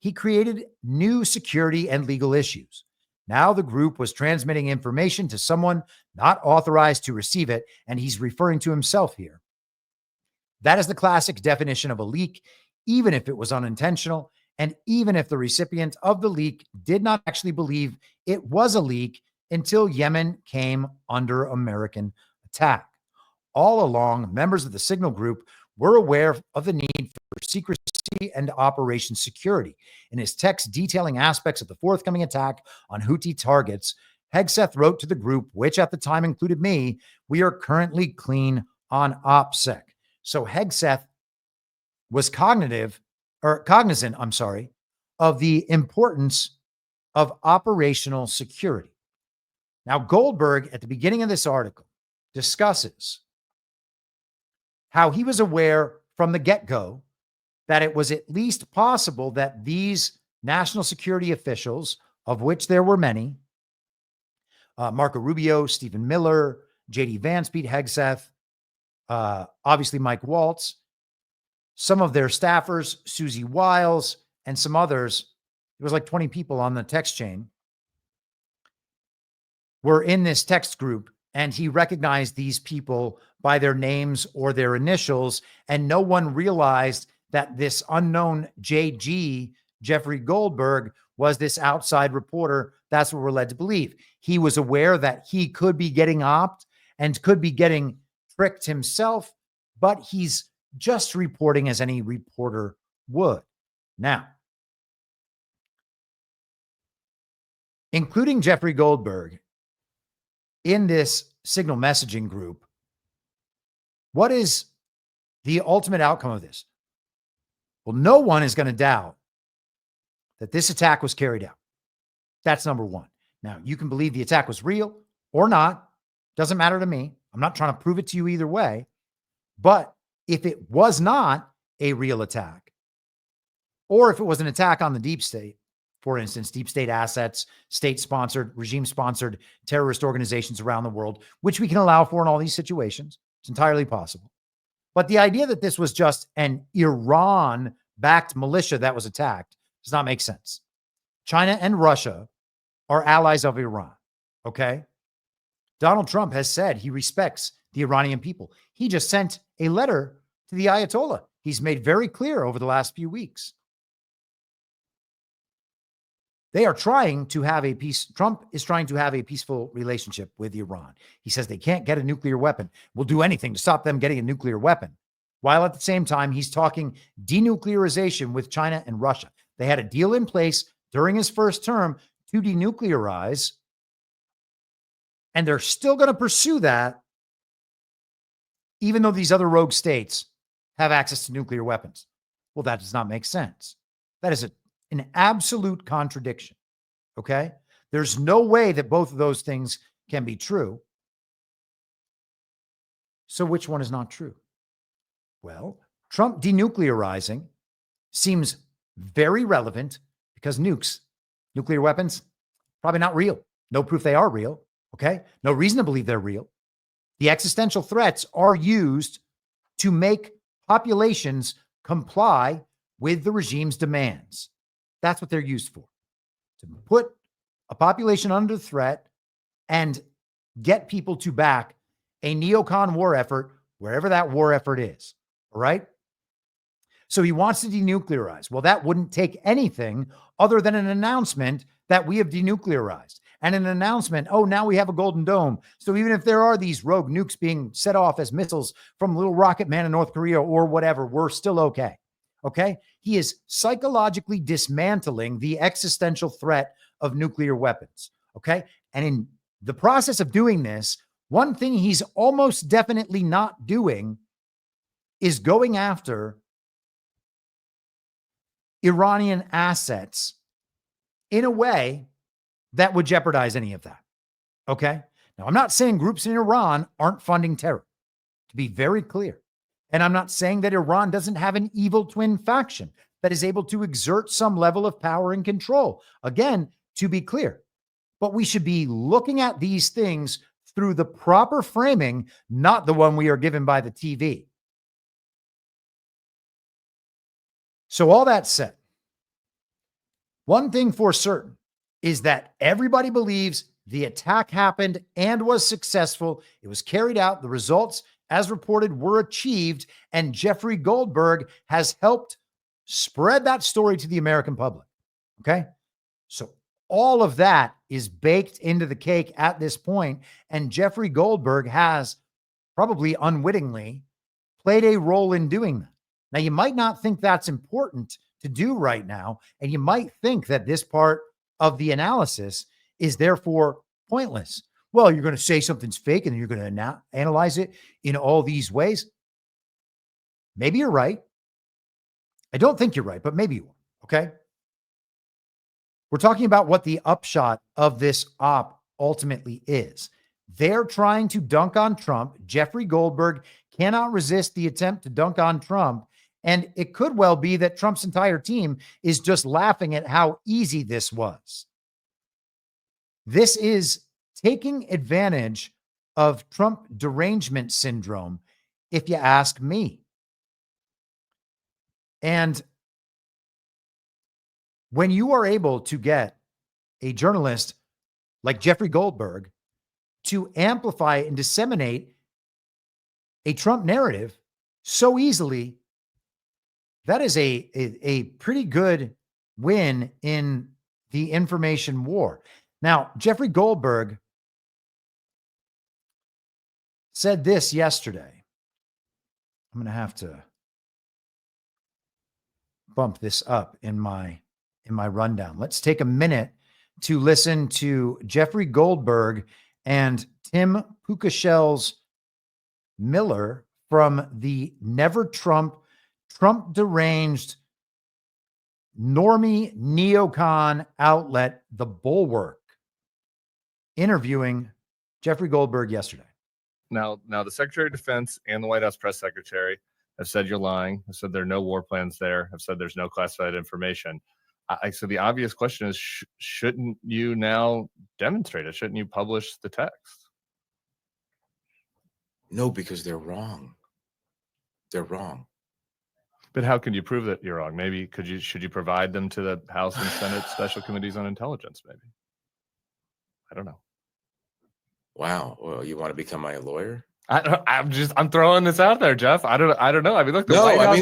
he created new security and legal issues. Now the group was transmitting information to someone not authorized to receive it, and he's referring to himself here. That is the classic definition of a leak, even if it was unintentional, and even if the recipient of the leak did not actually believe it was a leak until Yemen came under American attack. All along, members of the Signal Group were aware of the need for secrecy and operation security. In his text detailing aspects of the forthcoming attack on Houthi targets, Hegseth wrote to the group, which at the time included me, "We are currently clean on OPSEC." So Hegseth was cognizant, of the importance of operational security. Now, Goldberg, at the beginning of this article, discusses how he was aware from the get-go that it was at least possible that these national security officials, of which there were many, Marco Rubio, Stephen Miller, J.D. Vance, Pete Hegseth, obviously Mike Waltz, some of their staffers, Susie Wiles, and some others, it was like 20 people on the text chain, were in this text group, and he recognized these people by their names or their initials, and no one realized that this unknown JG, Jeffrey Goldberg, was this outside reporter. That's what we're led to believe. He was aware that he could be getting opped and could be getting tricked himself, but he's just reporting as any reporter would. Now, including Jeffrey Goldberg in this Signal messaging group, what is the ultimate outcome of this? Well, no one is going to doubt that this attack was carried out. That's number one. Now, you can believe the attack was real or not. Doesn't matter to me. I'm not trying to prove it to you either way. But if it was not a real attack, or if it was an attack on the deep state, for instance, deep state assets, state-sponsored, regime-sponsored terrorist organizations around the world, which we can allow for in all these situations, it's entirely possible. But the idea that this was just an Iran-backed militia that was attacked does not make sense. China and Russia are allies of Iran, okay? Donald Trump has said he respects the Iranian people. He just sent a letter to the Ayatollah. He's made very clear over the last few weeks. They are trying to have a peace. Trump is trying to have a peaceful relationship with Iran. He says they can't get a nuclear weapon. We'll do anything to stop them getting a nuclear weapon. While at the same time, he's talking denuclearization with China and Russia. They had a deal in place during his first term to denuclearize, and they're still going to pursue that, even though these other rogue states have access to nuclear weapons. Well, that does not make sense. That is an absolute contradiction, okay? There's no way that both of those things can be true. So which one is not true? Well, Trump denuclearizing seems very relevant because nuclear weapons, probably not real. No proof they are real, okay? No reason to believe they're real. The existential threats are used to make populations comply with the regime's demands. That's what they're used for, to put a population under threat and get people to back a neocon war effort, wherever that war effort is. All right. So he wants to denuclearize. Well, that wouldn't take anything other than an announcement that we have denuclearized and an announcement. Oh, now we have a golden dome. So even if there are these rogue nukes being set off as missiles from Little Rocket Man in North Korea or whatever, we're still okay. Okay. He is psychologically dismantling the existential threat of nuclear weapons. Okay. And in the process of doing this, one thing he's almost definitely not doing is going after Iranian assets in a way that would jeopardize any of that. Okay. Now, I'm not saying groups in Iran aren't funding terror, to be very clear. And I'm not saying that Iran doesn't have an evil twin faction that is able to exert some level of power and control. Again, to be clear, but we should be looking at these things through the proper framing, not the one we are given by the TV. So all that said, one thing for certain is that everybody believes the attack happened and was successful. It was carried out. The results, as reported, were achieved. And Jeffrey Goldberg has helped spread that story to the American public. Okay? So all of that is baked into the cake at this point. And Jeffrey Goldberg has probably unwittingly played a role in doing that. Now, you might not think that's important to do right now, and you might think that this part of the analysis is therefore pointless. Well, you're going to say something's fake and then you're going to analyze it in all these ways. Maybe you're right. I don't think you're right, but maybe you are. Okay. We're talking about what the upshot of this op ultimately is. They're trying to dunk on Trump. Jeffrey Goldberg cannot resist the attempt to dunk on Trump. And it could well be that Trump's entire team is just laughing at how easy this was. This is taking advantage of Trump derangement syndrome, if you ask me. And when you are able to get a journalist like Jeffrey Goldberg to amplify and disseminate a Trump narrative so easily, that is a pretty good win in the information war. Now, Jeffrey Goldberg said this yesterday. I'm going to have to bump this up in my rundown. Let's take a minute to listen to Jeffrey Goldberg and Tim Pukashel's Miller from the Never Trump deranged normie neocon outlet, The Bulwark, interviewing Jeffrey Goldberg yesterday. Now the Secretary of Defense and the White House press secretary have said you're lying, have said there are no war plans there, have said there's no classified information. So the obvious question is, shouldn't you now demonstrate it? Shouldn't you publish the text? No, because they're wrong. They're wrong. But how can you prove that you're wrong? Maybe should you provide them to the House and Senate special committees on intelligence? Maybe. I don't know. Wow. Well, you want to become my lawyer? I'm throwing this out there, Jeff. I don't know. I mean, look. I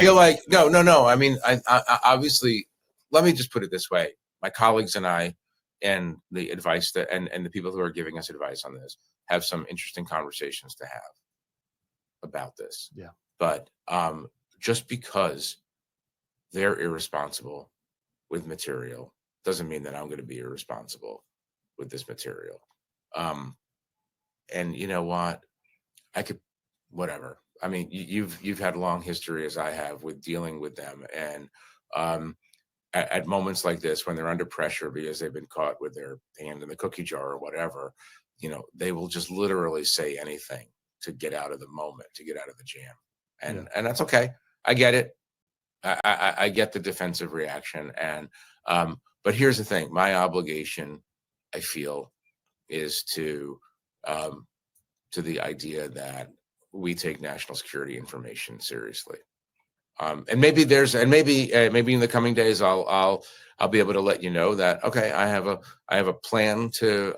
feel like no. I mean, I obviously. Let me just put it this way: my colleagues and I, and the advice that and the people who are giving us advice on this have some interesting conversations to have about this. Yeah. But just because they're irresponsible with material doesn't mean that I'm going to be irresponsible with this material. And you know what? I could, whatever. I mean, you've had a long history, as I have, with dealing with them. And at moments like this, when they're under pressure because they've been caught with their hand in the cookie jar or whatever, they will just literally say anything to get out of the moment, to get out of the jam. And that's okay. I get it. I get the defensive reaction. And but here's the thing: my obligation, I feel, is to the idea that we take national security information seriously. And maybe maybe in the coming days I'll be able to let you know that, okay, I have a plan to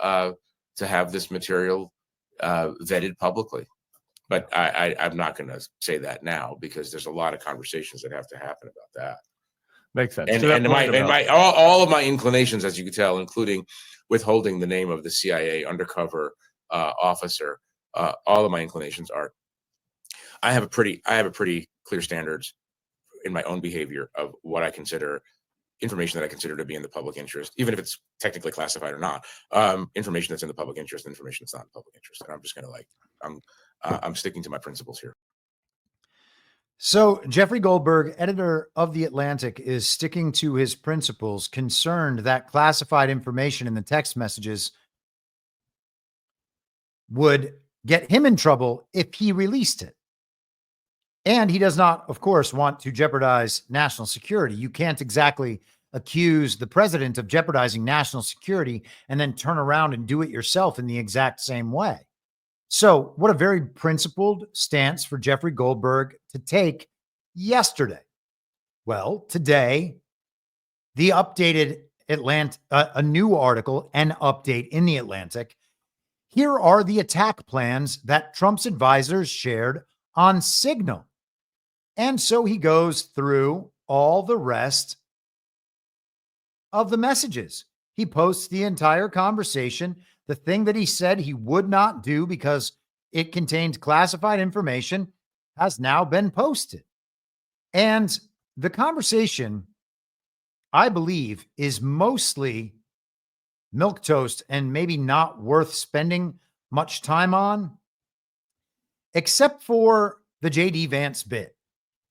have this material vetted publicly. But I'm not going to say that now because there's a lot of conversations that have to happen about that. Makes sense. And all of my inclinations, as you can tell, including withholding the name of the CIA undercover officer, all of my inclinations are. I have a pretty clear standards in my own behavior of what I consider information that I consider to be in the public interest, even if it's technically classified or not. Information that's in the public interest, information that's not in the public interest. And I'm just going to I'm sticking to my principles here. So Jeffrey Goldberg, editor of The Atlantic, is sticking to his principles, concerned that classified information in the text messages would get him in trouble if he released it. And he does not, of course, want to jeopardize national security. You can't exactly accuse the president of jeopardizing national security and then turn around and do it yourself in the exact same way. So what a very principled stance for Jeffrey Goldberg to take yesterday. Well, today, the updated a new article, an update in The Atlantic. Here are the attack plans that Trump's advisors shared on Signal. And so he goes through all the rest of the messages. He posts the entire conversation. The thing that he said he would not do because it contained classified information has now been posted. And the conversation, I believe, is mostly milquetoast and maybe not worth spending much time on, except for the JD Vance bit.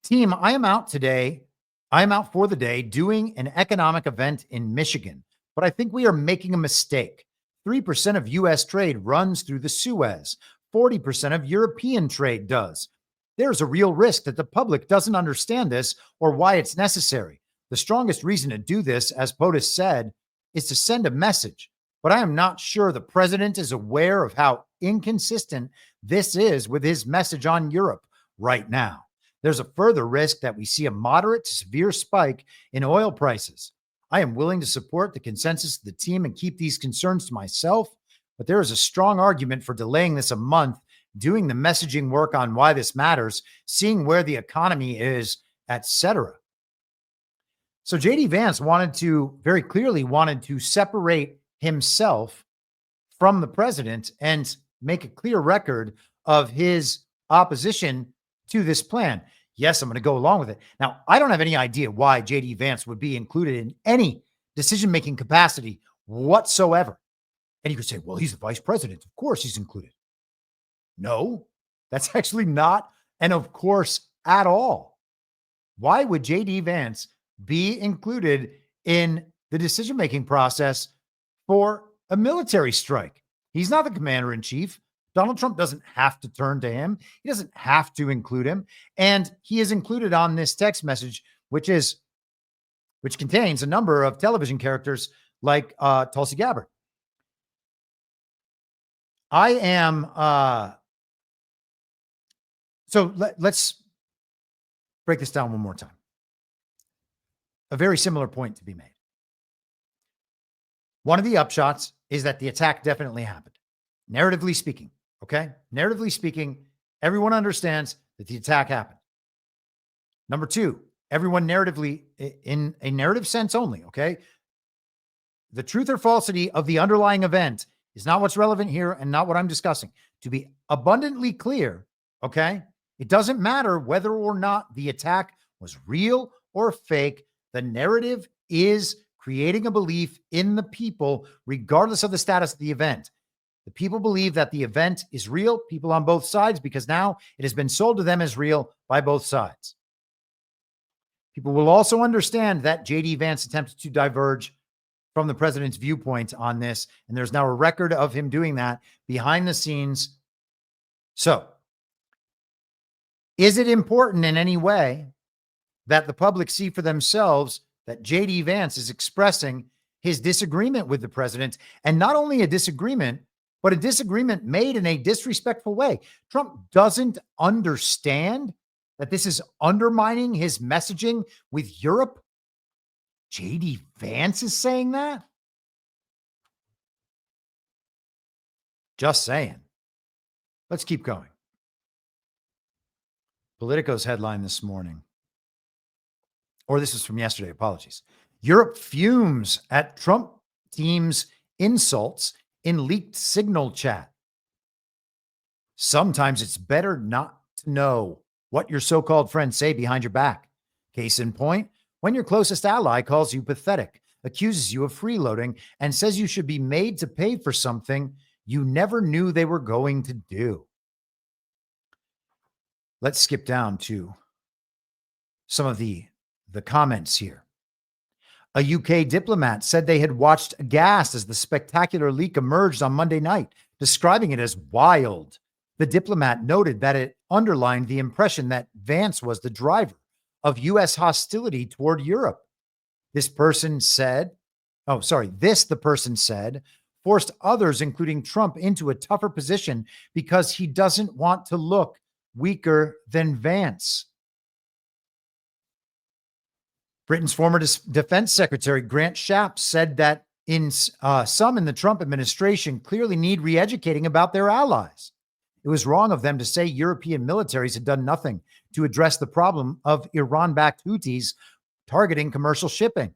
Team, I am out today. I am out for the day doing an economic event in Michigan, but I think we are making a mistake. 3% of U.S. trade runs through the Suez. 40% of European trade does. There's a real risk that the public doesn't understand this or why it's necessary. The strongest reason to do this, as POTUS said, is to send a message. But I am not sure the president is aware of how inconsistent this is with his message on Europe right now. There's a further risk that we see a moderate to severe spike in oil prices. I am willing to support the consensus of the team and keep these concerns to myself, but there is a strong argument for delaying this a month, doing the messaging work on why this matters, seeing where the economy is, etc. So JD Vance very clearly wanted to separate himself from the president and make a clear record of his opposition to this plan. Yes, I'm going to go along with it. Now, I don't have any idea why JD Vance would be included in any decision-making capacity whatsoever. And you could say, well, he's the vice president. Of course he's included. No, that's actually not an of course at all. Why would JD Vance be included in the decision-making process for a military strike? He's not the commander-in-chief. Donald Trump doesn't have to turn to him. He doesn't have to include him. And he is included on this text message, which contains a number of television characters like Tulsi Gabbard. I am, so let's break this down one more time. A very similar point to be made. One of the upshots is that the attack definitely happened. Narratively speaking, okay? Narratively speaking, everyone understands that the attack happened. Number two, everyone narratively, in a narrative sense only, okay? The truth or falsity of the underlying event is not what's relevant here and not what I'm discussing. To be abundantly clear, okay? It doesn't matter whether or not the attack was real or fake. The narrative is creating a belief in the people, regardless of the status of the event. The people believe that the event is real, people on both sides, because now it has been sold to them as real by both sides. People will also understand that JD Vance attempted to diverge from the president's viewpoint on this, and there's now a record of him doing that behind the scenes. So, is it important in any way that the public see for themselves that JD Vance is expressing his disagreement with the president, and not only a disagreement, but a disagreement made in a disrespectful way? Trump doesn't understand that this is undermining his messaging with Europe? JD Vance is saying that? Just saying. Let's keep going. Politico's headline this morning, or this is from yesterday, apologies. Europe fumes at Trump team's insults in leaked Signal chat. Sometimes it's better not to know what your so-called friends say behind your back. Case in point, when your closest ally calls you pathetic, accuses you of freeloading, and says you should be made to pay for something you never knew they were going to do. Let's skip down to some of the comments here. A UK diplomat said they had watched aghast as the spectacular leak emerged on Monday night, describing it as wild. The diplomat noted that it underlined the impression that Vance was the driver of U.S. hostility toward Europe. The person said, forced others, including Trump, into a tougher position because he doesn't want to look weaker than Vance. Britain's former Defense Secretary Grant Shapps said that some in the Trump administration clearly need re-educating about their allies. It was wrong of them to say European militaries had done nothing to address the problem of Iran-backed Houthis targeting commercial shipping.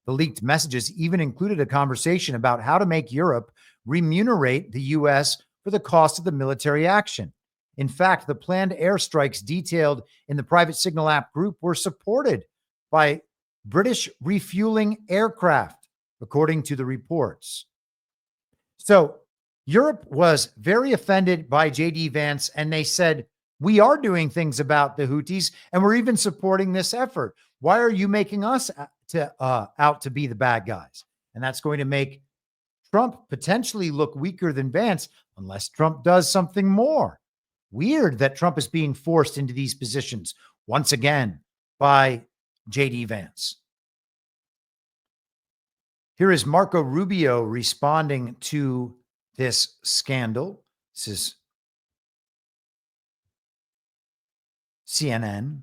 The leaked messages even included a conversation about how to make Europe remunerate the U.S. for the cost of the military action. In fact, the planned airstrikes detailed in the private Signal app group were supported by British refueling aircraft, according to the reports. So Europe was very offended by JD Vance, and they said, we are doing things about the Houthis, and we're even supporting this effort. Why are you making us out to be the bad guys? And that's going to make Trump potentially look weaker than Vance unless Trump does something more. Weird that Trump is being forced into these positions once again by JD Vance. Here is Marco Rubio responding to this scandal. This is CNN.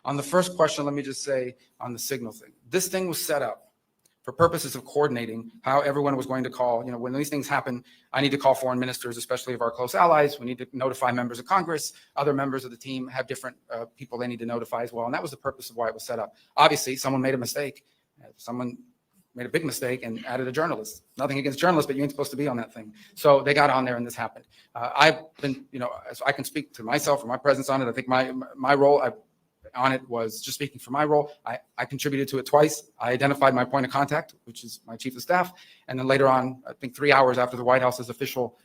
On the first question, let me just say on the Signal thing, this thing was set up for purposes of coordinating how everyone was going to call. You know, when these things happen, I need to call foreign ministers, especially of our close allies. We need to notify members of Congress. Other members of the team have different people they need to notify as well. And that was the purpose of why it was set up. Obviously, someone made a mistake. Someone made a big mistake and added a journalist. Nothing against journalists, but you ain't supposed to be on that thing. So they got on there and this happened. I've been, so I can speak to myself or my presence on it. I think my role on it was just speaking for my role. I contributed to it twice. I identified my point of contact, which is my chief of staff. And then later on, I think 3 hours after the White House's official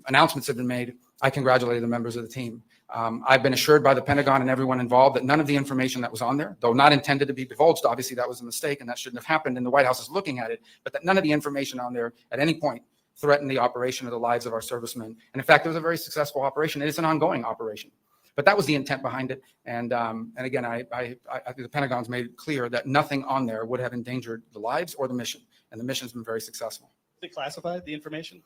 announcements had been made, I congratulated the members of the team. I've been assured by the Pentagon and everyone involved that none of the information that was on there, though not intended to be divulged, obviously that was a mistake and that shouldn't have happened, and the White House is looking at it, but that none of the information on there at any point threatened the operation or the lives of our servicemen. And in fact, it was a very successful operation. It is an ongoing operation. But that was the intent behind it. And again, I think the Pentagon's made it clear that nothing on there would have endangered the lives or the mission. And the mission's been very successful. Did they classify the information?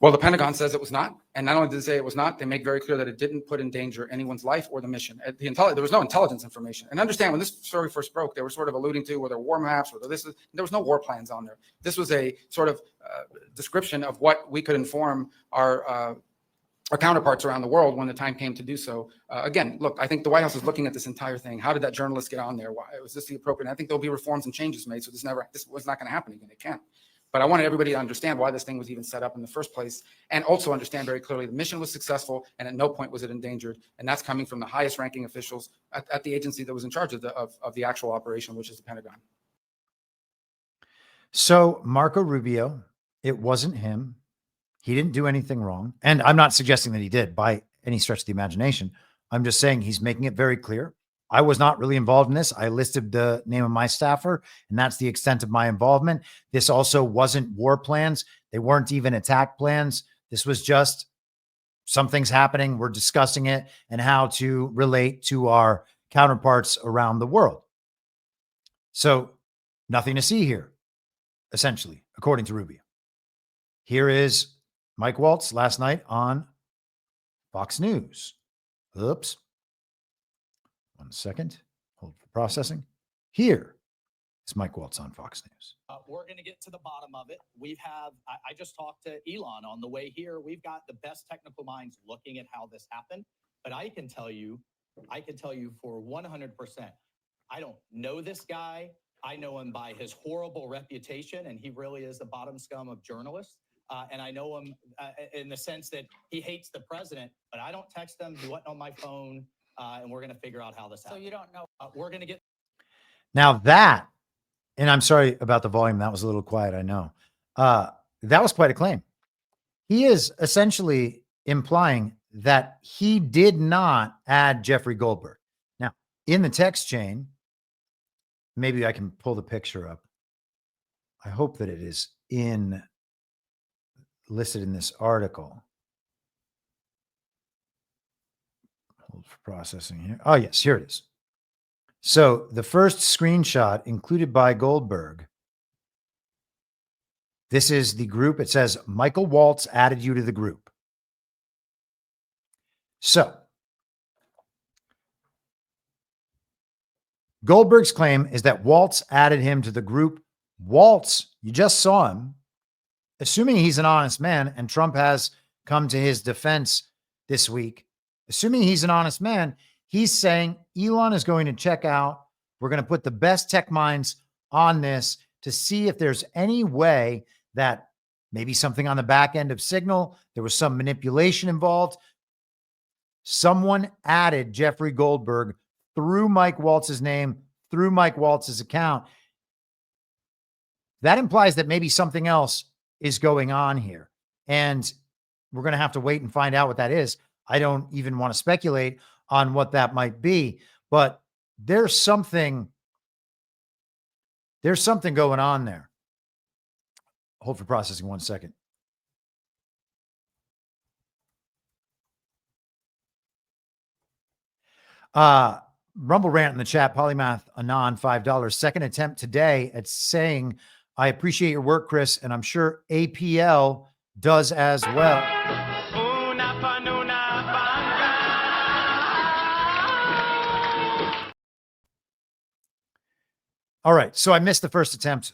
Well, the Pentagon says it was not. And not only did they say it was not, they make very clear that it didn't put in danger anyone's life or the mission. There was no intelligence information. And understand, when this story first broke, they were sort of alluding to whether war maps, whether there was no war plans on there. This was a sort of description of what we could inform our counterparts around the world when the time came to do so. Again, look, I think the White House is looking at this entire thing. How did that journalist get on there? Why was this the appropriate? I think there'll be reforms and changes made, so this was not going to happen again. It can't. But I wanted everybody to understand why this thing was even set up in the first place, and also understand very clearly the mission was successful, and at no point was it endangered. And that's coming from the highest ranking officials at the agency that was in charge of the actual operation, which is the Pentagon. So Marco Rubio, it wasn't him. He didn't do anything wrong. And I'm not suggesting that he did by any stretch of the imagination. I'm just saying he's making it very clear. I was not really involved in this. I listed the name of my staffer, and that's the extent of my involvement. This also wasn't war plans. They weren't even attack plans. This was just something's happening. We're discussing it and how to relate to our counterparts around the world. So nothing to see here, essentially, according to Rubio. Here is Mike Waltz last night on Fox News. Oops. 1 second. Hold for processing. Here is Mike Waltz on Fox News. We're going to get to the bottom of it. I just talked to Elon on the way here. We've got the best technical minds looking at how this happened. But I can tell you for 100%, I don't know this guy. I know him by his horrible reputation, and he really is the bottom scum of journalists. And I know him in the sense that he hates the president, but I don't text him. He wasn't on my phone, and we're going to figure out how this happens. So you don't know. We're going to get. Now that, and I'm sorry about the volume. That was a little quiet. I know. That was quite a claim. He is essentially implying that he did not add Jeffrey Goldberg. Now, in the text chain, maybe I can pull the picture up. I hope that it is listed in this article. Hold for processing here. Oh, yes, here it is. So the first screenshot included by Goldberg. This is the group. It says, Michael Waltz added you to the group. So Goldberg's claim is that Waltz added him to the group. Waltz, you just saw him, assuming he's an honest man, and Trump has come to his defense this week. Assuming he's an honest man, he's saying Elon is going to check out. We're going to put the best tech minds on this to see if there's any way that maybe something on the back end of Signal, there was some manipulation involved. Someone added Jeffrey Goldberg through Mike Waltz's name, through Mike Waltz's account. That implies that maybe something else is going on here. And we're going to have to wait and find out what that is. I don't even want to speculate on what that might be, but there's something going on there. Hold for processing 1 second. Rumble rant in the chat, Polymath Anon, $5. Second attempt today at saying, I appreciate your work, Chris, and I'm sure APL does as well. All right, so I missed the first attempt.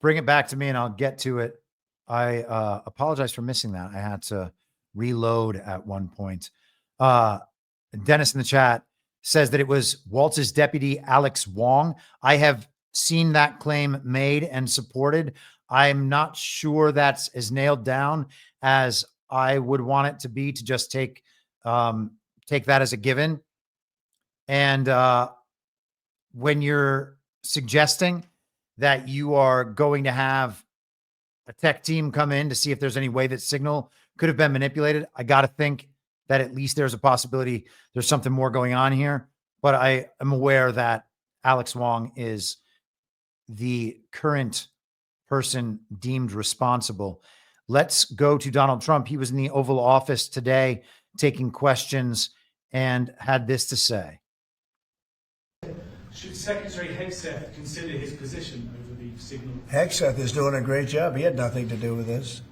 Bring it back to me and I'll get to it. I apologize for missing that. I had to reload at one point. Dennis in the chat says that it was Waltz's deputy, Alex Wong. I have seen that claim made and supported. I'm not sure that's as nailed down as I would want it to be, to just take that as a given. And when you're suggesting that you are going to have a tech team come in to see if there's any way that Signal could have been manipulated, I got to think that at least there's a possibility there's something more going on here. But I am aware that Alex Wong is the current person deemed responsible. Let's go to Donald Trump. He was in the Oval Office today taking questions and had this to say. Should Secretary Hegseth consider his position over the Signal? Hegseth is doing a great job. He had nothing to do with this.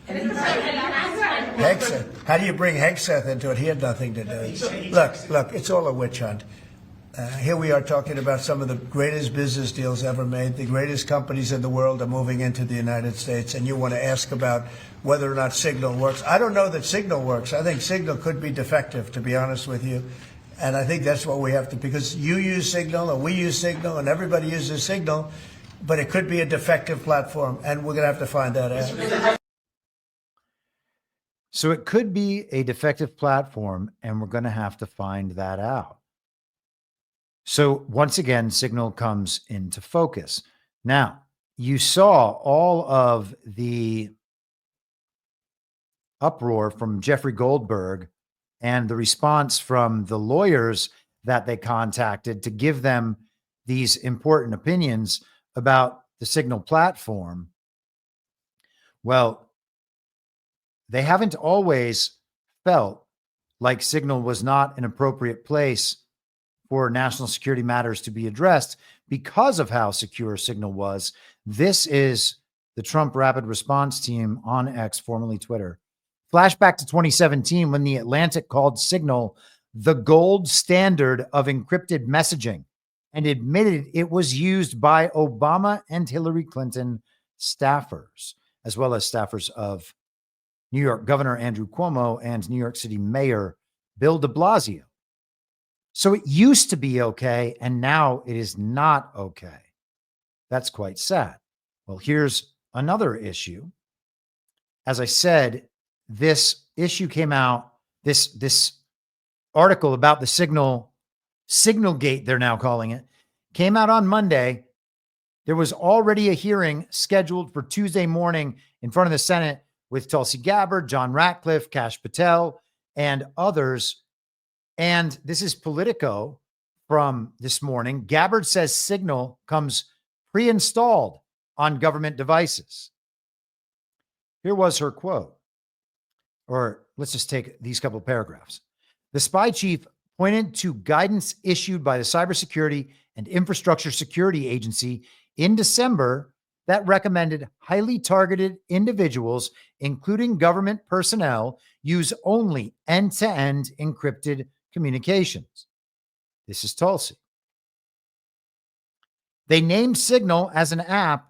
Hegseth. How do you bring Hegseth into it? He had nothing to do. Look, it's all a witch hunt. Here we are talking about some of the greatest business deals ever made. The greatest companies in the world are moving into the United States, and you want to ask about whether or not Signal works. I don't know that Signal works. I think Signal could be defective, to be honest with you. And I think that's what we have to, because you use Signal and we use Signal and everybody uses Signal, but it could be a defective platform, and we're going to have to find that out. So it could be a defective platform, and we're going to have to find that out. So once again, Signal comes into focus. Now, you saw all of the uproar from Jeffrey Goldberg and the response from the lawyers that they contacted to give them these important opinions about the Signal platform. Well, they haven't always felt like Signal was not an appropriate place for national security matters to be addressed because of how secure Signal was. This is the Trump Rapid Response Team on X, formerly Twitter. Flashback to 2017 when The Atlantic called Signal the gold standard of encrypted messaging and admitted it was used by Obama and Hillary Clinton staffers, as well as staffers of New York Governor Andrew Cuomo and New York City Mayor Bill de Blasio. So it used to be okay, and now it is not okay. That's quite sad. Well, here's another issue. As I said, this issue came out, this article about the Signalgate, they're now calling it, came out on Monday. There was already a hearing scheduled for Tuesday morning in front of the Senate with Tulsi Gabbard, John Ratcliffe, Kash Patel, and others. And this is Politico from this morning. Gabbard says Signal comes pre-installed on government devices. Here was her quote, or let's just take these couple of paragraphs. The spy chief pointed to guidance issued by the Cybersecurity and Infrastructure Security Agency in December that recommended highly targeted individuals, including government personnel, use only end-to-end encrypted communications. This is Tulsi. They named Signal as an app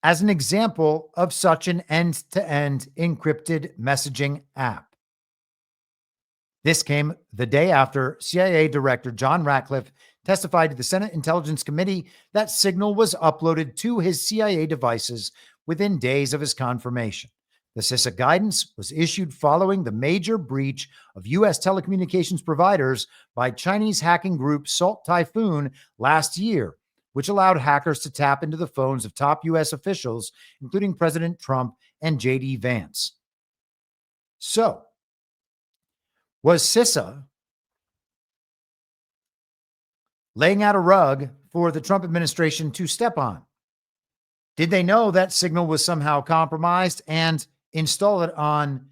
as an example of such an end-to-end encrypted messaging app. This came the day after CIA Director John Ratcliffe testified to the Senate Intelligence Committee that Signal was uploaded to his CIA devices within days of his confirmation. The CISA guidance was issued following the major breach of U.S. telecommunications providers by Chinese hacking group Salt Typhoon last year, which allowed hackers to tap into the phones of top U.S. officials, including President Trump and J.D. Vance. So, was CISA laying out a rug for the Trump administration to step on? Did they know that Signal was somehow compromised and install it on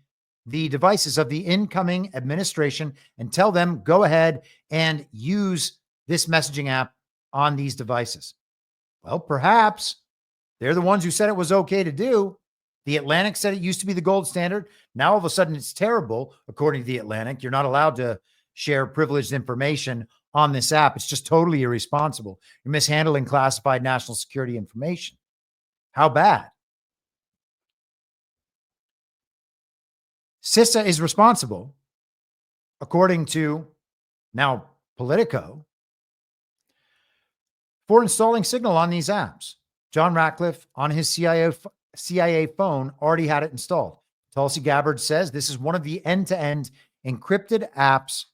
the devices of the incoming administration and tell them, go ahead and use this messaging app on these devices? Well, perhaps they're the ones who said it was okay to do. The Atlantic said it used to be the gold standard. Now, all of a sudden, it's terrible. According to the Atlantic, you're not allowed to share privileged information on this app. It's just totally irresponsible. You're mishandling classified national security information. How bad? CISA is responsible, according to now Politico, for installing Signal on these apps. John Ratcliffe on his CIA phone already had it installed. Tulsi Gabbard says this is one of the end-to-end encrypted apps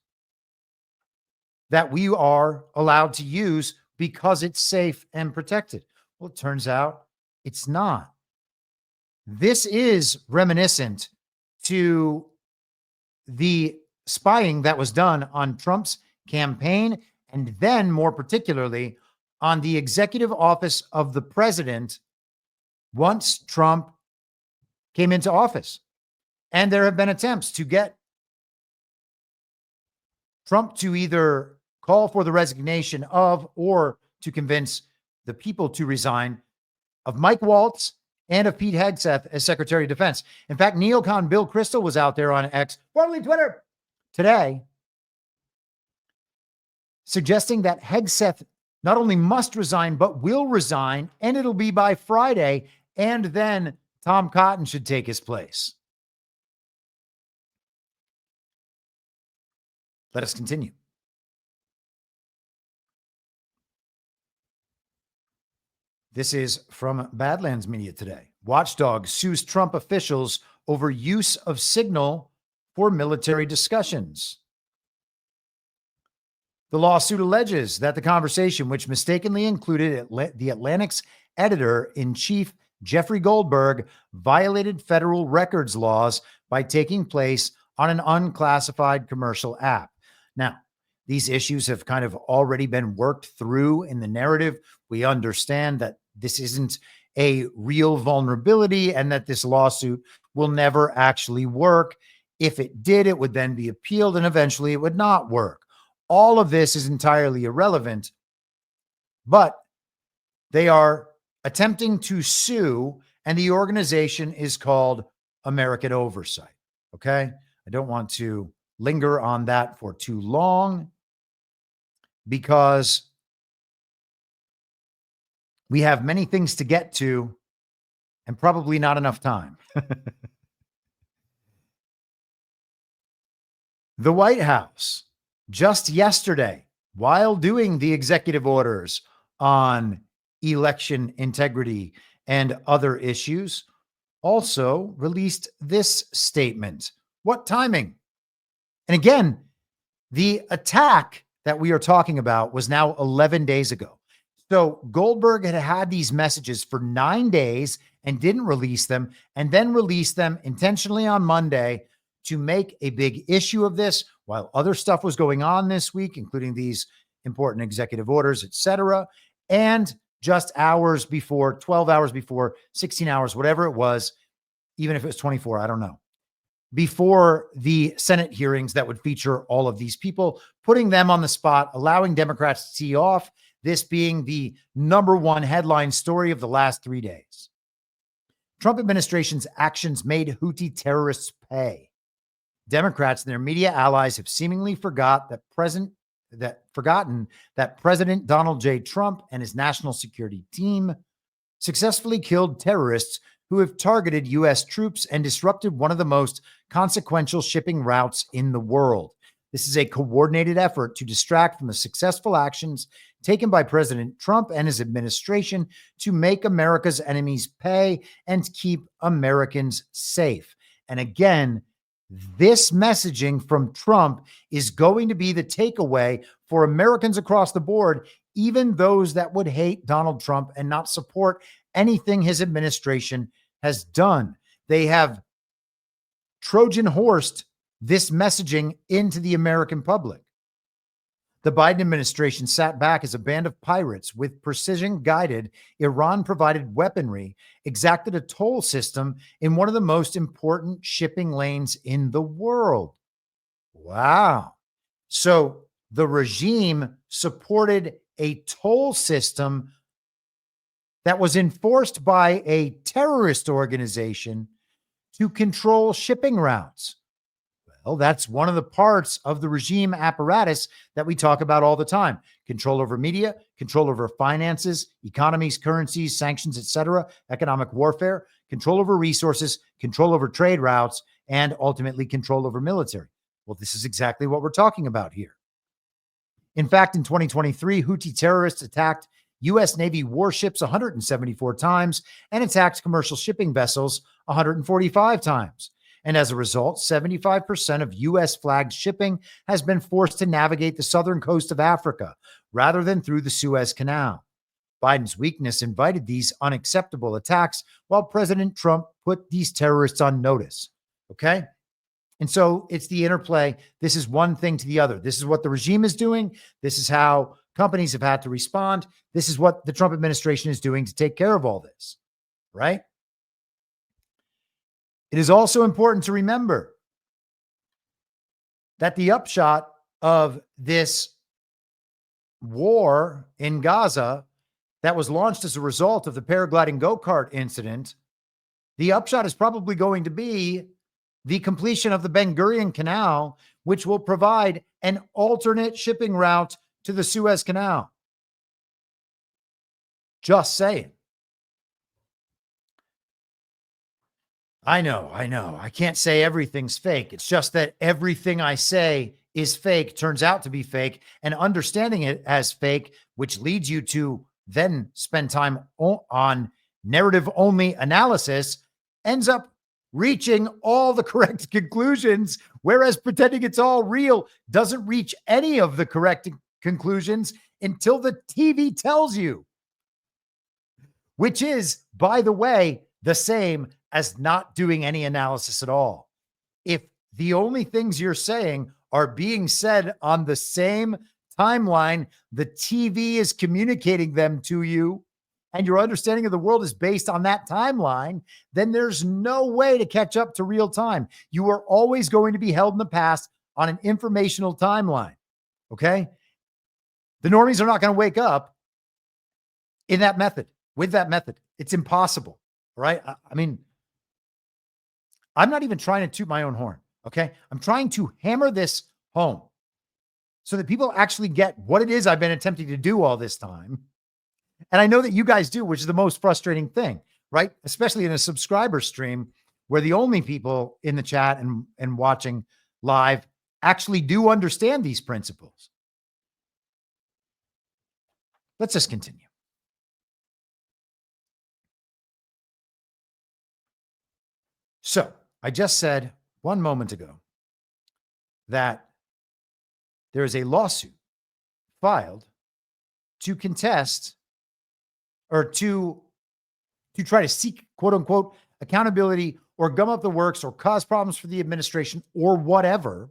that we are allowed to use because it's safe and protected. Well, it turns out it's not. This is reminiscent to the spying that was done on Trump's campaign, and then more particularly on the executive office of the president once Trump came into office. And there have been attempts to get Trump to either call for the resignation of or to convince the people to resign of Mike Waltz and of Pete Hegseth as Secretary of Defense. In fact, neocon Bill Kristol was out there on X, formerly Twitter, today, suggesting that Hegseth not only must resign, but will resign, and it'll be by Friday, and then Tom Cotton should take his place. Let us continue. This is from Badlands Media today. Watchdog sues Trump officials over use of Signal for military discussions. The lawsuit alleges that the conversation, which mistakenly included the Atlantic's editor-in-chief Jeffrey Goldberg, violated federal records laws by taking place on an unclassified commercial app. Now, these issues have kind of already been worked through in the narrative. We understand that this isn't a real vulnerability and that this lawsuit will never actually work. If it did, it would then be appealed and eventually it would not work. All of this is entirely irrelevant, but they are attempting to sue, and the organization is called American Oversight. Okay? I don't want to linger on that for too long because we have many things to get to and probably not enough time. The White House, just yesterday, while doing the executive orders on election integrity and other issues, also released this statement. What timing? And again, the attack that we are talking about was now 11 days ago. So Goldberg had had these messages for 9 days and didn't release them, and then released them intentionally on Monday to make a big issue of this while other stuff was going on this week, including these important executive orders, etc. And just hours before, 12 hours before, 16 hours, whatever it was, even if it was 24, I don't know, before the Senate hearings that would feature all of these people, putting them on the spot, allowing Democrats to tee off, this being the number one headline story of the last 3 days. Trump administration's actions made Houthi terrorists pay. Democrats and their media allies have seemingly forgotten that President Donald J. Trump and his national security team successfully killed terrorists who have targeted U.S. troops and disrupted one of the most consequential shipping routes in the world. This is a coordinated effort to distract from the successful actions taken by President Trump and his administration to make America's enemies pay and keep Americans safe. And again, this messaging from Trump is going to be the takeaway for Americans across the board, even those that would hate Donald Trump and not support anything his administration has done. They have Trojan horsed this messaging into the American public. The Biden administration sat back as a band of pirates with precision-guided, Iran-provided weaponry exacted a toll system in one of the most important shipping lanes in the world. Wow. So the regime supported a toll system that was enforced by a terrorist organization to control shipping routes. Well, that's one of the parts of the regime apparatus that we talk about all the time. Control over media, control over finances, economies, currencies, sanctions, etc., economic warfare, control over resources, control over trade routes, and ultimately control over military. Well, this is exactly what we're talking about here. In fact, in 2023, Houthi terrorists attacked U.S. Navy warships 174 times and attacked commercial shipping vessels 145 times. And as a result, 75% of U.S. flagged shipping has been forced to navigate the southern coast of Africa rather than through the Suez Canal. Biden's weakness invited these unacceptable attacks while President Trump put these terrorists on notice. Okay? And so it's the interplay. This is one thing to the other. This is what the regime is doing. This is how companies have had to respond. This is what the Trump administration is doing to take care of all this, right? It is also important to remember that the upshot of this war in Gaza that was launched as a result of the paragliding go-kart incident, the upshot is probably going to be the completion of the Ben Gurion Canal, which will provide an alternate shipping route to the Suez Canal. Just saying. I know. I can't say everything's fake. It's just that everything I say is fake, turns out to be fake, and understanding it as fake, which leads you to then spend time on narrative-only analysis, ends up reaching all the correct conclusions, whereas pretending it's all real doesn't reach any of the correct conclusions until the TV tells you, which is, by the way, the same as not doing any analysis at all. If the only things you're saying are being said on the same timeline, the TV is communicating them to you, and your understanding of the world is based on that timeline, then there's no way to catch up to real time. You are always going to be held in the past on an informational timeline, okay? The normies are not going to wake up in that method, with that method. It's impossible, right? I mean, I'm not even trying to toot my own horn. Okay. I'm trying to hammer this home so that people actually get what it is I've been attempting to do all this time. And I know that you guys do, which is the most frustrating thing, right? Especially in a subscriber stream where the only people in the chat and watching live actually do understand these principles. Let's just continue. So I just said 1 moment ago that there is a lawsuit filed to contest or to try to seek, quote unquote, accountability or gum up the works or cause problems for the administration or whatever,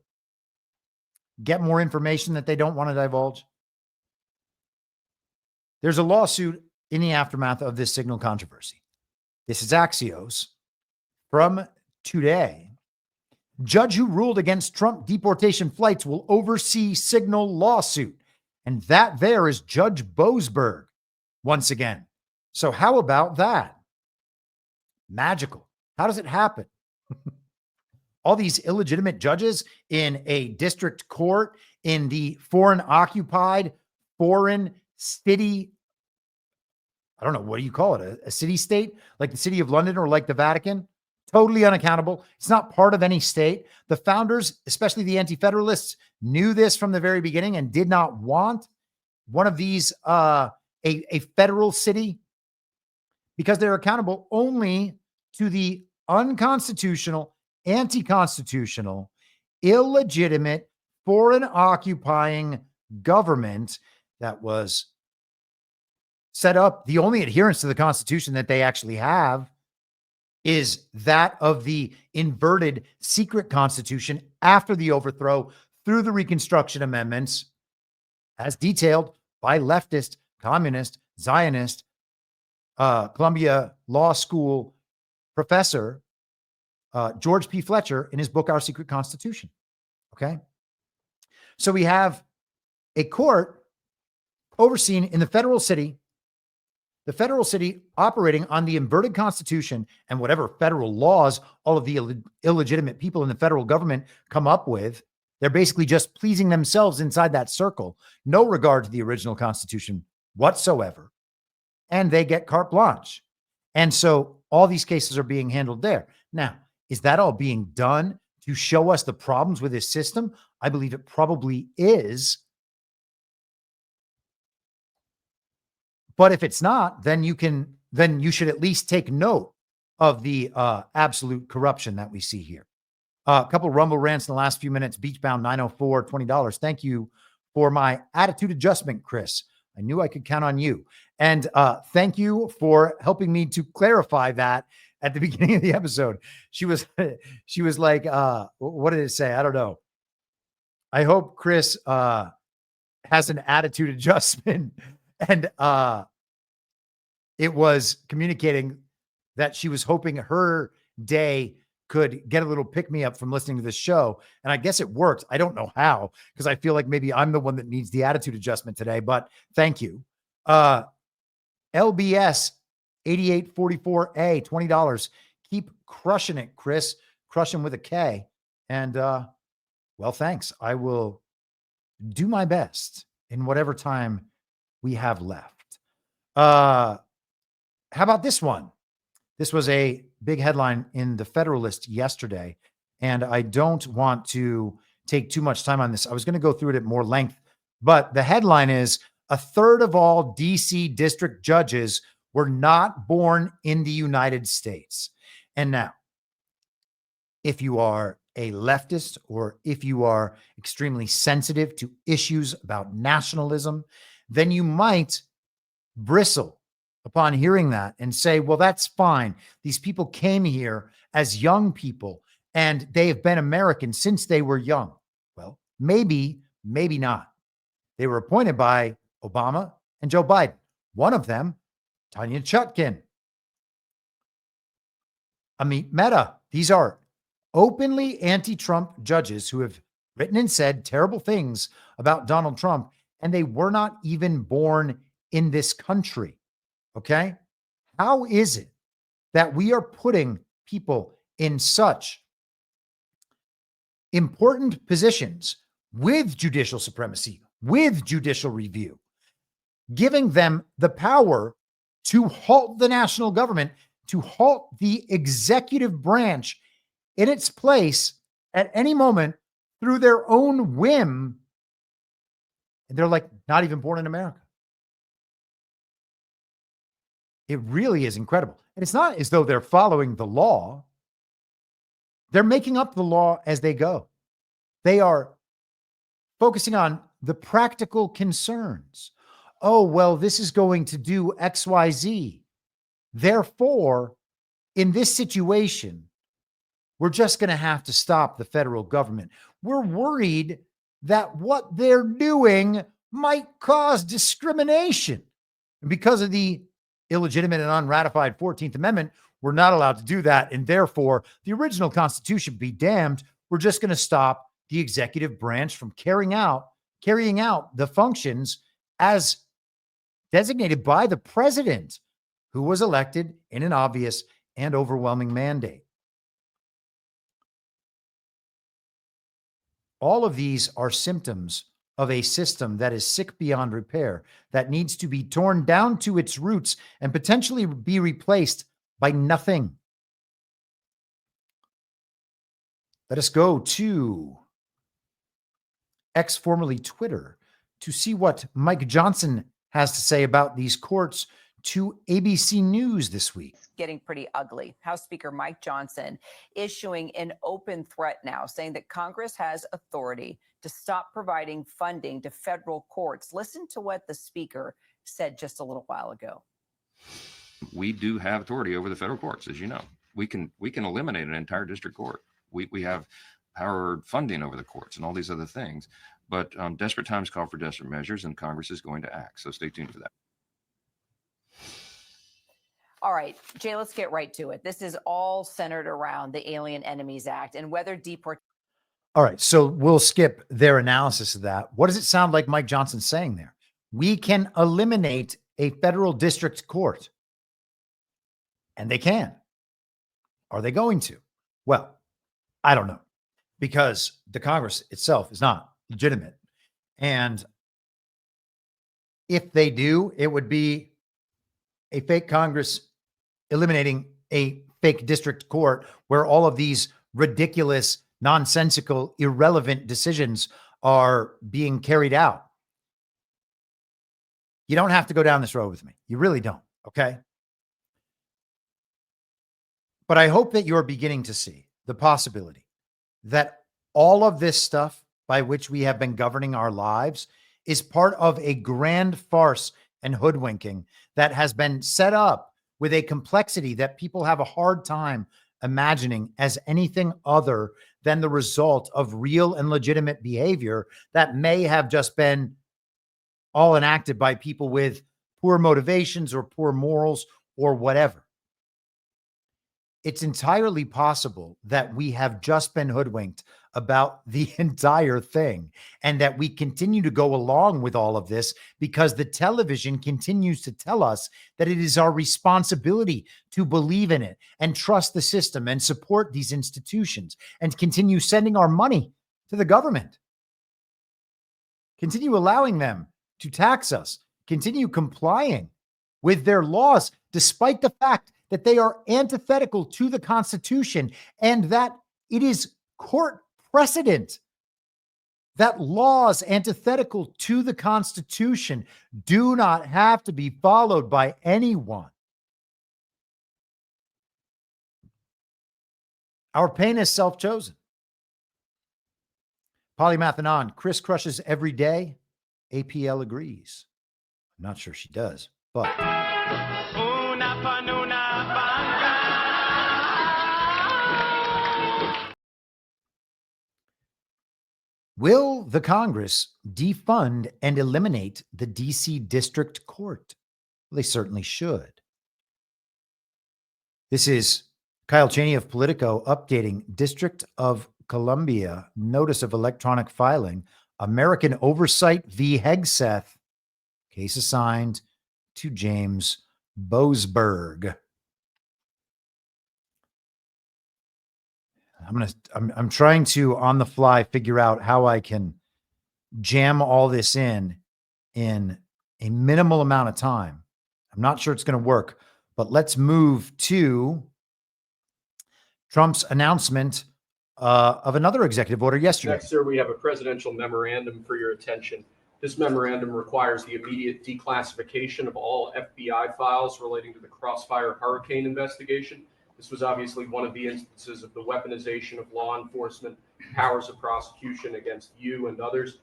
get more information that they don't want to divulge. There's a lawsuit in the aftermath of this Signal controversy. This is Axios from today. Judge who ruled against Trump deportation flights will oversee Signal lawsuit. And that there is Judge Boasberg once again. So how about that? Magical. How does it happen? All these illegitimate judges in a district court in the foreign occupied, foreign city. I don't know. What do you call it? A city state like the city of London or like the Vatican? Totally unaccountable. It's not part of any state. The founders, especially the anti-federalists, knew this from the very beginning and did not want one of these, a federal city, because they're accountable only to the unconstitutional, anti-constitutional, illegitimate, foreign occupying government that was set up. The only adherence to the Constitution that they actually have is that of the inverted secret Constitution after the overthrow through the Reconstruction Amendments, as detailed by leftist, communist, Zionist, Columbia Law School professor George P. Fletcher in his book, Our Secret Constitution. Okay. So we have a court overseen in the federal city operating on the inverted Constitution and whatever federal laws all of the illegitimate people in the federal government come up with. They're basically just pleasing themselves inside that circle. No regard to the original Constitution whatsoever. And they get carte blanche. And so all these cases are being handled there. Now, is that all being done to show us the problems with this system? I believe it probably is. But if it's not, then you should at least take note of the absolute corruption that we see here. A couple Rumble rants in the last few minutes. Beachbound 904, $20. Thank you for my attitude adjustment, Chris. I knew I could count on you. And thank you for helping me to clarify that at the beginning of the episode. She was like, what did it say? I don't know. I hope Chris has an attitude adjustment. And it was communicating that she was hoping her day could get a little pick-me-up from listening to this show. And I guess it worked. I don't know how, because I feel like maybe I'm the one that needs the attitude adjustment today, but thank you. LBS 8844A, $20. Keep crushing it, Chris. Crushing with a K. And well, thanks. I will do my best in whatever time we have left. How about this one? This was a big headline in the Federalist yesterday, and I don't want to take too much time on this. I was going to go through it at more length, but the headline is, a third of all DC district judges were not born in the United States. And now, if you are a leftist or if you are extremely sensitive to issues about nationalism, then you might bristle upon hearing that and say, well, that's fine. These people came here as young people and they have been American since they were young. Well, maybe, maybe not. They were appointed by Obama and Joe Biden. One of them, Tanya Chutkin, Amit Mehta. These are openly anti-Trump judges who have written and said terrible things about Donald Trump, and they were not even born in this country. Okay? How is it that we are putting people in such important positions with judicial supremacy, with judicial review, giving them the power to halt the national government, to halt the executive branch in its place at any moment through their own whim. And they're like not even born in America. It really is incredible. And it's not as though they're following the law. They're making up the law as they go. They are focusing on the practical concerns. Oh, well, this is going to do X, Y, Z. Therefore, in this situation, we're just going to have to stop the federal government. We're worried that what they're doing might cause discrimination. And because of the illegitimate and unratified 14th Amendment, we're not allowed to do that. And therefore, the original Constitution be damned. We're just going to stop the executive branch from carrying out the functions as designated by the president, who was elected in an obvious and overwhelming mandate. All of these are symptoms of a system that is sick beyond repair, that needs to be torn down to its roots and potentially be replaced by nothing. Let us go to X, formerly Twitter, to see what Mike Johnson has to say about these courts to ABC News this week. Getting pretty ugly. House Speaker Mike Johnson issuing an open threat now, saying that Congress has authority to stop providing funding to federal courts. Listen to what the speaker said just a little while ago. We do have authority over the federal courts, as you know. We can eliminate an entire district court. We have power funding over the courts and all these other things. But desperate times call for desperate measures, and Congress is going to act. So stay tuned for that. All right, Jay, let's get right to it. This is all centered around the Alien Enemies Act and whether deportation. All right, so we'll skip their analysis of that. What does it sound like Mike Johnson's saying there? We can eliminate a federal district court. And they can. Are they going to? Well, I don't know, because the Congress itself is not legitimate. And if they do, it would be a fake Congress eliminating a fake district court where all of these ridiculous, nonsensical, irrelevant decisions are being carried out. You don't have to go down this road with me. You really don't. Okay. But I hope that you're beginning to see the possibility that all of this stuff by which we have been governing our lives is part of a grand farce and hoodwinking that has been set up with a complexity that people have a hard time imagining as anything other than the result of real and legitimate behavior that may have just been all enacted by people with poor motivations or poor morals or whatever. It's entirely possible that we have just been hoodwinked about the entire thing and that we continue to go along with all of this because the television continues to tell us that it is our responsibility to believe in it and trust the system and support these institutions and continue sending our money to the government. Continue allowing them to tax us, continue complying with their laws, despite the fact that they are antithetical to the Constitution and that it is court precedent that laws antithetical to the Constitution do not have to be followed by anyone. Our pain is self-chosen. Polymath Anon, Chris crushes every day. APL agrees. I'm not sure she does, but... Will the Congress defund and eliminate the DC District Court? Well, they certainly should. This is Kyle Cheney of Politico updating District of Columbia Notice of Electronic Filing, American Oversight v. Hegseth. Case assigned to James Boasberg. I'm trying to on the fly figure out how I can jam all this in a minimal amount of time. I'm not sure it's going to work, but let's move to Trump's announcement of another executive order yesterday. Next, sir, we have a presidential memorandum for your attention. This memorandum requires the immediate declassification of all FBI files relating to the Crossfire Hurricane investigation. This was obviously one of the instances of the weaponization of law enforcement powers of prosecution against you and others.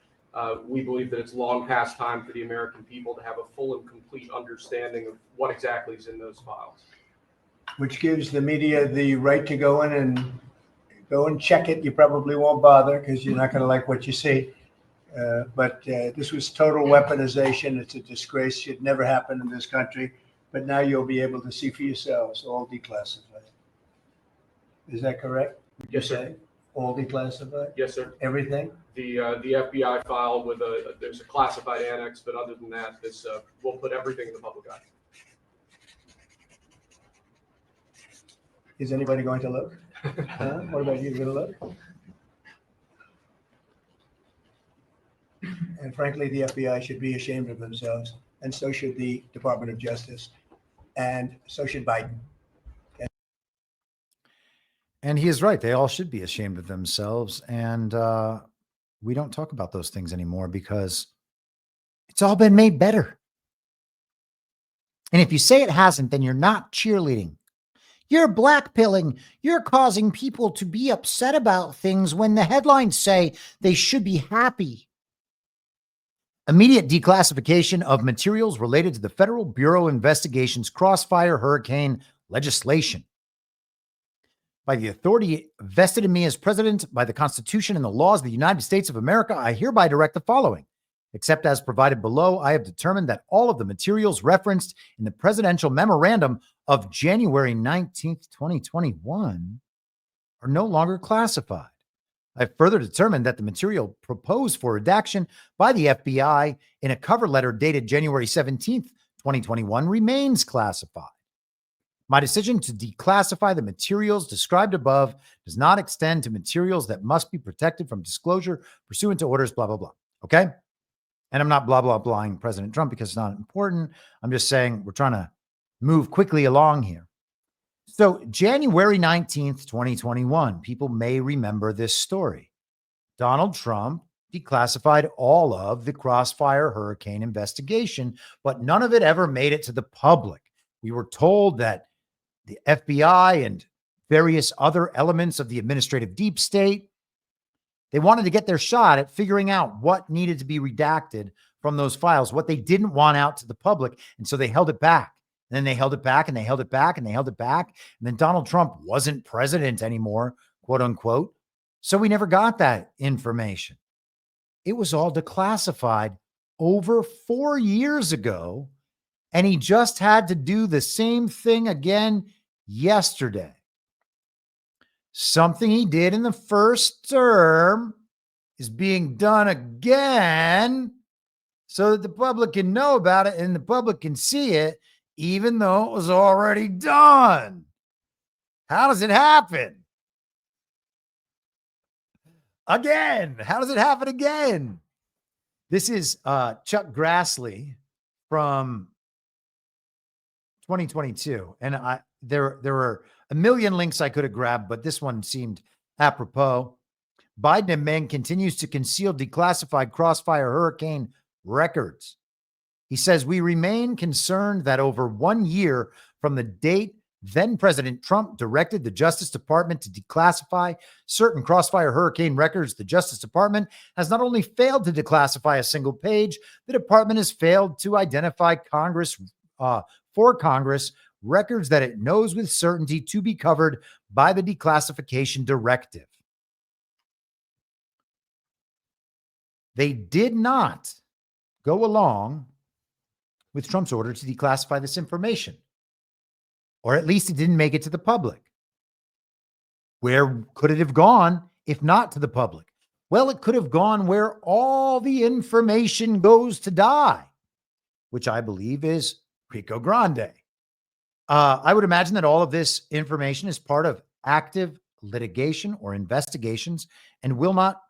We believe that it's long past time for the American people to have a full and complete understanding of what exactly is in those files. Which gives the media the right to go in and check it. You probably won't bother because you're not going to like what you see. But this was total weaponization. It's a disgrace. Should never happen in this country. But now you'll be able to see for yourselves, all declassified. Is that correct? Yes, sir. All declassified? Yes, sir. Everything? The FBI file with there's a classified annex, but other than that, this we'll put everything in the public eye. Is anybody going to look? What about you? Going to look? And frankly, the FBI should be ashamed of themselves, and so should the Department of Justice, and so should Biden. And he is right. They all should be ashamed of themselves. And we don't talk about those things anymore because it's all been made better. And if you say it hasn't, then you're not cheerleading. You're blackpilling. You're causing people to be upset about things when the headlines say they should be happy. Immediate declassification of materials related to the Federal Bureau of Investigation's Crossfire Hurricane legislation. By the authority vested in me as president, by the Constitution and the laws of the United States of America, I hereby direct the following. Except as provided below, I have determined that all of the materials referenced in the presidential memorandum of January 19th, 2021 are no longer classified. I have further determined that the material proposed for redaction by the FBI in a cover letter dated January 17th, 2021 remains classified. My decision to declassify the materials described above does not extend to materials that must be protected from disclosure pursuant to orders, blah, blah, blah. Okay? And I'm not blah, blah, blahing President Trump because it's not important. I'm just saying we're trying to move quickly along here. So January 19th, 2021, people may remember this story. Donald Trump declassified all of the Crossfire Hurricane investigation, but none of it ever made it to the public. We were told that the FBI and various other elements of the administrative deep state, they wanted to get their shot at figuring out what needed to be redacted from those files, what they didn't want out to the public. And so they held it back. And then they held it back and they held it back and they held it back. And then Donald Trump wasn't president anymore, quote unquote. So we never got that information. It was all declassified over 4 years ago. And he just had to do the same thing again yesterday. Something he did in the first term is being done again so that the public can know about it and the public can see it, even though it was already done. How does it happen? Again. How does it happen again? This is Chuck Grassley from 2022. And there were a million links I could have grabbed, but this one seemed apropos. Biden admin continues to conceal declassified Crossfire Hurricane records. He says, we remain concerned that over 1 year from the date then President Trump directed the Justice Department to declassify certain Crossfire Hurricane records, the Justice Department has not only failed to declassify a single page, the department has failed to identify for Congress records that it knows with certainty to be covered by the declassification directive. They did not go along with Trump's order to declassify this information, or at least it didn't make it to the public. Where could it have gone if not to the public? Well, it could have gone where all the information goes to die, which I believe is Pico Grande. I would imagine that all of this information is part of active litigation or investigations and will not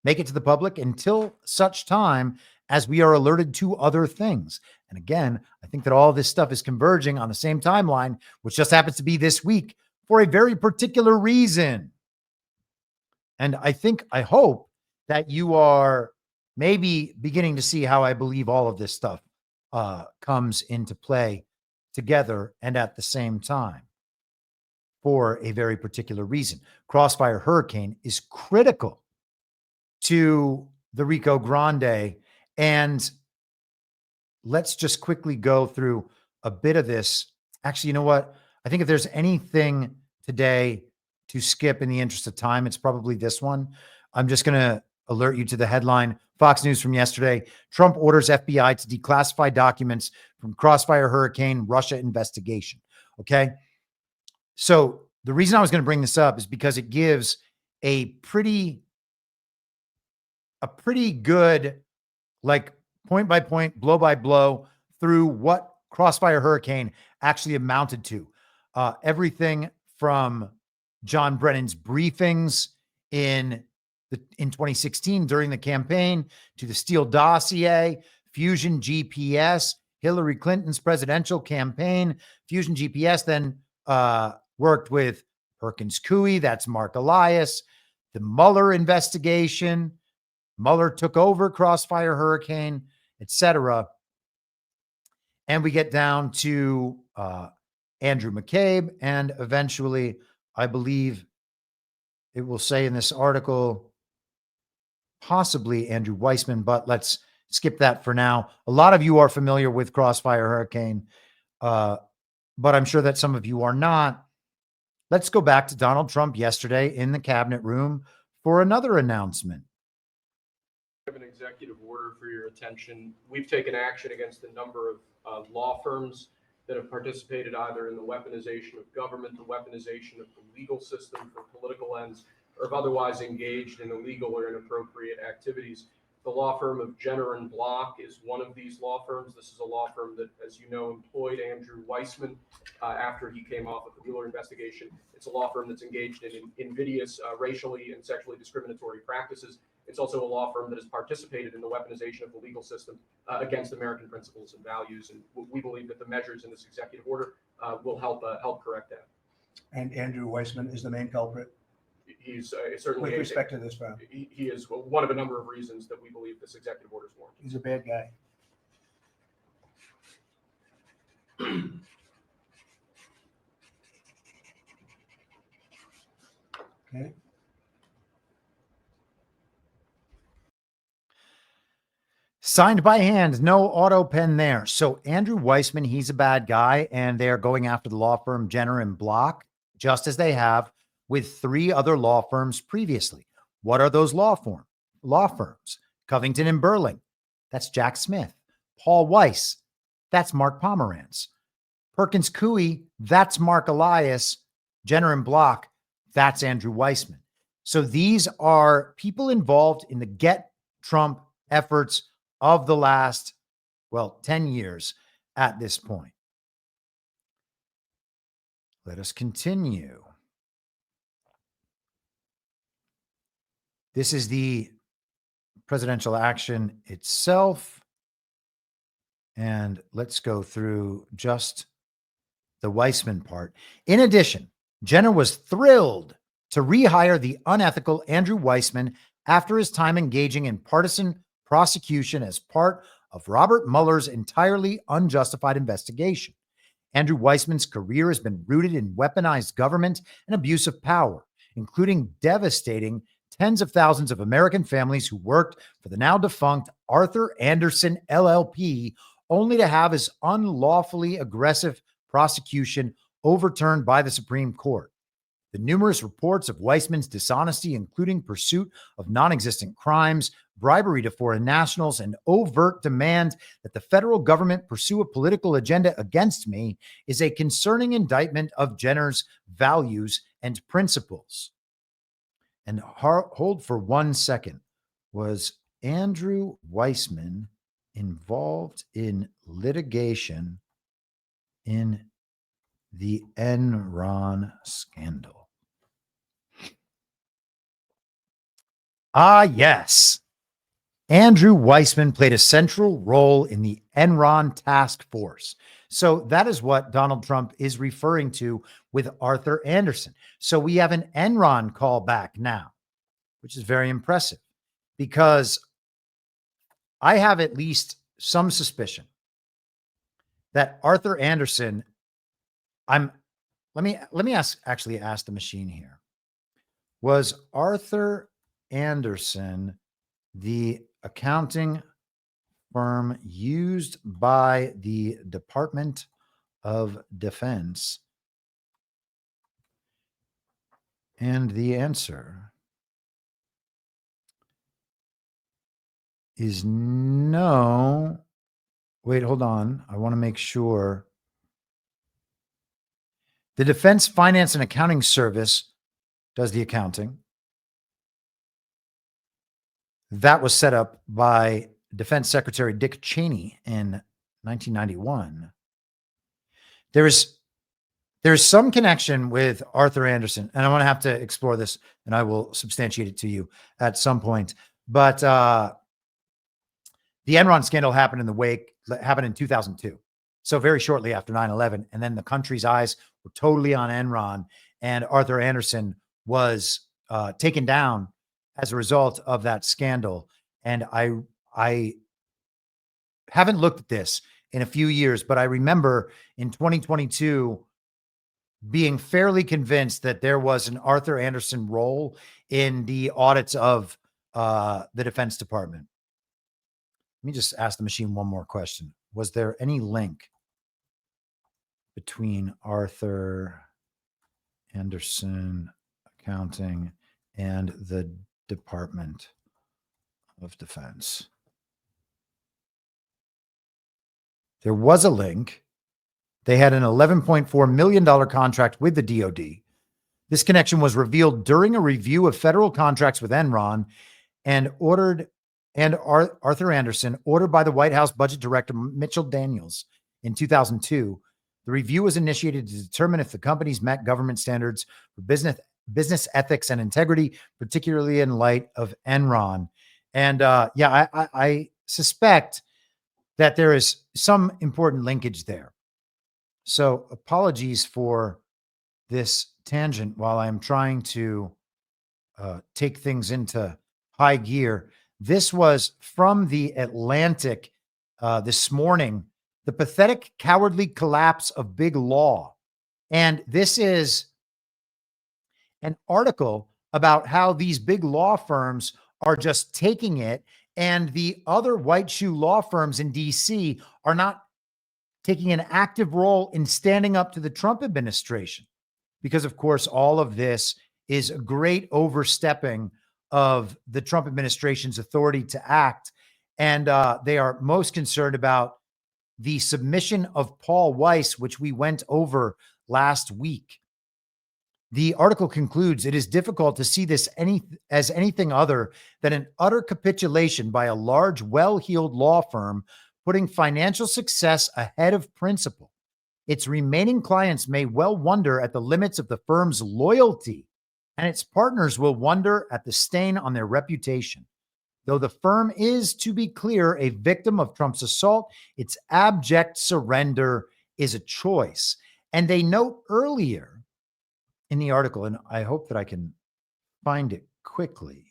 make it to the public until such time as we are alerted to other things. And again, I think that all this stuff is converging on the same timeline, which just happens to be this week for a very particular reason. And I hope that you are maybe beginning to see how I believe all of this stuff comes into play together and at the same time for a very particular reason. Crossfire Hurricane is critical to the Rico Grande. And let's just quickly go through a bit of this. Actually, you know what? I think if there's anything today to skip in the interest of time, it's probably this one. I'm just going to alert you to the headline. Fox News from yesterday. Trump orders FBI to declassify documents from Crossfire Hurricane Russia investigation. Okay. So the reason I was going to bring this up is because it gives a pretty good, like, point by point, blow by blow through what Crossfire Hurricane actually amounted to. Everything from John Brennan's briefings in 2016 during the campaign to the Steele dossier, Fusion GPS, Hillary Clinton's presidential campaign. Fusion GPS then worked with Perkins Coie, that's Marc Elias, the Mueller investigation. Mueller took over Crossfire Hurricane, etc. And we get down to Andrew McCabe, and eventually, I believe it will say in this article, possibly Andrew Weissman, but let's skip that for now. A lot of you are familiar with Crossfire Hurricane, but I'm sure that some of you are not. Let's go back to Donald Trump yesterday in the cabinet room for another announcement. I have an executive order for your attention. We've taken action against a number of law firms that have participated either in the weaponization of government, the weaponization of the legal system for political ends, or have otherwise engaged in illegal or inappropriate activities. The law firm of Jenner and Block is one of these law firms. This is a law firm that, as you know, employed Andrew Weissman after he came off of the Mueller investigation. It's a law firm that's engaged in invidious racially and sexually discriminatory practices. It's also a law firm that has participated in the weaponization of the legal system against American principles and values. And we believe that the measures in this executive order will help correct that. And Andrew Weissman is the main culprit? He's certainly with respect to this firm. He is one of a number of reasons that we believe this executive order is warranted. He's a bad guy. Okay. Signed by hand, no auto pen there. So Andrew Weissman, he's a bad guy, and they're going after the law firm Jenner and Block, just as they have with 3 other law firms previously. What are those law firms? Covington and Burling, that's Jack Smith. Paul Weiss, that's Mark Pomerantz. Perkins Coie, that's Marc Elias. Jenner and Block, that's Andrew Weissman. So these are people involved in the Get Trump efforts of the last, 10 years at this point. Let us continue. This is the presidential action itself. And let's go through just the Weissman part. In addition, Jenner was thrilled to rehire the unethical Andrew Weissman after his time engaging in partisan prosecution as part of Robert Mueller's entirely unjustified investigation. Andrew Weissman's career has been rooted in weaponized government and abuse of power, including devastating tens of thousands of American families who worked for the now defunct Arthur Andersen LLP, only to have his unlawfully aggressive prosecution overturned by the Supreme Court. The numerous reports of Weissman's dishonesty, including pursuit of non-existent crimes, bribery to foreign nationals, and overt demand that the federal government pursue a political agenda against me, is a concerning indictment of Jenner's values and principles. And hold for 1 second. Was Andrew Weissman involved in litigation in the Enron scandal? Ah, yes. Andrew Weissman played a central role in the Enron task force. So that is what Donald Trump is referring to with Arthur Anderson. So we have an Enron callback now, which is very impressive because I have at least some suspicion that Arthur Anderson, let me ask the machine here. Was Arthur Anderson the accounting firm used by the Department of Defense? And the answer is no. Wait, hold on. I want to make sure. The Defense Finance and Accounting Service does the accounting. That was set up by Defense Secretary Dick Cheney in 1991. There's some connection with Arthur Anderson, and I want to have to explore this, and I will substantiate it to you at some point. But the Enron scandal happened in 2002. So very shortly after 9/11, and then the country's eyes were totally on Enron, and Arthur Anderson was taken down as a result of that scandal. And I haven't looked at this in a few years, but I remember in 2022 being fairly convinced that there was an Arthur Anderson role in the audits of the Defense Department. Let me just ask the machine one more question. Was there any link between Arthur Anderson accounting and the Department of Defense? There was a link. They had an $11.4 million contract with the DoD. This connection was revealed during a review of federal contracts with Enron and Arthur Anderson, ordered by the White House Budget Director Mitchell Daniels in 2002. The review was initiated to determine if the companies met government standards for business ethics and integrity, particularly in light of Enron. And I suspect that there is some important linkage there. So apologies for this tangent while I'm trying to take things into high gear. This was from The Atlantic this morning, the pathetic, cowardly collapse of big law. And this is an article about how these big law firms are just taking it, and the other white shoe law firms in DC are not taking an active role in standing up to the Trump administration. Because, of course, all of this is a great overstepping of the Trump administration's authority to act. And they are most concerned about the submission of Paul Weiss, which we went over last week. The article concludes, it is difficult to see this as anything other than an utter capitulation by a large, well-heeled law firm putting financial success ahead of principle. Its remaining clients may well wonder at the limits of the firm's loyalty, and its partners will wonder at the stain on their reputation. Though the firm is, to be clear, a victim of Trump's assault, its abject surrender is a choice. And they note earlier in the article, and I hope that I can find it quickly.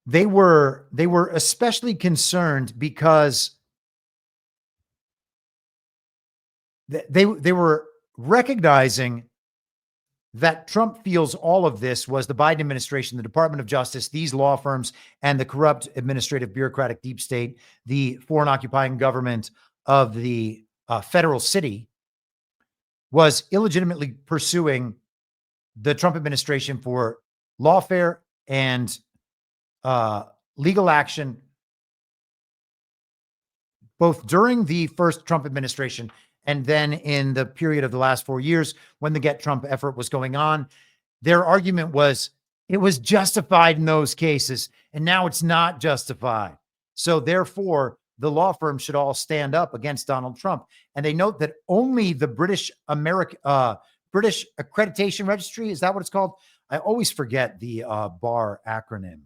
They were especially concerned because they were recognizing that Trump feels all of this was the Biden administration, the Department of Justice, these law firms, and the corrupt administrative bureaucratic deep state, the foreign occupying government of the federal city, was illegitimately pursuing the Trump administration for lawfare and legal action, both during the first Trump administration and then in the period of the last 4 years when the Get Trump effort was going on. Their argument was it was justified in those cases, and now it's not justified. So therefore, the law firm should all stand up against Donald Trump. And they note that only the British Accreditation Registry, is that what it's called? I always forget the BAR acronym.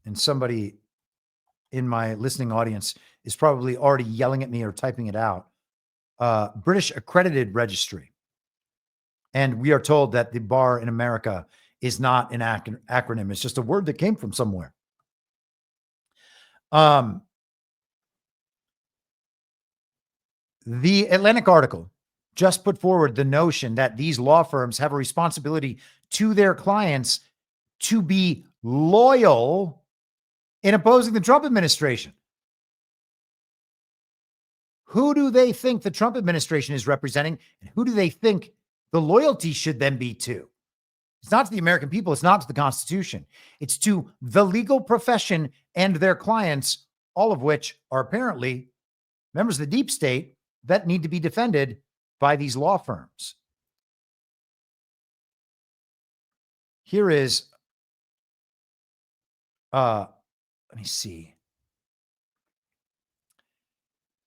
And somebody in my listening audience is probably already yelling at me or typing it out. British Accredited Registry. And we are told that the BAR in America is not an acronym. It's just a word that came from somewhere. The Atlantic article just put forward the notion that these law firms have a responsibility to their clients to be loyal in opposing the Trump administration. Who do they think the Trump administration is representing? And who do they think the loyalty should then be to? It's not to the American people. It's not to the Constitution. It's to the legal profession and their clients, all of which are apparently members of the deep state that need to be defended by these law firms. Here is, let me see.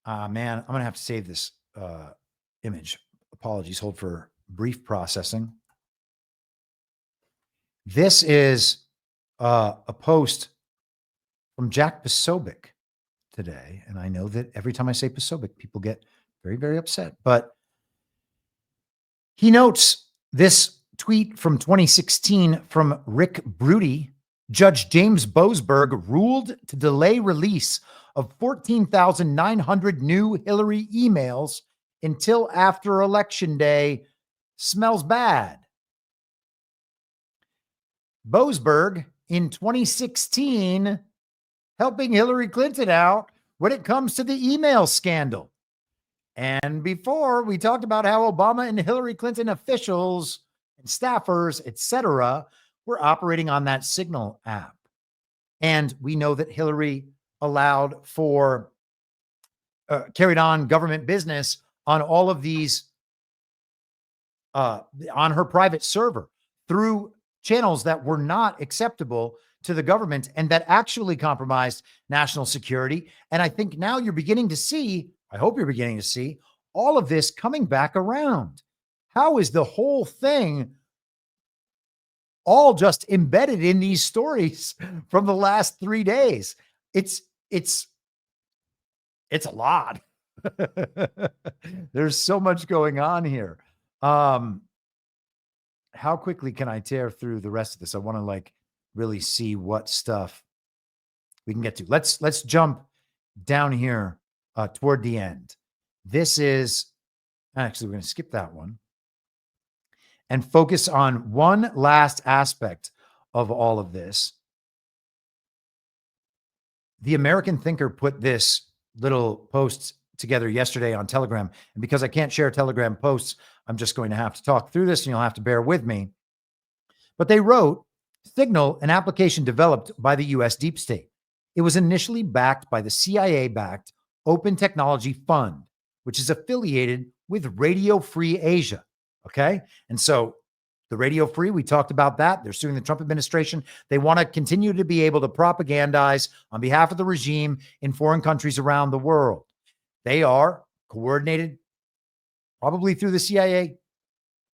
Man, I'm going to have to save this image. Apologies, hold for brief processing. This is a post from Jack Posobiec today. And I know that every time I say Posobiec, people get very, very upset. But he notes this tweet from 2016 from Rick Brudy. Judge James Boasberg ruled to delay release of 14,900 new Hillary emails until after Election Day. Smells bad. Boasberg in 2016 helping Hillary Clinton out when it comes to the email scandal. And before, we talked about how Obama and Hillary Clinton officials and staffers, etc., were operating on that Signal app. And we know that Hillary allowed for, carried on government business on all of these, on her private server through channels that were not acceptable to the government and that actually compromised national security. And I think now you're beginning to see, I hope you're beginning to see, all of this coming back around. How is the whole thing all just embedded in these stories from the last 3 days? It's a lot. There's so much going on here. How quickly can I tear through the rest of this? I want to really see what stuff we can get to. Let's jump down here toward the end. This is actually, we're going to skip that one and focus on one last aspect of all of this. The American Thinker put this little post together yesterday on Telegram. And because I can't share Telegram posts, I'm just going to have to talk through this and you'll have to bear with me. But they wrote, Signal, an application developed by the US deep state. It was initially backed by the CIA-backed Open Technology Fund, which is affiliated with Radio Free Asia. Okay. And so the Radio Free, we talked about that. They're suing the Trump administration. They want to continue to be able to propagandize on behalf of the regime in foreign countries around the world. They are coordinated probably through the CIA,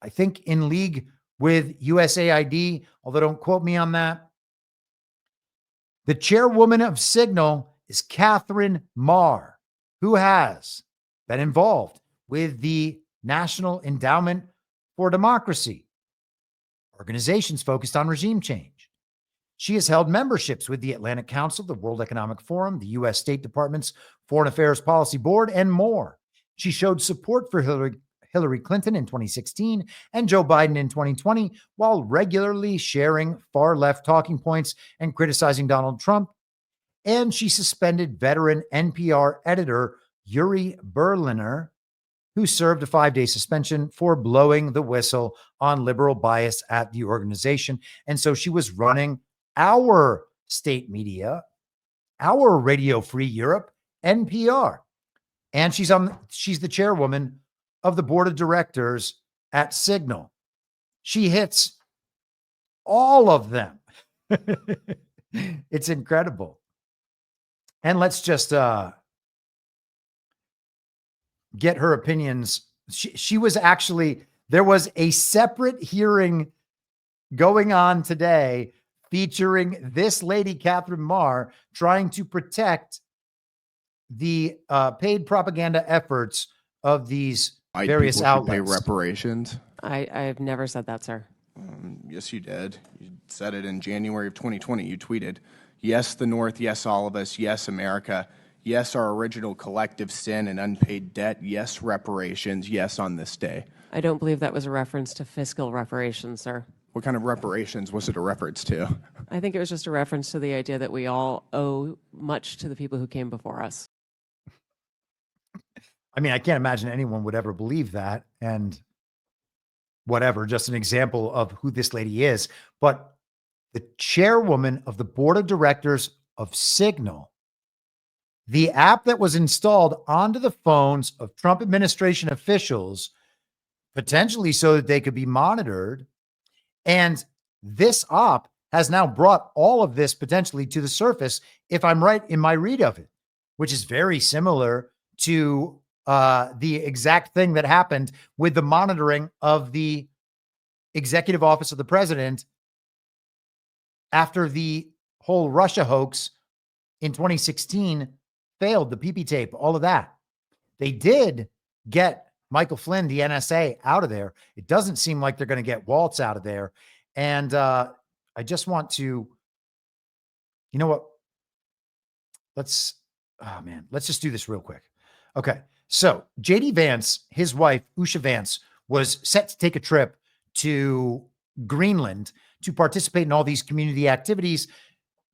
I think in league with USAID, although don't quote me on that. The chairwoman of Signal is Catherine Marr, who has been involved with the National Endowment for Democracy, organizations focused on regime change. She has held memberships with the Atlantic Council, the World Economic Forum, the U.S. State Department's Foreign Affairs Policy Board, and more. She showed support for Hillary Clinton in 2016 and Joe Biden in 2020, while regularly sharing far-left talking points and criticizing Donald Trump. And she suspended veteran NPR editor Yuri Berliner, who served a 5-day suspension for blowing the whistle on liberal bias at the organization. And so she was running our state media, our Radio Free Europe, NPR. And she's the chairwoman of the board of directors at Signal. She hits all of them. It's incredible. And let's just get her opinions. She was actually, there was a separate hearing going on today featuring this lady, Catherine Marr, trying to protect the paid propaganda efforts of these various outlets. Pay reparations. I've never said that, sir. Yes, you did. You said it in January of 2020. You tweeted, yes, the North, yes, all of us, yes, America, yes, our original collective sin and unpaid debt, yes, reparations, yes, on this day. I don't believe that was a reference to fiscal reparations, sir. What kind of reparations was it a reference to? I think it was just a reference to the idea that we all owe much to the people who came before us. I mean, I can't imagine anyone would ever believe that. And whatever, just an example of who this lady is. But the chairwoman of the board of directors of Signal, the app that was installed onto the phones of Trump administration officials, potentially so that they could be monitored. And this op has now brought all of this potentially to the surface, if I'm right in my read of it, which is very similar to the exact thing that happened with the monitoring of the executive office of the president after the whole Russia hoax in 2016 failed, the PP tape, all of that. They did get Michael Flynn, the NSA, out of there. It doesn't seem like they're going to get Waltz out of there. And I just want to, you know what? Let's just do this real quick. Okay. So JD Vance, his wife, Usha Vance, was set to take a trip to Greenland to participate in all these community activities.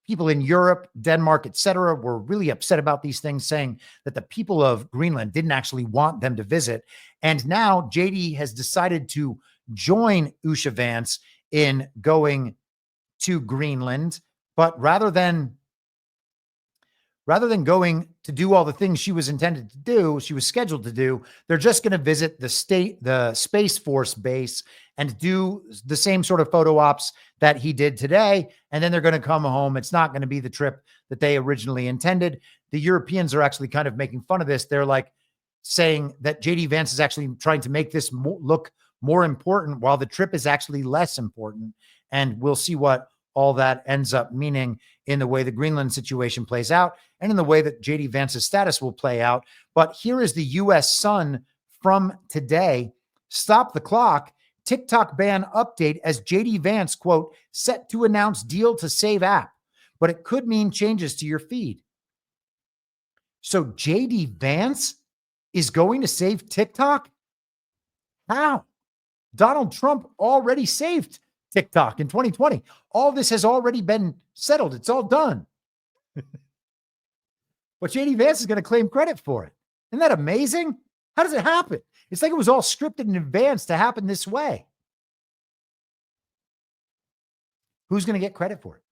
People in Europe, Denmark, etc., were really upset about these things, saying that the people of Greenland didn't actually want them to visit. And now JD has decided to join Usha Vance in going to Greenland, but rather than going to do all the things she was intended to do, she was scheduled to do, they're just going to visit the Space Force base and do the same sort of photo ops that he did today. And then they're going to come home. It's not going to be the trip that they originally intended. The Europeans are actually kind of making fun of this. They're like saying that JD Vance is actually trying to make this look more important while the trip is actually less important. And we'll see what all that ends up meaning in the way the Greenland situation plays out and in the way that JD Vance's status will play out. But here is the U.S. Sun from today. Stop the clock. TikTok ban update as JD Vance, quote, set to announce deal to save app, but it could mean changes to your feed. So JD Vance is going to save TikTok? How? Donald Trump already saved TikTok in 2020. All this has already been settled. It's all done. But JD Vance is going to claim credit for it. Isn't that amazing? How does it happen? It's like it was all scripted in advance to happen this way. Who's going to get credit for it?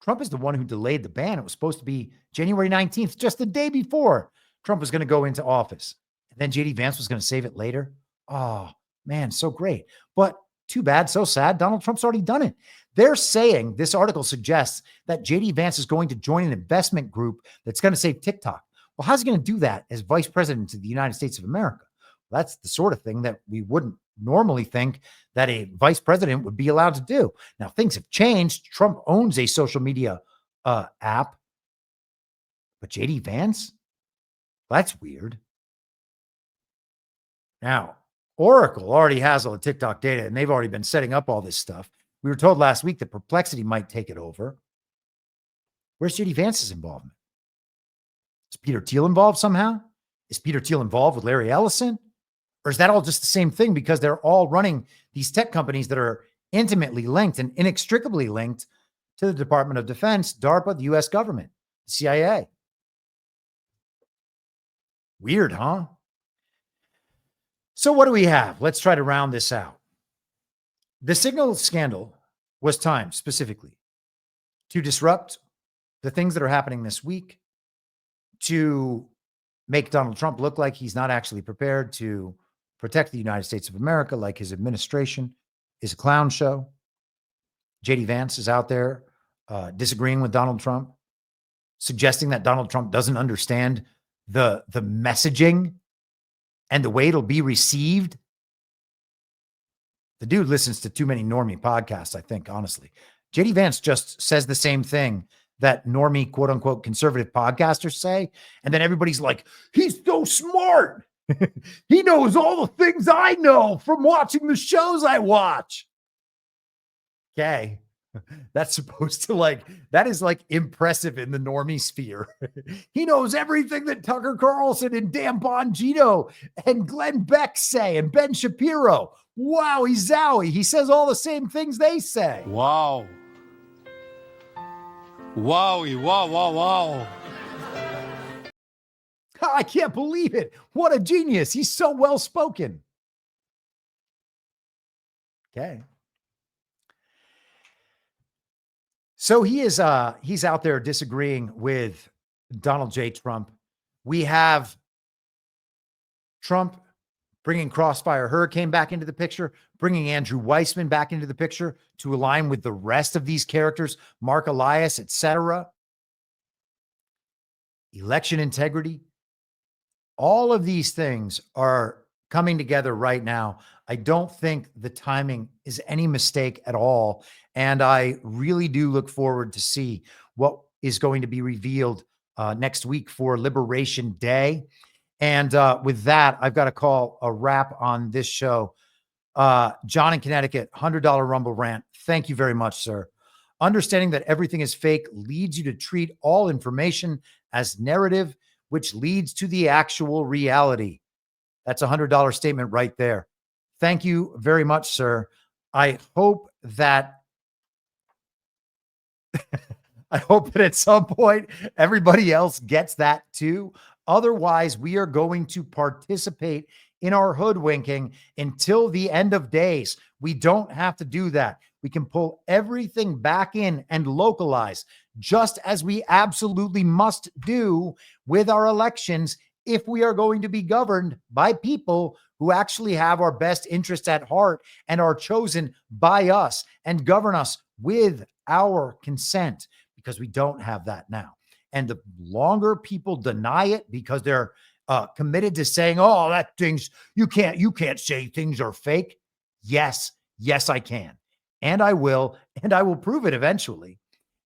Trump is the one who delayed the ban. It was supposed to be January 19th, just the day before Trump was going to go into office. And then JD Vance was going to save it later. Oh, man, so great. But too bad, so sad. Donald Trump's already done it. They're saying, this article suggests that JD Vance is going to join an investment group that's going to save TikTok. Well, how's he going to do that as vice president of the United States of America? Well, that's the sort of thing that we wouldn't normally think that a vice president would be allowed to do. Now, things have changed. Trump owns a social media app. But JD Vance? That's weird. Now, Oracle already has all the TikTok data, and they've already been setting up all this stuff. We were told last week that Perplexity might take it over. Where's JD Vance's involvement? Is Peter Thiel involved somehow? Is Peter Thiel involved with Larry Ellison? Or is that all just the same thing because they're all running these tech companies that are intimately linked and inextricably linked to the Department of Defense, DARPA, the U.S. government, the CIA? Weird, huh? So what do we have? Let's try to round this out. The Signal scandal was timed specifically to disrupt the things that are happening this week, to make Donald Trump look like he's not actually prepared to protect the United States of America, like his administration is a clown show. JD Vance is out there disagreeing with Donald Trump, suggesting that Donald Trump doesn't understand the messaging and the way it'll be received. The dude listens to too many normie podcasts, I think, honestly. JD Vance just says the same thing that normie, quote unquote, conservative podcasters say. And then everybody's like, he's so smart. He knows all the things I know from watching the shows I watch. Okay. That's supposed to that is impressive in the normie sphere. He knows everything that Tucker Carlson and Dan Bongino and Glenn Beck say and Ben Shapiro. Wow, he's zowie. He says all the same things they say. Wow. Wowie, wow, wow, wow. I can't believe it. What a genius. He's so well spoken. Okay. So he's out there disagreeing with Donald J. Trump. We have Trump bringing Crossfire Hurricane back into the picture, bringing Andrew Weissman back into the picture to align with the rest of these characters, Marc Elias, etc. Election integrity. All of these things are coming together right now. I don't think the timing is any mistake at all. And I really do look forward to see what is going to be revealed next week for Liberation Day. And with that, I've got to call a wrap on this show. John in Connecticut, $100 Rumble rant. Thank you very much, sir. Understanding that everything is fake leads you to treat all information as narrative, which leads to the actual reality. That's a $100 statement right there. Thank you very much, sir. I hope that at some point everybody else gets that too. Otherwise, we are going to participate in our hoodwinking until the end of days. We don't have to do that. We can pull everything back in and localize, just as we absolutely must do with our elections if we are going to be governed by people who actually have our best interests at heart and are chosen by us and govern us with our consent, because we don't have that now. And the longer people deny it because they're committed to saying, oh, that things, you can't say things are fake. Yes, I can. And I will prove it eventually.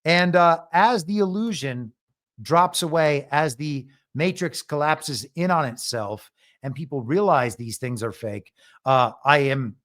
And as the illusion drops away, as the matrix collapses in on itself and people realize these things are fake, I am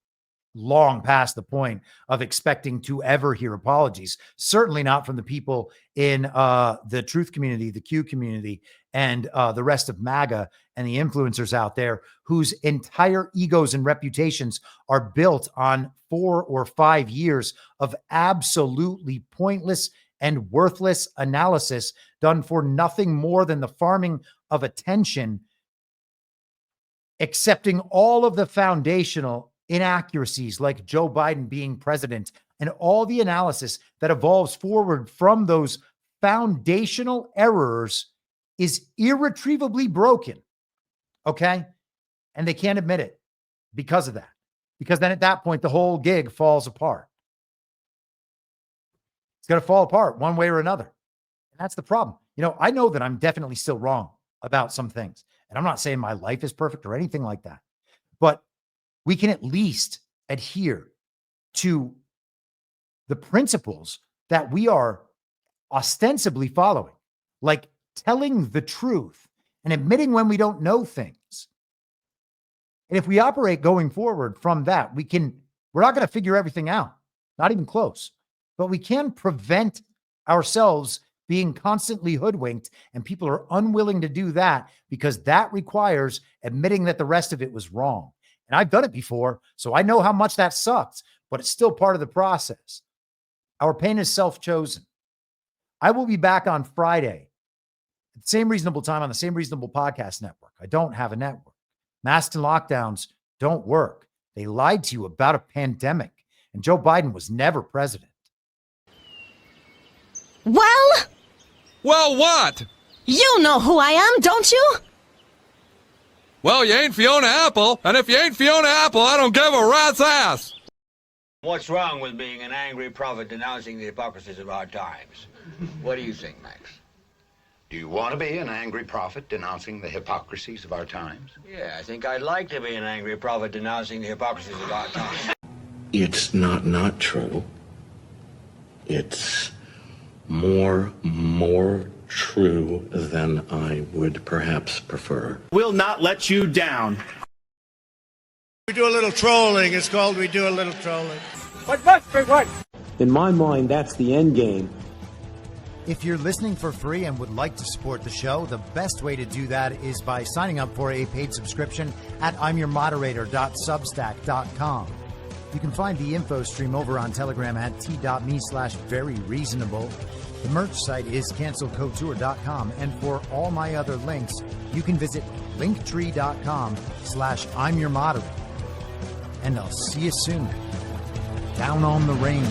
long past the point of expecting to ever hear apologies. Certainly not from the people in the truth community, the Q community, and the rest of MAGA and the influencers out there whose entire egos and reputations are built on 4 or 5 years of absolutely pointless and worthless analysis done for nothing more than the farming of attention, accepting all of the foundational inaccuracies like Joe Biden being president and all the analysis that evolves forward from those foundational errors is irretrievably broken. Okay. And they can't admit it because of that, because then at that point, the whole gig falls apart. It's going to fall apart one way or another. And that's the problem. I know that I'm definitely still wrong about some things, and I'm not saying my life is perfect or anything like that, but we can at least adhere to the principles that we are ostensibly following, like telling the truth and admitting when we don't know things. And if we operate going forward from that, we're not going to figure everything out, not even close, but we can prevent ourselves being constantly hoodwinked, and people are unwilling to do that because that requires admitting that the rest of it was wrong. And I've done it before, so I know how much that sucks, but it's still part of the process. Our pain is self-chosen. I will be back on Friday at the same reasonable time on the same reasonable podcast network. I don't have a network. Masks and lockdowns don't work. They lied to you about a pandemic, and Joe Biden was never president. Well, what? You know who I am, don't you? Well, you ain't Fiona Apple, and if you ain't Fiona Apple, I don't give a rat's ass. What's wrong with being an angry prophet denouncing the hypocrisies of our times? What do you think, Max? Do you want to be an angry prophet denouncing the hypocrisies of our times? Yeah, I think I'd like to be an angry prophet denouncing the hypocrisies of our times. It's not true. It's more true than I would perhaps prefer. Will not let you down. We do a little trolling. It's called We Do a Little Trolling. What must be what? In my mind, that's the end game. If you're listening for free and would like to support the show, the best way to do that is by signing up for a paid subscription at imyourmoderator.substack.com. You can find the info stream over on Telegram at t.me/veryreasonable. The merch site is cancelcouture.com, and for all my other links, you can visit linktree.com/imyourmoderator. And I'll see you soon. Down on the range.